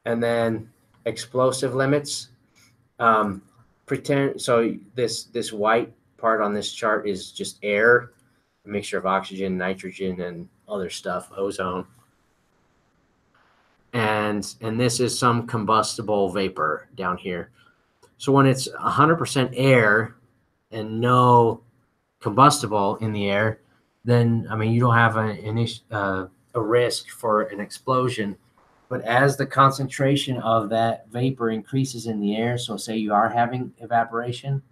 And then explosive limits. So this white part on this chart is just air, a mixture of oxygen, nitrogen, and other stuff, ozone. And this is some combustible vapor down here. So when it's 100% air and no combustible in the air, then you don't have a risk for an explosion. But as the concentration of that vapor increases in the air, so say you are having evaporation,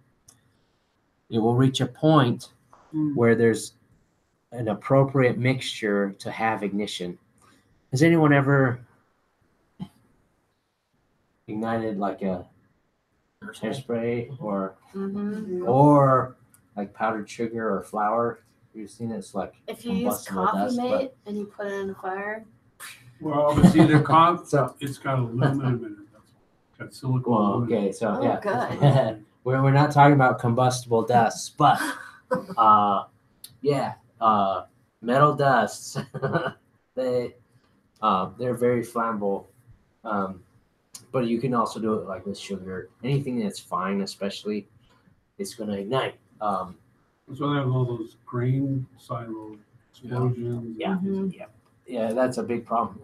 it will reach a point where there's an appropriate mixture to have ignition. Has anyone ever ignited like a hairspray Mm-hmm. or like powdered sugar or flour. You've seen it, it's like If you use combustible Coffee dust, Mate and you put it in the fire, Well, but see, So, it's got aluminum in it. It's got silicone. well, aluminum. okay, so oh, yeah, good. we're not talking about combustible dusts, but yeah, metal dusts, they're very flammable. But you can also do it like with sugar, anything that's fine, especially, it's going to ignite. So they have all those grain silo explosions. Yeah. Mhm. Yeah, that's a big problem.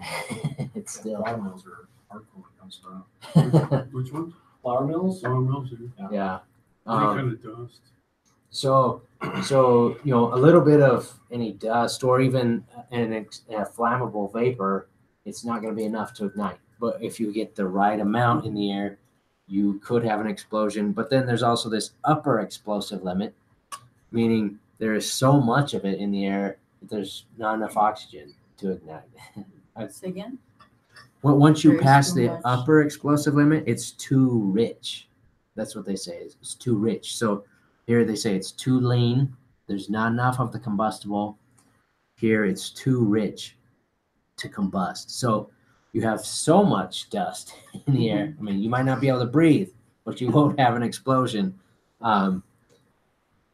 It's still. Flour mills are hardcore when it comes to that. Which ones? Flour mills? Sour mills, yeah. Yeah. Any kind of dust. So a little bit of any dust or even a flammable vapor, it's not going to be enough to ignite. But if you get the right amount in the air, you could have an explosion. But then there's also this upper explosive limit, meaning there is so much of it in the air that there's not enough oxygen to ignite. Say again? Well, once you There's pass too the much. upper explosive limit, it's too rich. That's what they say. It's too rich. So here they say it's too lean. There's not enough of the combustible. Here it's too rich to combust. So you have so much dust in the air. I mean, you might not be able to breathe, but you won't have an explosion.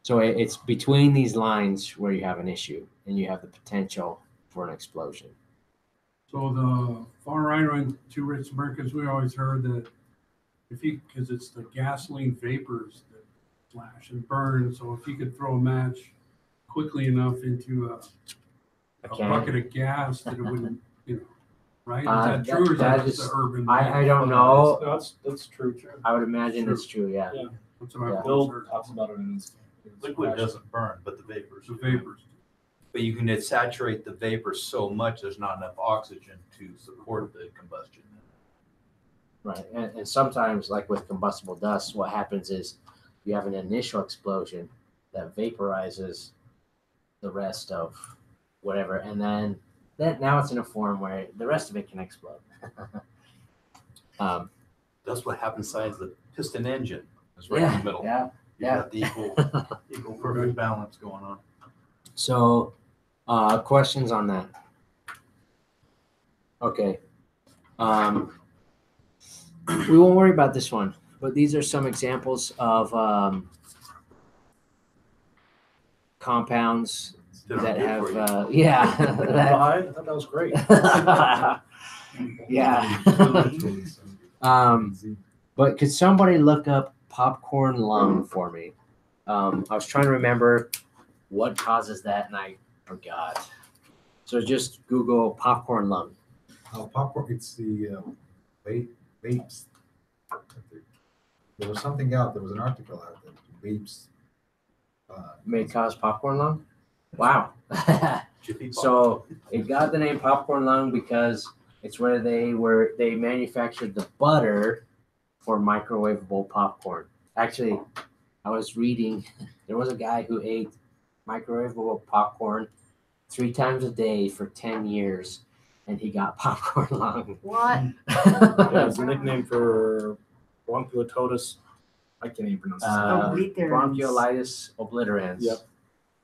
So it's between these lines where you have an issue and you have the potential for an explosion. So the far right on too rich to burn, because we always heard that because it's the gasoline vapors that flash and burn. So if you could throw a match quickly enough into a bucket of gas, that it wouldn't, right? Is that true, or is that just the urban? I don't know. No, that's true. I would imagine True. it's true. Yeah. Yeah. That's what I've Bill heard. talks about it in his Liquid doesn't burn, but the vapors. The vapors. But you can saturate the vapor so much, there's not enough oxygen to support the combustion. Right. And sometimes, like with combustible dust, what happens is you have an initial explosion that vaporizes the rest of whatever, and then now it's in a form where the rest of it can explode. That's what happens inside the piston engine. It's right in the middle. Yeah. You got the equal perfect balance going on. So, questions on that? Okay. We won't worry about this one, but these are some examples of compounds that have, yeah. I thought that was great. Yeah. But could somebody look up popcorn lung for me? I was trying to remember what causes that, and I forgot. So just Google popcorn lung. Popcorn, it's the vapes. There was something out, there was an article out that vapes. May cause popcorn lung? Wow. Jiffy Pop. So it got the name popcorn lung because it's where they manufactured the butter for microwavable popcorn. Actually, I was reading, there was a guy who ate microwavable popcorn 3 times a day for 10 years, and he got popcorn lung. What? Yeah, it's a nickname for bronchiolitis. I can't even pronounce it. Obliterans. Bronchiolitis obliterans. Yep.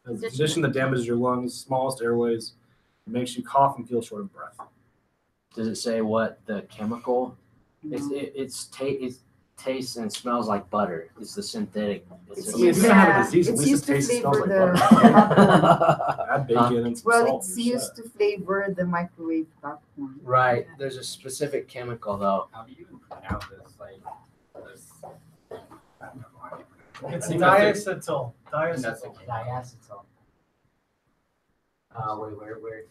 It's a condition that damages your lungs, smallest airways. It makes you cough and feel short of breath. Does it say what the chemical? It tastes and smells like butter. It's the synthetic. It's I mean, it's used- gonna have yeah, a disease. it's At least used it to tastes and smells flavor like the butter. Add bacon and some Well, salt. it's and you're used to flavor the microwave popcorn. Right. There's a specific chemical though. How do you even pronounce this? Like, this, I don't know how you pronounce it. It's I think that's diacetyl. I think that's the Diacetyl. Diacetyl. Where?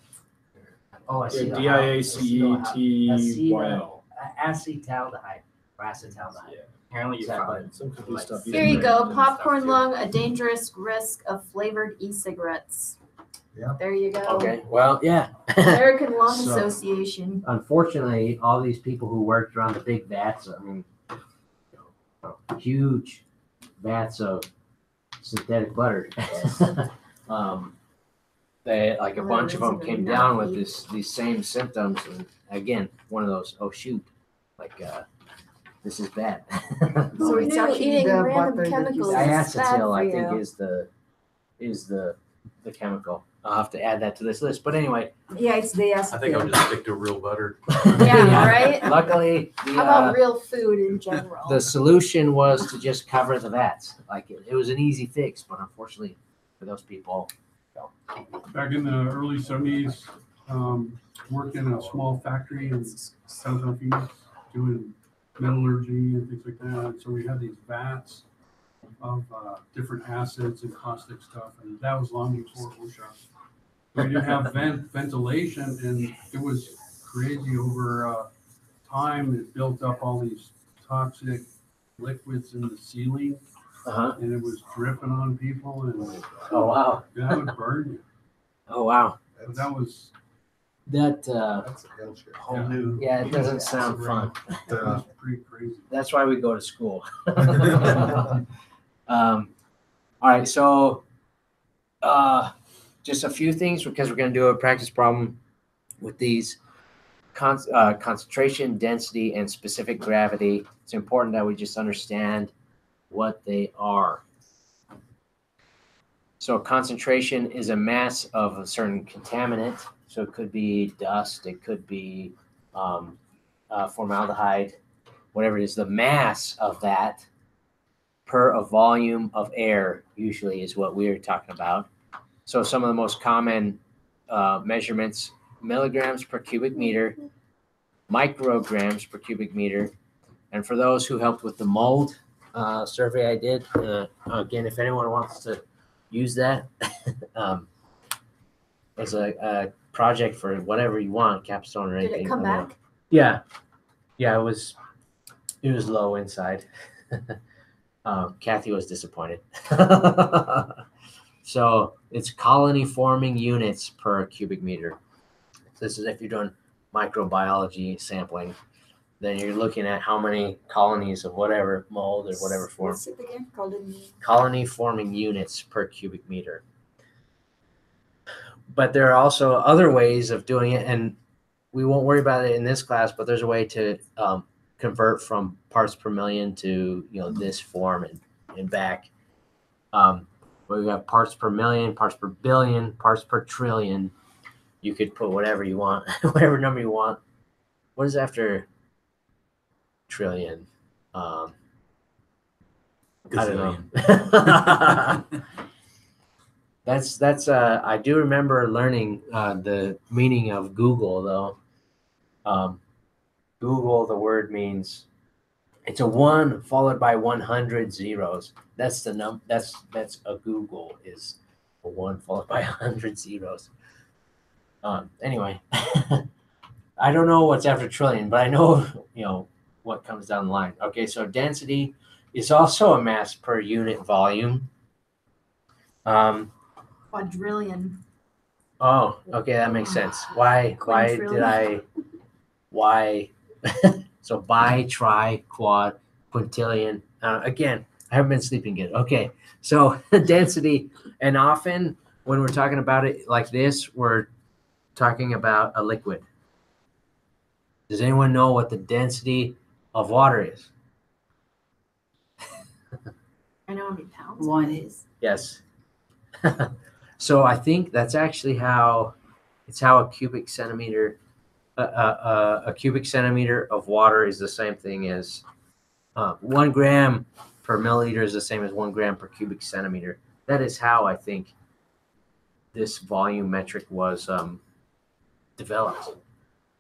Oh, I see. set. DIACETYL. Acetaldehyde or acetaldehyde. Yeah. Apparently you Exactly. find Some could be stuff. Here you go. Popcorn lung, a dangerous risk of flavored e-cigarettes. Yeah. There you go. Okay. Well, yeah. American Lung So- Association. Unfortunately, all these people who worked around the big vats, I mean, huge vats of synthetic butter. They like a Well, bunch of them that's came not down with neat. these same symptoms, and again, one of those. Oh shoot! Like this is bad. So it's actually eating the random butter that you chemicals. said. That's bad Diacetyl, I for think, you. is the chemical. I'll have to add that to this list. But anyway, Yeah, it's the I think I would just stick to real butter. Yeah, right? Luckily, How about real food in general? the solution was to just cover the vats. Like it was an easy fix, but unfortunately for those people, Back in the early 70s, worked in a small factory in Southern Phoenix doing metallurgy and things like that. So we had these vats of different acids and caustic stuff, and that was long before OSHA. We didn't have ventilation, and it was crazy over time. It built up all these toxic liquids in the ceiling, and it was dripping on people, and oh wow, that would burn you. oh wow, But that was That's a hell shit. whole new. yeah, it doesn't sound fun. that was pretty crazy. That's why we go to school. All right, so just a few things because we're going to do a practice problem with these concentration, density, and specific gravity. It's important that we just understand what they are. So concentration is a mass of a certain contaminant. So it could be dust, it could be formaldehyde, whatever it is. The mass of that per a volume of air usually is what we're talking about. So some of the most common measurements, milligrams per cubic meter, micrograms per cubic meter. And for those who helped with the mold survey I did, again, if anyone wants to use that as a project for whatever you want, capstone or anything. Did it come back? Yeah. Yeah, it was low inside. Kathy was disappointed. So it's colony forming units per cubic meter. So this is if you're doing microbiology sampling, then you're looking at how many colonies of whatever mold or whatever form. What's it again? Colony forming units per cubic meter. But there are also other ways of doing it, and we won't worry about it in this class, but there's a way to convert from parts per million to this form and back. Where we have parts per million, parts per billion, parts per trillion. You could put whatever you want, whatever number you want. What is after trillion? I don't know. That's I do remember learning the meaning of Google though. Google, the word means it's a 1 followed by 100 zeros. That's the that's a Google is a 1 followed by 100 zeros. Anyway, I don't know what's after trillion, but I know what comes down the line. Okay, so density is also a mass per unit volume. Quadrillion. Oh, okay, that makes sense. Why so bi, tri, quad, quintillion. Again, I haven't been sleeping good. Okay, so density, and often when we're talking about it like this, we're talking about a liquid. Does anyone know what the density of water is? I know how many pounds One. it is. Yes. So I think that's actually how a cubic centimeter a cubic centimeter of water is the same thing as 1 gram per milliliter is the same as 1 gram per cubic centimeter. That is how I think this volume metric was developed.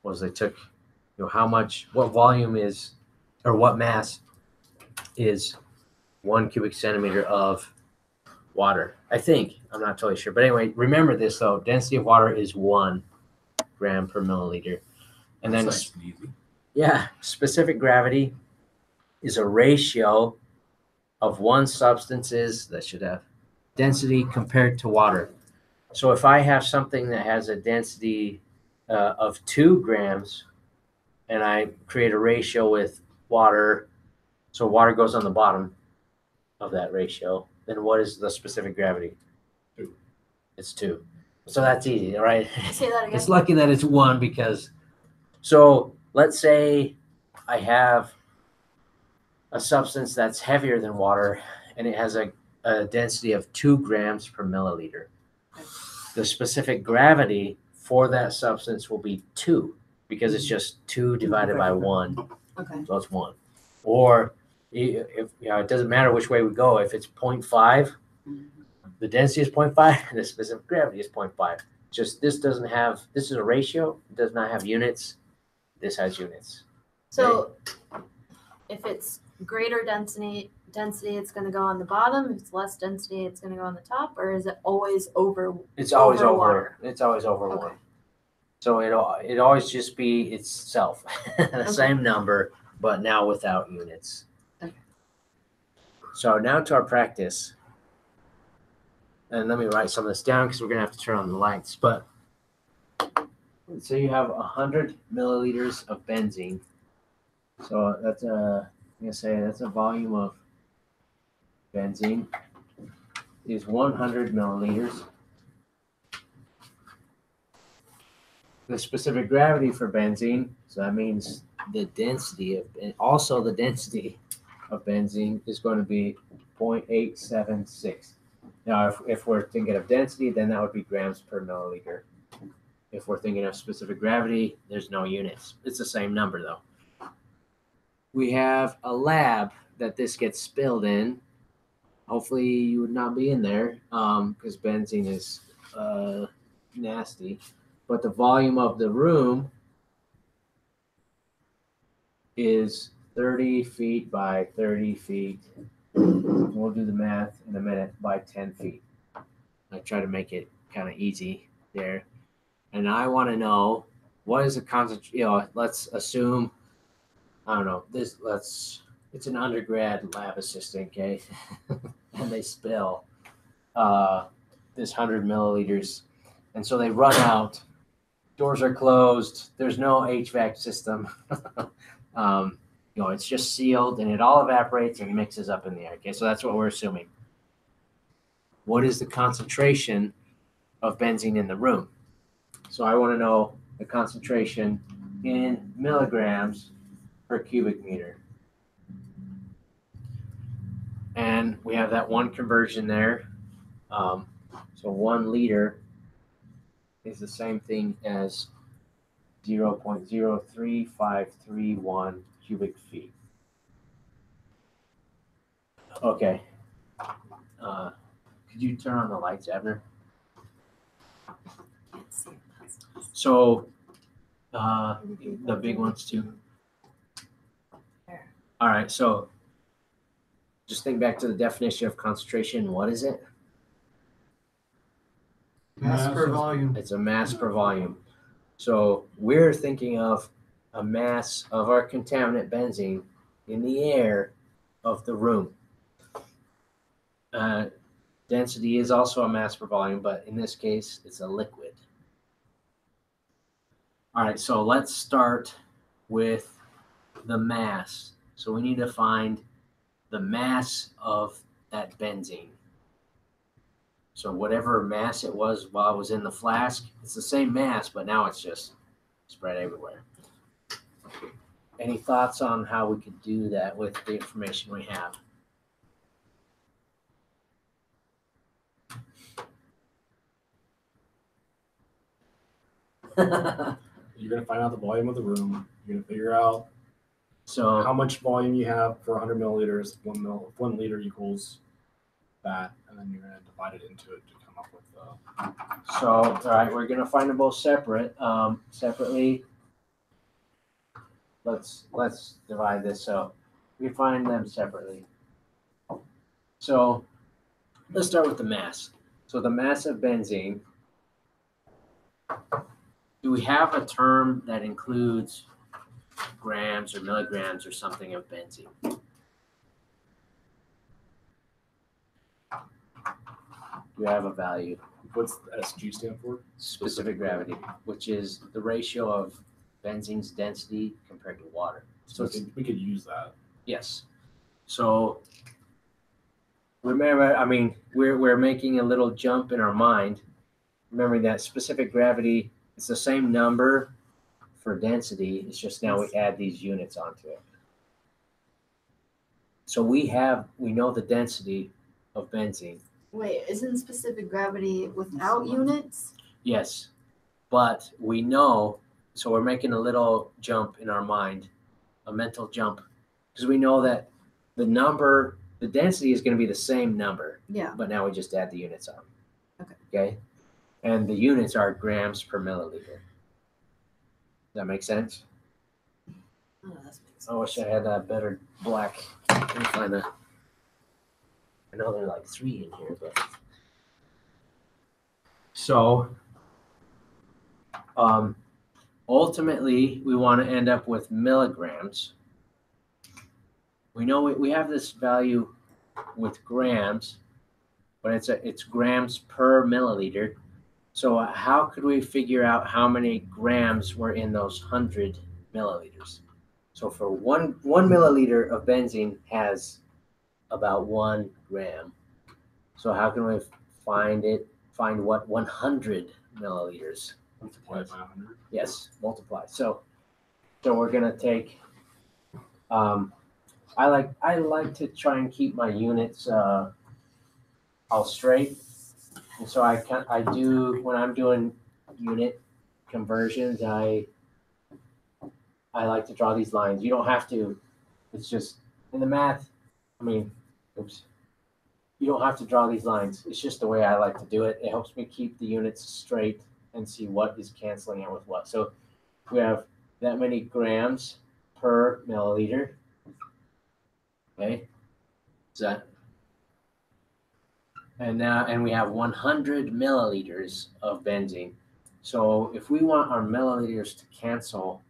Was they took what volume is or what mass is 1 cubic centimeter of water. I think, I'm not totally sure, but anyway, remember this though. Density of water is 1 gram per milliliter. And then Nice and easy. yeah, specific gravity is a ratio of one substance's that should have density compared to water. So if I have something that has a density of 2 grams and I create a ratio with water, so water goes on the bottom of that ratio, then what is the specific gravity? 2. It's 2. So that's easy, right? Say that again. It's lucky that it's 1 because, so let's say I have a substance that's heavier than water and it has a density of 2 grams per milliliter. The specific gravity for that substance will be 2 because it's just 2 divided by 1. Okay. So it's 1. Or if it doesn't matter which way we go, if it's 0.5, the density is 0.5 and the specific gravity is 0.5. Just this is a ratio, it does not have units. This has units. So if it's greater density, it's going to go on the bottom. If it's less density, it's going to go on the top, or is it always over? It's always over. water? It's always over Okay. 1. So it always just be itself, the same number, but now without units. Okay. So now to our practice, and let me write some of this down because we're gonna have to turn on the lights. But so you have 100 milliliters of benzene. So that's that's a volume of benzene is 100 milliliters. The specific gravity for benzene, so that means the density of, and also the density of benzene is going to be 0.876. Now, if we're thinking of density, then that would be grams per milliliter. If we're thinking of specific gravity, there's no units. It's the same number though. We have a lab that this gets spilled in. Hopefully you would not be in there because benzene is nasty. But the volume of the room is 30 feet by 30 feet. We'll do the math in a minute by 10 feet. I try to make it kind of easy there. And I want to know what is the concentration, let's assume, I don't know, it's an undergrad lab assistant, okay? And they spill this 100 milliliters. And so they run out. Doors are closed. There's no HVAC system. It's just sealed and it all evaporates and mixes up in the air. Okay, so that's what we're assuming. What is the concentration of benzene in the room? So I want to know the concentration in milligrams per cubic meter. And we have that one conversion there. So 1 liter is the same thing as 0.03531 cubic feet. Okay. Could you turn on the lights, Abner? So the big ones too. All right, so just think back to the definition of concentration. What is it? Mass per volume. It's a mass per volume. So we're thinking of a mass of our contaminant benzene in the air of the room. Density is also a mass per volume, but in this case, it's a liquid. All right, so let's start with the mass. So we need to find the mass of that benzene. So whatever mass it was while it was in the flask, it's the same mass, but now it's just spread everywhere. Any thoughts on how we could do that with the information we have? You're going to find out the volume of the room. You're going to figure out So how much volume you have for 100 milliliters. 1 liter equals that, and then you're going to divide it into it to come up with all right, we're gonna find them both separate. Separately, let's divide this so we find them separately. So let's start with the mass. So the mass of benzene. Do we have a term that includes grams or milligrams or something of benzene? Do you have a value? what's the SG stand for? Specific gravity, which is the ratio of benzene's density compared to water. So we could use that. Yes. So remember, I mean, we're making a little jump in our mind, remembering that specific gravity is the same number for density. It's just now we add these units onto it. So we know the density of benzene. Wait, isn't specific gravity without units? Yes, but we know, so we're making a little jump in our mind, a mental jump, because we know that the density is going to be the same number, Yeah. but now we just add the units on. Okay. Okay? And the units are grams per milliliter. Does that make sense? Oh, that makes sense. I wish I had a better black. Let me find a. I know there are like 3 in here, but. So, ultimately, we want to end up with milligrams. We know we have this value with grams, but it's grams per milliliter. So how could we figure out how many grams were in those 100 milliliters? So for one milliliter of benzene has about 1 gram. So how can we find what 100 milliliters? Multiply it by 100. Yes, multiply. So we're gonna take. I like to try and keep my units all straight, and so I do when I'm doing unit conversions. I like to draw these lines. You don't have to. It's just in the math. I mean, oops. You don't have to draw these lines. It's just the way I like to do it. It helps me keep the units straight and see what is canceling out with what. So we have that many grams per milliliter. Okay. Is that? And we have 100 milliliters of benzene. So if we want our milliliters to cancel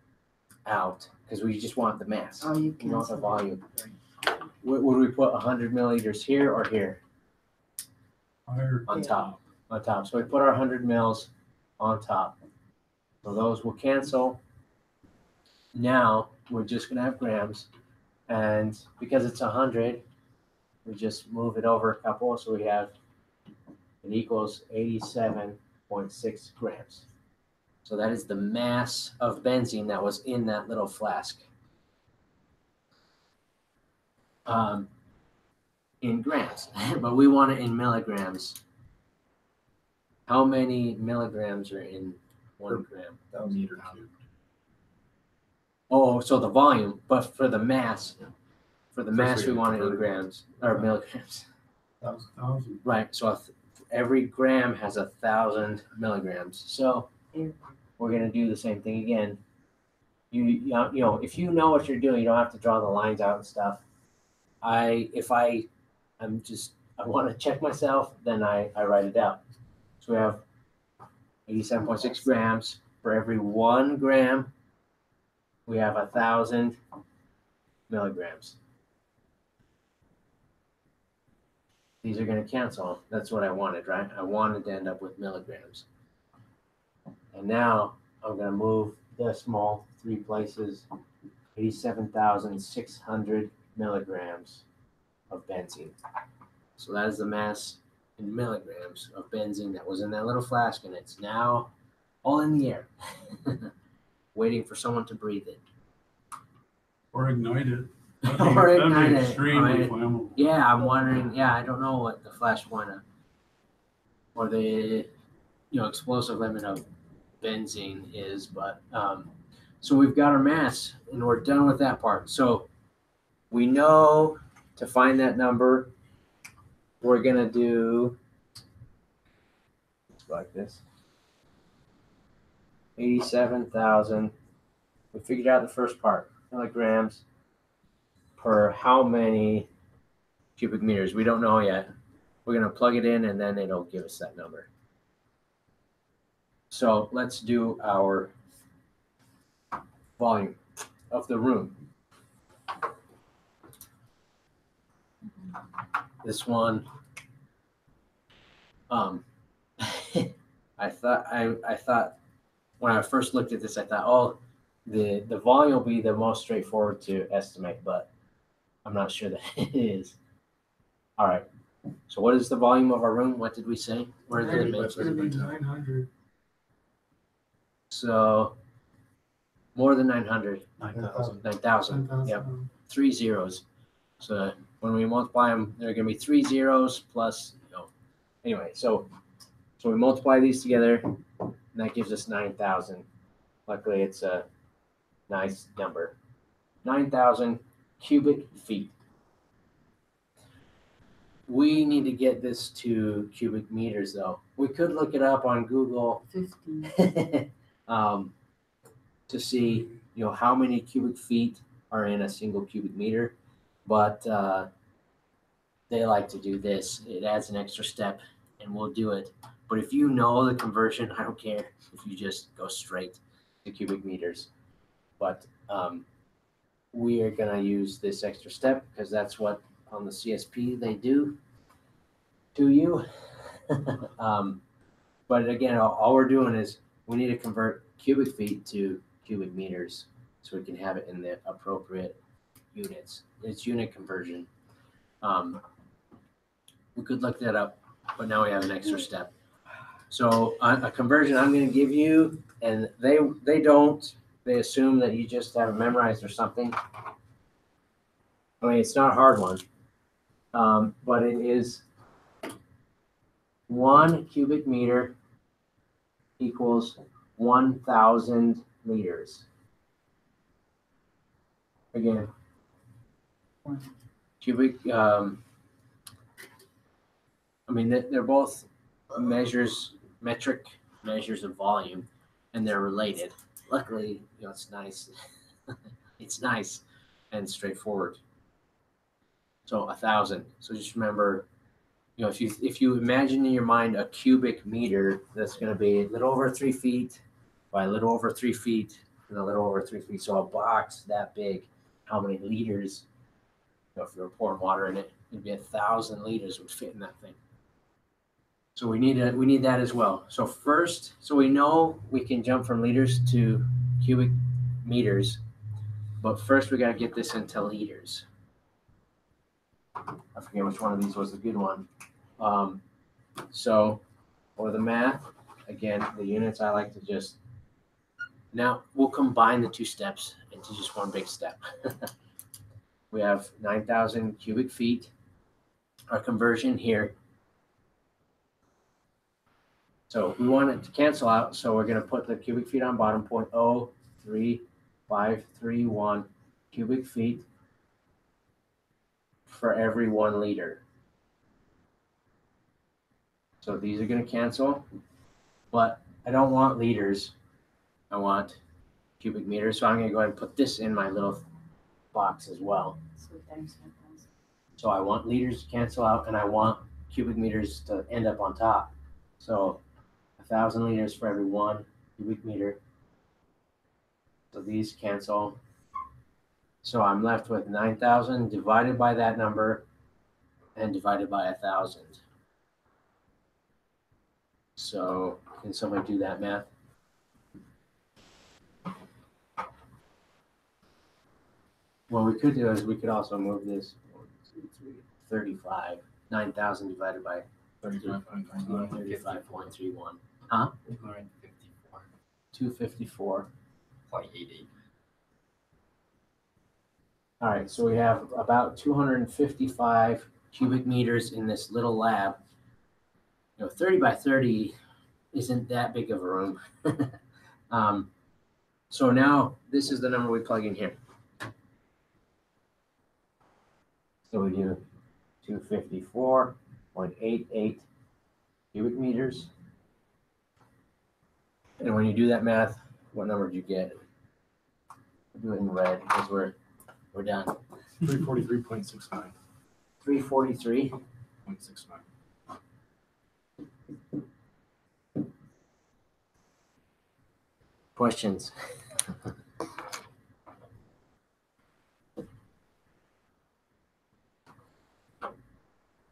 out, because we just want the mass, Oh, you we want the cancel volume. Would we put 100 milliliters here or here? Higher. On top. On top. So we put our 100 mils on top. So those will cancel. Now we're just going to have grams. And because it's 100, we just move it over a couple. So we have it equals 87.6 grams. So that is the mass of benzene that was in that little flask. In grams, but we want it in milligrams. How many milligrams are in 1 gram? Meter cubed. Oh, so the volume, but for the mass, we want it in convert it. grams or milligrams. 1,000. Right. So every gram has 1,000 milligrams. So we're gonna do the same thing again. You know, if you know what you're doing, you don't have to draw the lines out and stuff. I want to check myself, then I write it out. So we have 87.6 grams. For every 1 gram, we have 1,000 milligrams. These are going to cancel. That's what I wanted, right? I wanted to end up with milligrams. And now I'm going to move decimal 3 places, 87,600 milligrams of benzene. So that is the mass in milligrams of benzene that was in that little flask, and it's now all in the air, waiting for someone to breathe it. Or ignite it. Or ignite That'd be it. extremely Right. flammable. Yeah, I'm wondering. Yeah, I don't know what the flash point or the explosive limit of benzene is, but so we've got our mass, and we're done with that part. So we know to find that number, we're gonna do like this. 87,000. We figured out the first part, milligrams per how many cubic meters. We don't know yet. We're going to plug it in and then it'll give us that number. So let's do our volume of the room. This one, I thought when I first looked at this, I thought, oh, the volume will be the most straightforward to estimate, but I'm not sure that it is. All right. So what is the volume of our room? What did we say? Where are the It's gonna be dimensions? 900. So more than 900. 9,000. 9,000. Yep. 3 zeros. So when we multiply them, there are going to be 3 zeros plus, anyway, so we multiply these together, and that gives us 9,000. Luckily, it's a nice number. 9,000 cubic feet. We need to get this to cubic meters, though. We could look it up on Google 50. to see, how many cubic feet are in a single cubic meter, but they like to do this. It adds an extra step, and we'll do it. But if you know the conversion, I don't care if you just go straight to cubic meters. But we are going to use this extra step because that's what on the CSP they do to you. But again, all we're doing is we need to convert cubic feet to cubic meters so we can have it in the appropriate units. It's unit conversion. We could look that up, but now we have an extra step. So a conversion I'm going to give you, and they don't. They assume that you just have it memorized or something. I mean, it's not a hard one, but it is 1 cubic meter equals 1,000 liters. Again, cubic, they're both metric measures of volume, and they're related. Luckily, it's nice. It's nice and straightforward. So 1,000. So just remember, if you imagine in your mind a cubic meter, that's going to be a little over 3 feet by a little over 3 feet and a little over 3 feet. So a box that big, how many liters? If you were pouring water in it, it'd be 1,000 liters would fit in that thing. So we need that as well. So first, so we know we can jump from liters to cubic meters, but first we got to get this into liters. I forget which one of these was the good one. So for the math, again, the units I like to just, now we'll combine the two steps into just one big step. We have 9,000 cubic feet. Our conversion here. So we want it to cancel out. So we're going to put the cubic feet on bottom, 0.03531 cubic feet for every 1 liter. So these are going to cancel, but I don't want liters. I want cubic meters. So I'm going to go ahead and put this in my little box as well. So I want liters to cancel out, and I want cubic meters to end up on top. So 1,000 liters for every 1 cubic meter. So these cancel. So I'm left with 9,000 divided by that number and divided by 1,000. So can somebody do that math? What we could do is we could also move this 35. 9,000 divided by 35.31. Huh? 254. 254.88. All right, so we have about 255 cubic meters in this little lab. 30 by 30 isn't that big of a room. So now this is the number we plug in here. So we do 254.88 cubic meters. And when you do that math, what number do you get? Do it in red because we're done. 343.69. 343.69. Questions?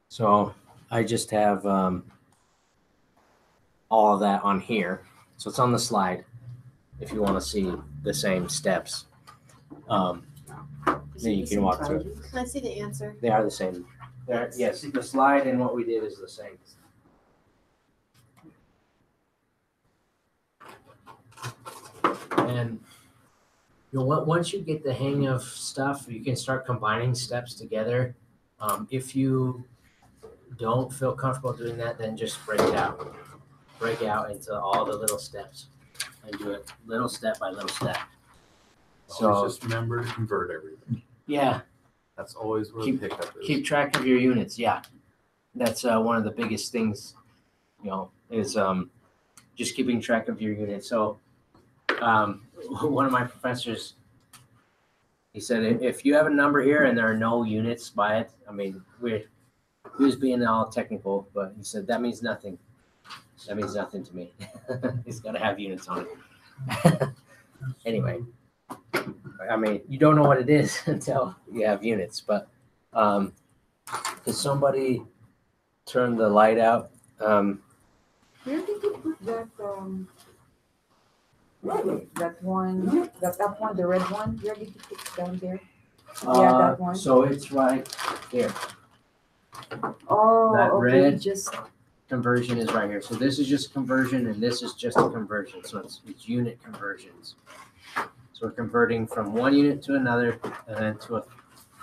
So I just have all of that on here. So it's on the slide if you want to see the same steps. Then you can walk through it. Can I see the answer? They are the same. Yes, the slide and what we did is the same. And once you get the hang of stuff, you can start combining steps together If you don't feel comfortable doing that, then just break it out. Break out into all the little steps and do it little step by little step. So So just remember to convert everything. yeah, That's always where Keep- the pickup is. keep track of your units. Yeah, that's one of the biggest things, is just keeping track of your units. So one of my professors, he said, if you have a number here and there are no units by it, I mean, he was being all technical, but he said, that means nothing. That means nothing to me. It's got to have units on it. Anyway, I mean, you don't know what it is until you have units, but could somebody turn the light out? Where did you put that, that one, that up one, the red one? Where did you put it down there? Yeah, that one. So it's right here. Oh, That okay, red- just, Conversion is right here. So this is just conversion and this is just a conversion. So it's unit conversions. So we're converting from one unit to another and then to a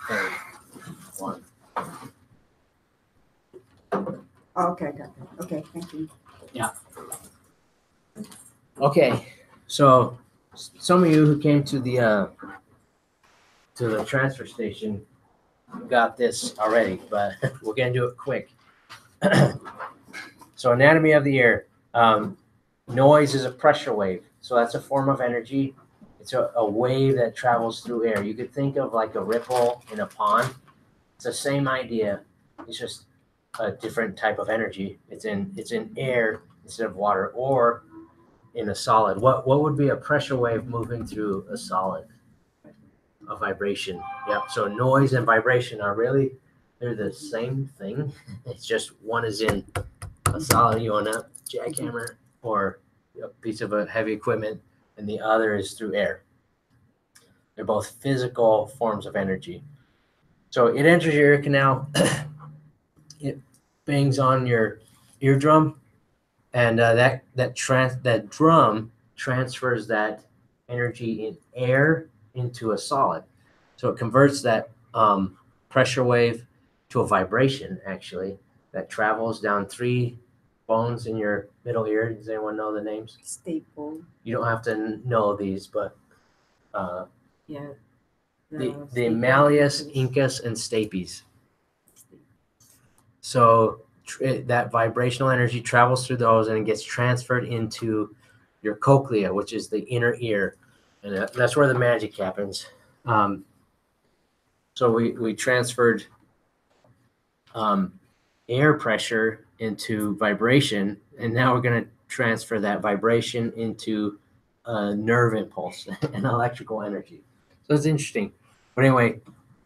third one. oh, okay, got that. Okay, thank you. Okay, so some of you who came to the transfer station got this already, but we're gonna do it quick. So anatomy of the ear. Noise is a pressure wave. So that's a form of energy. It's a wave that travels through air. You could think of like a ripple in a pond. It's the same idea. It's just a different type of energy. It's in air instead of water, or in a solid. What would be a pressure wave moving through a solid? A vibration. Yep. So noise and vibration are really, they're the same thing. It's just one is in a solid, you want a jackhammer or a piece of a heavy equipment, and the other is through air. They're both physical forms of energy. So it enters your ear canal, it bangs on your eardrum, and that drum transfers that energy in air into a solid. So it converts that pressure wave to a vibration, actually, that travels down 3 bones in your middle ear. Does anyone know the names? Staple, You don't have to know these, but yeah. the staple malleus, is- incus, and stapes. So that vibrational energy travels through those and it gets transferred into your cochlea, which is the inner ear, and that's where the magic happens. So we transferred air pressure into vibration, and now we're going to transfer that vibration into a nerve impulse and electrical energy. So it's interesting. But anyway,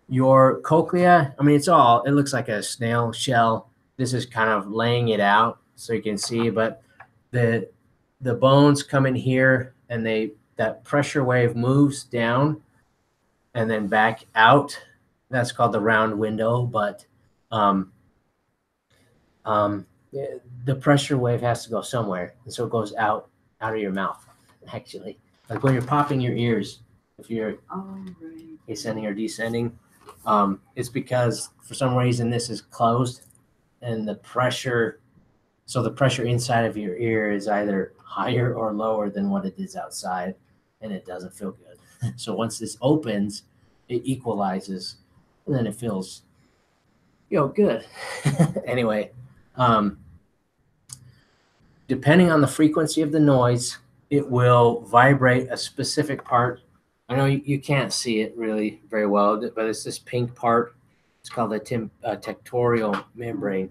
your cochlea, I mean, it looks like a snail shell. This is kind of laying it out so you can see, but the bones come in here and that pressure wave moves down and then back out. That's called the round window, but the pressure wave has to go somewhere, and so it goes out of your mouth, actually. Like when you're popping your ears, if you're Oh, right. ascending or descending, it's because for some reason this is closed, and the pressure inside of your ear is either higher or lower than what it is outside, and it doesn't feel good. So once this opens, it equalizes, and then it feels, good. Anyway, depending on the frequency of the noise, it will vibrate a specific part. I know you can't see it really very well, but it's this pink part. It's called the tectorial membrane.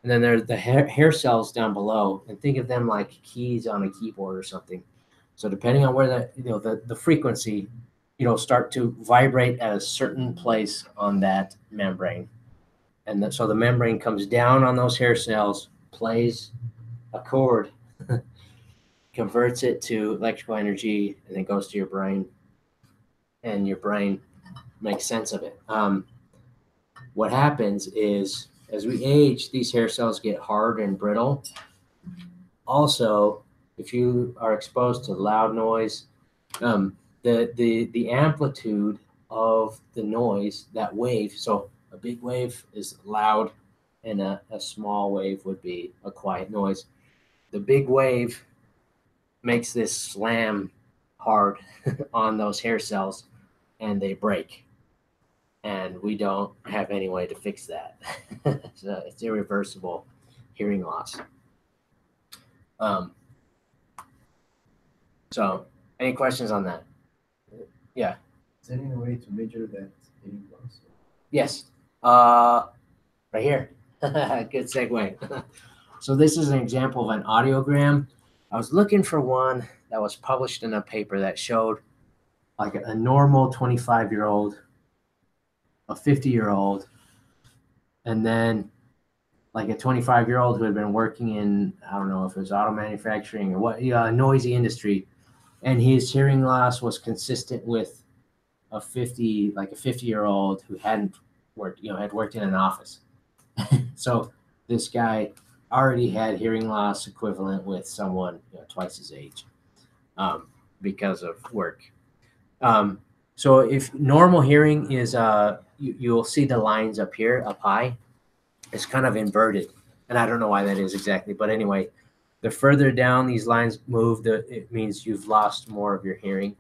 And then there's the hair cells down below, and think of them like keys on a keyboard or something. So depending on where the frequency, start to vibrate at a certain place on that membrane. And so the membrane comes down on those hair cells, plays a chord, converts it to electrical energy, and then goes to your brain, and your brain makes sense of it. What happens is, as we age, these hair cells get hard and brittle. Also, if you are exposed to loud noise, the amplitude of the noise, that wave, so big wave is loud, and a small wave would be a quiet noise. The big wave makes this slam hard on those hair cells, and they break. And we don't have any way to fix that. So it's irreversible hearing loss. So any questions on that? Yeah. Is there any way to measure that hearing loss? Yes. Right here. Good segue. So this is an example of an audiogram. I was looking for one that was published in a paper that showed like a normal 25-year-old, a 50-year-old, and then like a 25-year-old who had been working in, I don't know if it was auto manufacturing or what, noisy industry. And his hearing loss was consistent with a 50-year-old who hadn't worked, had worked in an office. So this guy already had hearing loss equivalent with someone twice his age because of work. So if normal hearing is, you'll see the lines up here, up high. It's kind of inverted, and I don't know why that is exactly, but anyway, the further down these lines move, it means you've lost more of your hearing.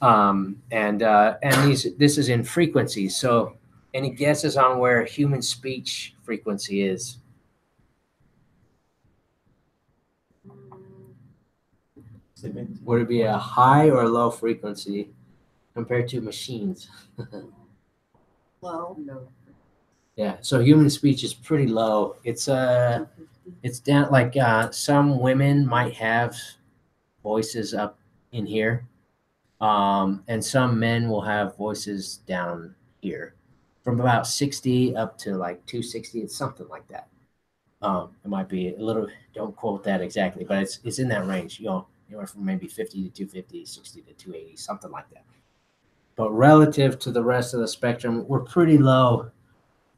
And this is in frequencies. So any guesses on where human speech frequency is? Would it be a high or low frequency compared to machines? Low. No. Yeah, so human speech is pretty low. It's down, like some women might have voices up in here, and some men will have voices down here, from about 60 up to like 260. It's something like that. It might be a little. Don't quote that exactly, but it's in that range. Anywhere from maybe 50 to 250, 60 to 280, something like that. But relative to the rest of the spectrum, we're pretty low.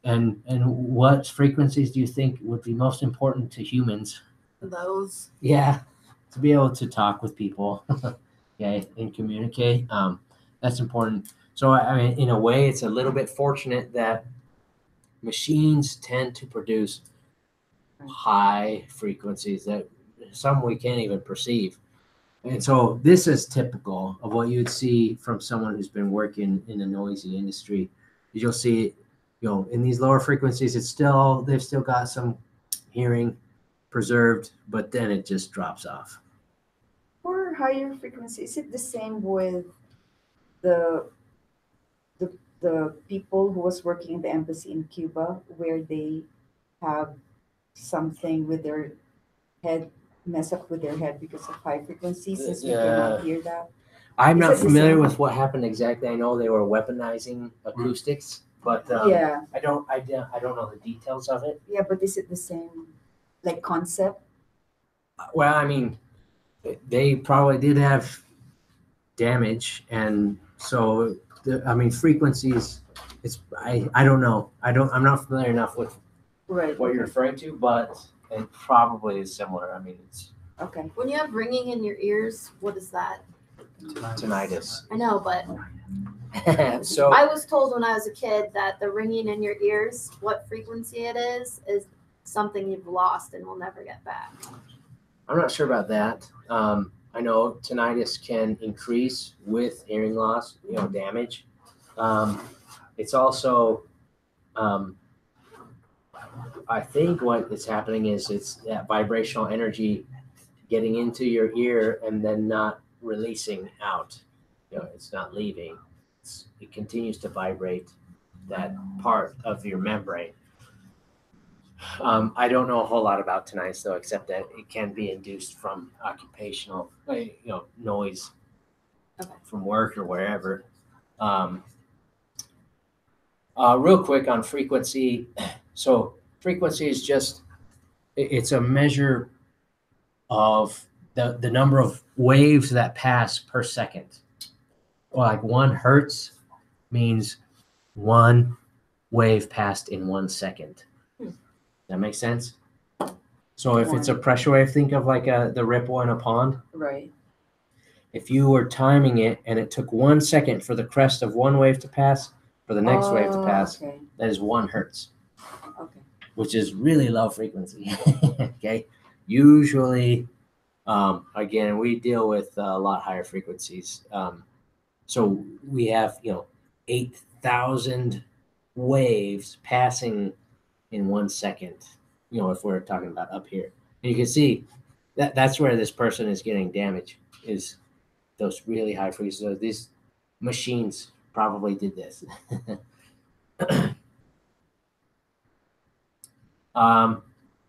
And what frequencies do you think would be most important to humans? Those. Yeah, to be able to talk with people, okay, and communicate. That's important. So I mean, in a way, it's a little bit fortunate that machines tend to produce high frequencies that some we can't even perceive. And so this is typical of what you'd see from someone who's been working in a noisy industry. You'll see, in these lower frequencies, they've still got some hearing preserved, but then it just drops off. For higher frequency, is it the same with the people who was working in the embassy in Cuba, where they have something with their head, mess up with their head because of high frequencies, since we cannot hear that? I'm Is not it the familiar same? with what happened exactly. I know they were weaponizing acoustics, but Yeah, I don't know the details of it. yeah, but is it the same concept? Well, I mean, they probably did have damage, and so frequencies. I don't know. I'm not familiar enough with Right. what you're referring to, but it probably is similar. I mean, it's Okay. When you have ringing in your ears, what is that? tinnitus. I know, but So I was told when I was a kid that the ringing in your ears, what frequency it is something you've lost and will never get back. I'm not sure about that. I know tinnitus can increase with hearing loss, damage. It's also, I think what is happening is it's that vibrational energy getting into your ear and then not releasing out. It's not leaving. It continues to vibrate that part of your membrane. I don't know a whole lot about tinnitus though, except that it can be induced from occupational, noise from work or wherever. Real quick on frequency. So frequency is it's a measure of the number of waves that pass per second. Well, like 1 hertz means 1 wave passed in 1 second. That makes sense? So if it's a pressure wave, think of like the ripple in a pond. Right. If you were timing it and it took 1 second for the crest of 1 wave to pass, for the next wave to pass, Okay. that is 1 hertz, Okay. which is really low frequency. Okay. Usually, again, we deal with a lot higher frequencies. So we have, 8,000 waves passing in 1 second, if we're talking about up here. And you can see that's where this person is getting damage, is those really high frequencies. So these machines probably did this.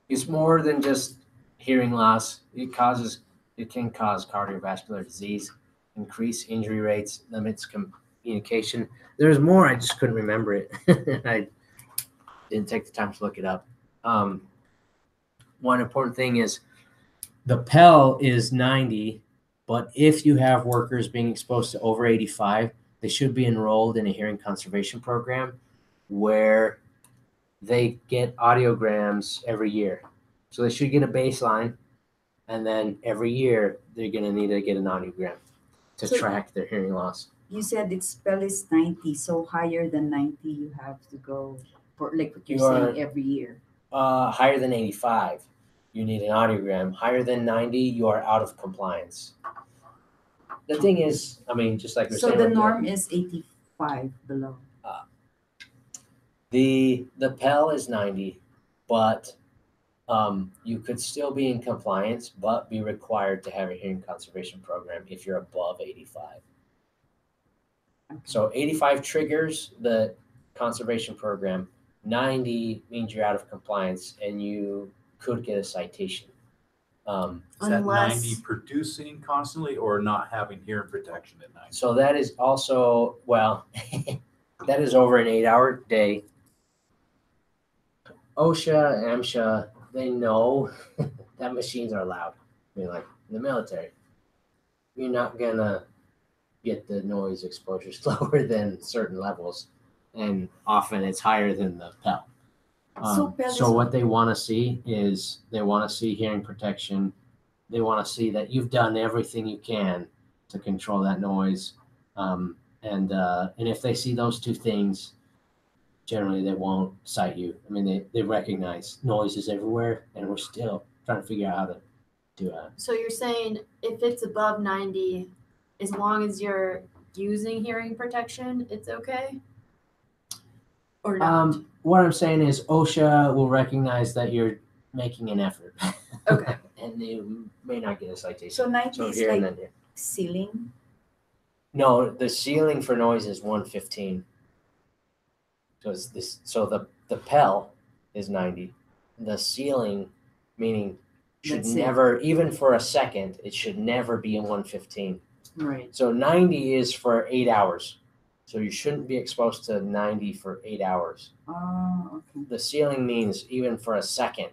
It's more than just hearing loss. It can cause cardiovascular disease, increase injury rates, limits communication. There's more. I just couldn't remember it. I didn't take the time to look it up. One important thing is the PEL is 90, but if you have workers being exposed to over 85, they should be enrolled in a hearing conservation program where they get audiograms every year. So they should get a baseline, and then every year they're going to need to get an audiogram to track their hearing loss. You said its PEL is 90, so higher than 90 you have to go for, like what you're saying, every year. Higher than 85, you need an audiogram. Higher than 90, you are out of compliance. The thing is, just like we're saying. So the norm is 85 below. The PEL is 90, but you could still be in compliance, but be required to have a hearing conservation program if you're above 85. Okay. So 85 triggers the conservation program. 90 means you're out of compliance and you could get a citation. Is that 90 producing constantly or not having hearing protection at 90? So that is also, that is over an 8-hour day. OSHA, MSHA, they know that machines are loud. Like in the military, you're not gonna get the noise exposures lower than certain levels, and often it's higher than the PEL. So what they want to see is they want to see hearing protection. They want to see that you've done everything you can to control that noise, and if they see those two things, generally they won't cite you. They recognize noise is everywhere, and we're still trying to figure out how to do that. So you're saying if it's above 90, as long as you're using hearing protection, it's okay? Or not? What I'm saying is OSHA will recognize that you're making an effort. Okay. And you may not get a citation. So 90 is here like and then here. ceiling? No, the ceiling for noise is 115. So the PEL is 90. The ceiling, meaning should never, even for a second, it should never be in 115. Right. So 90 is for 8 hours. So you shouldn't be exposed to 90 for 8 hours. Oh, okay. The ceiling means even for a second,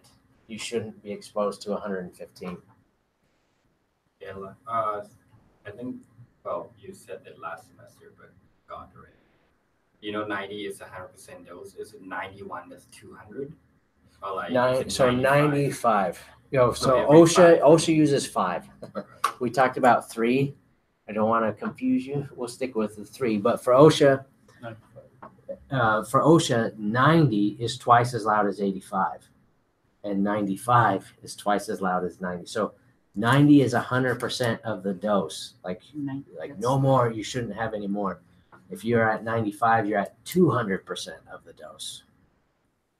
you shouldn't be exposed to 115. Yeah, I think, you said that last semester, but got it. 90 is 100% dose. Is it 91 that's 200? Or like 95. So Okay, OSHA uses 5. We talked about 3. I don't want to confuse you. We'll stick with the 3. But for OSHA, 90 is twice as loud as 85, and 95 is twice as loud as 90. So 90 is 100% of the dose. Like no more. You shouldn't have any more. If you're at 95, you're at 200% of the dose.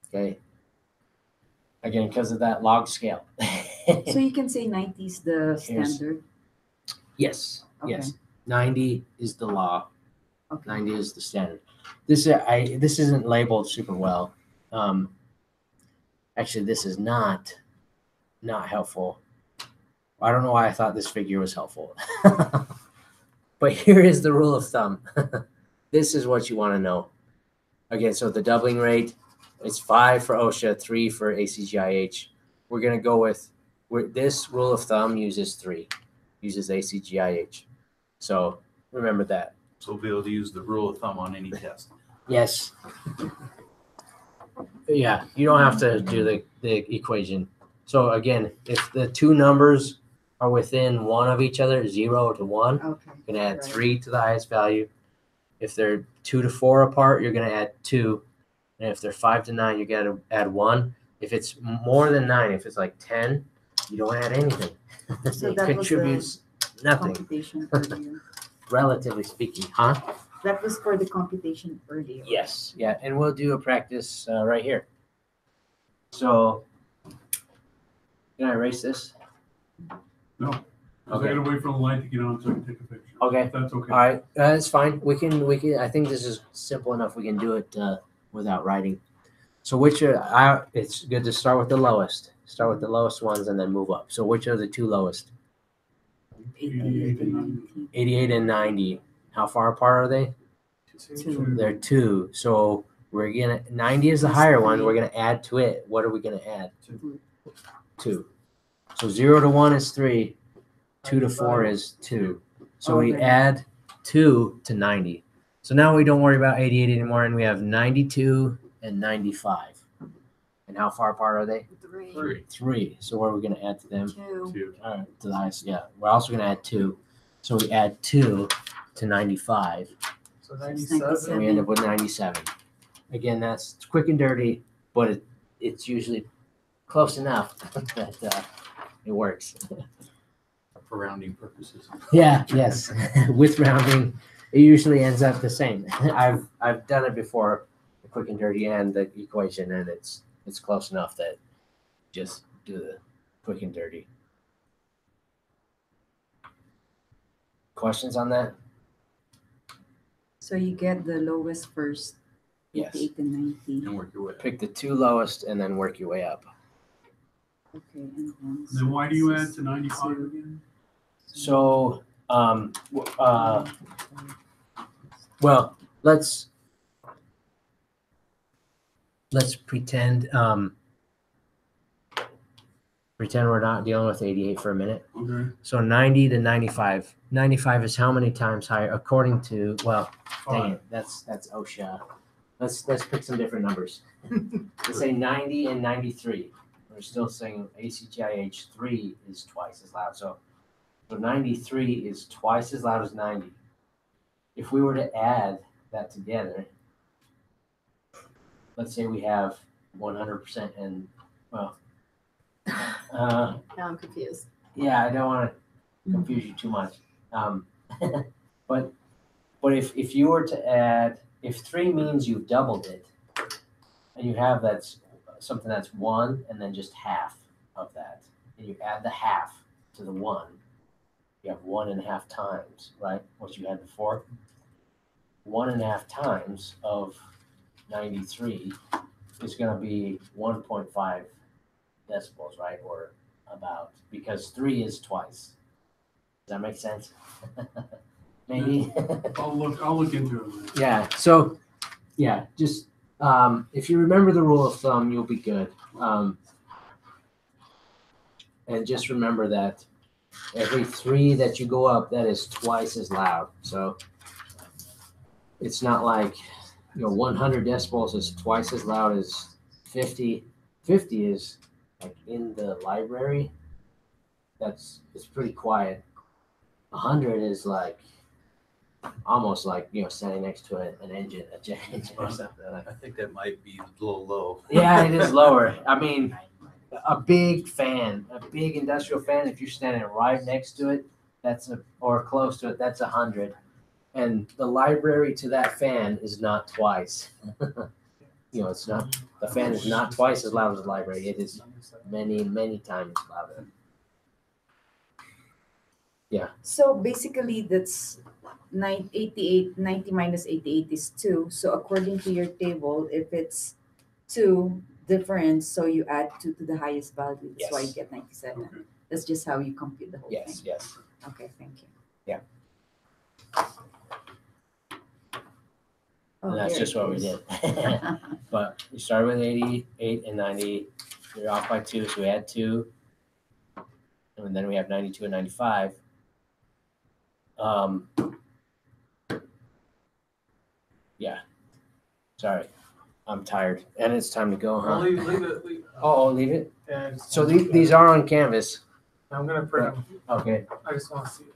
Okay. Again, because of that log scale. So you can say 90 is the standard? Yes. Okay. Yes. 90 is the law. Okay. 90 is the standard. This isn't labeled super well. Actually, this is not helpful. I don't know why I thought this figure was helpful. But here is the rule of thumb. This is what you want to know. Again, so the doubling rate, it's 5 for OSHA, 3 for ACGIH. We're going to go with, this rule of thumb uses 3, uses ACGIH. So remember that. So we'll be able to use the rule of thumb on any test. Yes. Yeah, you don't have to do the equation. So again, if the two numbers are within 1 of each other, 0 to 1, Okay. you can add Right. 3 to the highest value. If they're 2 to 4 apart, you're gonna add 2, and if they're 5 to 9, you gotta add 1. If it's more than 9, if it's like 10, you don't add anything. So It that was contributes nothing, Computation earlier. relatively speaking, huh? That was for the computation earlier. Yes, yeah, and we'll do a practice right here. So, can I erase this? No. I gotta wait for the light to get on so I can take a picture. Okay. If that's okay. All right, that's fine. We can. I think this is simple enough. We can do it without writing. So it's good to start with the lowest. Start with the lowest ones and then move up. So which are the 2 lowest? 88 and 90. 88 and 90. How far apart are they? 2. They're 2. So we're gonna 90 is the higher one. We're gonna add to it. What are we gonna add? 2. So 0 to 1 is 3. 2 to 4 is 2. So we Okay. add 2 to 90. So now we don't worry about 88 anymore, and we have 92 and 95. And how far apart are they? 3. 3. So what are we going to add to them? 2. All right, to the highest. Yeah, we're also going to add 2. So we add 2 to 95. So And 97. we end up with 97. Again, that's quick and dirty, but it's usually close enough that it works. For rounding purposes. Yeah, yes. With rounding, it usually ends up the same. I've done it before, the quick and dirty and the equation, and it's close enough that just do the quick and dirty. Questions on that? So you get the lowest first, Yes. 88 and 90. And work your way up. Pick the 2 lowest and then work your way up. Okay, and Then why do you add to 95 again? So, well, let's pretend we're not dealing with 88 for a minute. Okay. So 90 to 95. 95 is how many times higher according to, well, dang it, that's OSHA. Let's pick some different numbers. Let's say 90 and 93. We're still saying ACGIH 3 is twice as loud. So 93 is twice as loud as 90. If we were to add that together, let's say we have 100% and, well, Now I'm confused. yeah, I don't want to confuse you too much. But if you were to add, if 3 means you've doubled it, and you have something that's 1 and then just half of that, and you add the half to the 1, you have 1.5 times, right? What you had before. 1.5 times of 93 is going to be 1.5 decibels, right? Or about, because 3 is twice. Does that make sense? Maybe. I'll look into it. Yeah. So, yeah, just if you remember the rule of thumb, you'll be good. And just remember that every 3 that you go up, that is twice as loud. So it's not like, 100 decibels is twice as loud as 50. 50 is like in the library. It's pretty quiet. 100 is like almost like standing next to an engine, a jet engine or something. I think that might be a little low. Yeah, it is lower. I mean, a big fan, a big industrial fan, if you're standing right next to it, or close to it, that's 100. And the library to that fan is not twice. It's not, the fan is not twice as loud as the library. It is many, many times louder. Yeah. So basically that's 88, 90 minus 88 is 2. So according to your table, if it's 2 difference, so you add 2 to the highest value. That's why you get 97. Okay. That's just how you compute the whole thing. Yes. Okay, thank you. Yeah. Oh, And that's there just it what we is. did. But you started with 88 and 90. You're off by 2, so we add 2. And then we have 92 and 95. Yeah. Sorry. I'm tired. And it's time to go, huh? I'll leave it. Leave it? Yeah, I just So wanna see these it. are on canvas. I'm gonna print them. Okay. I just want to see it.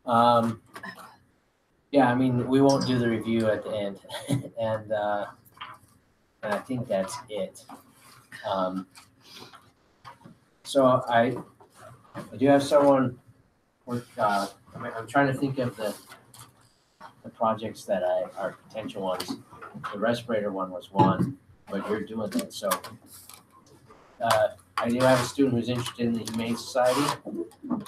So, Yeah, I mean, we won't do the review at the end, and I think that's it. So I do have someone work. I'm trying to think of the projects that are potential ones. The respirator one was one, but you're doing that. So I do have a student who's interested in the Humane Society.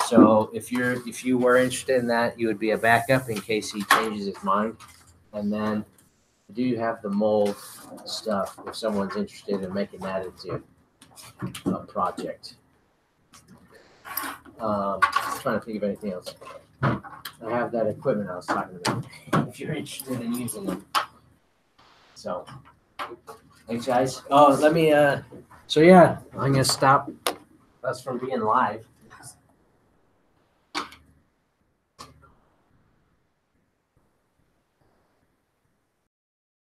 So if you were interested in that, you would be a backup in case he changes his mind. And then I do have the mold stuff if someone's interested in making that into a project. I'm trying to think of anything else. I have that equipment I was talking about. If you're interested in using it. So, thanks guys. Oh, let me. So yeah, I'm gonna stop us from being live.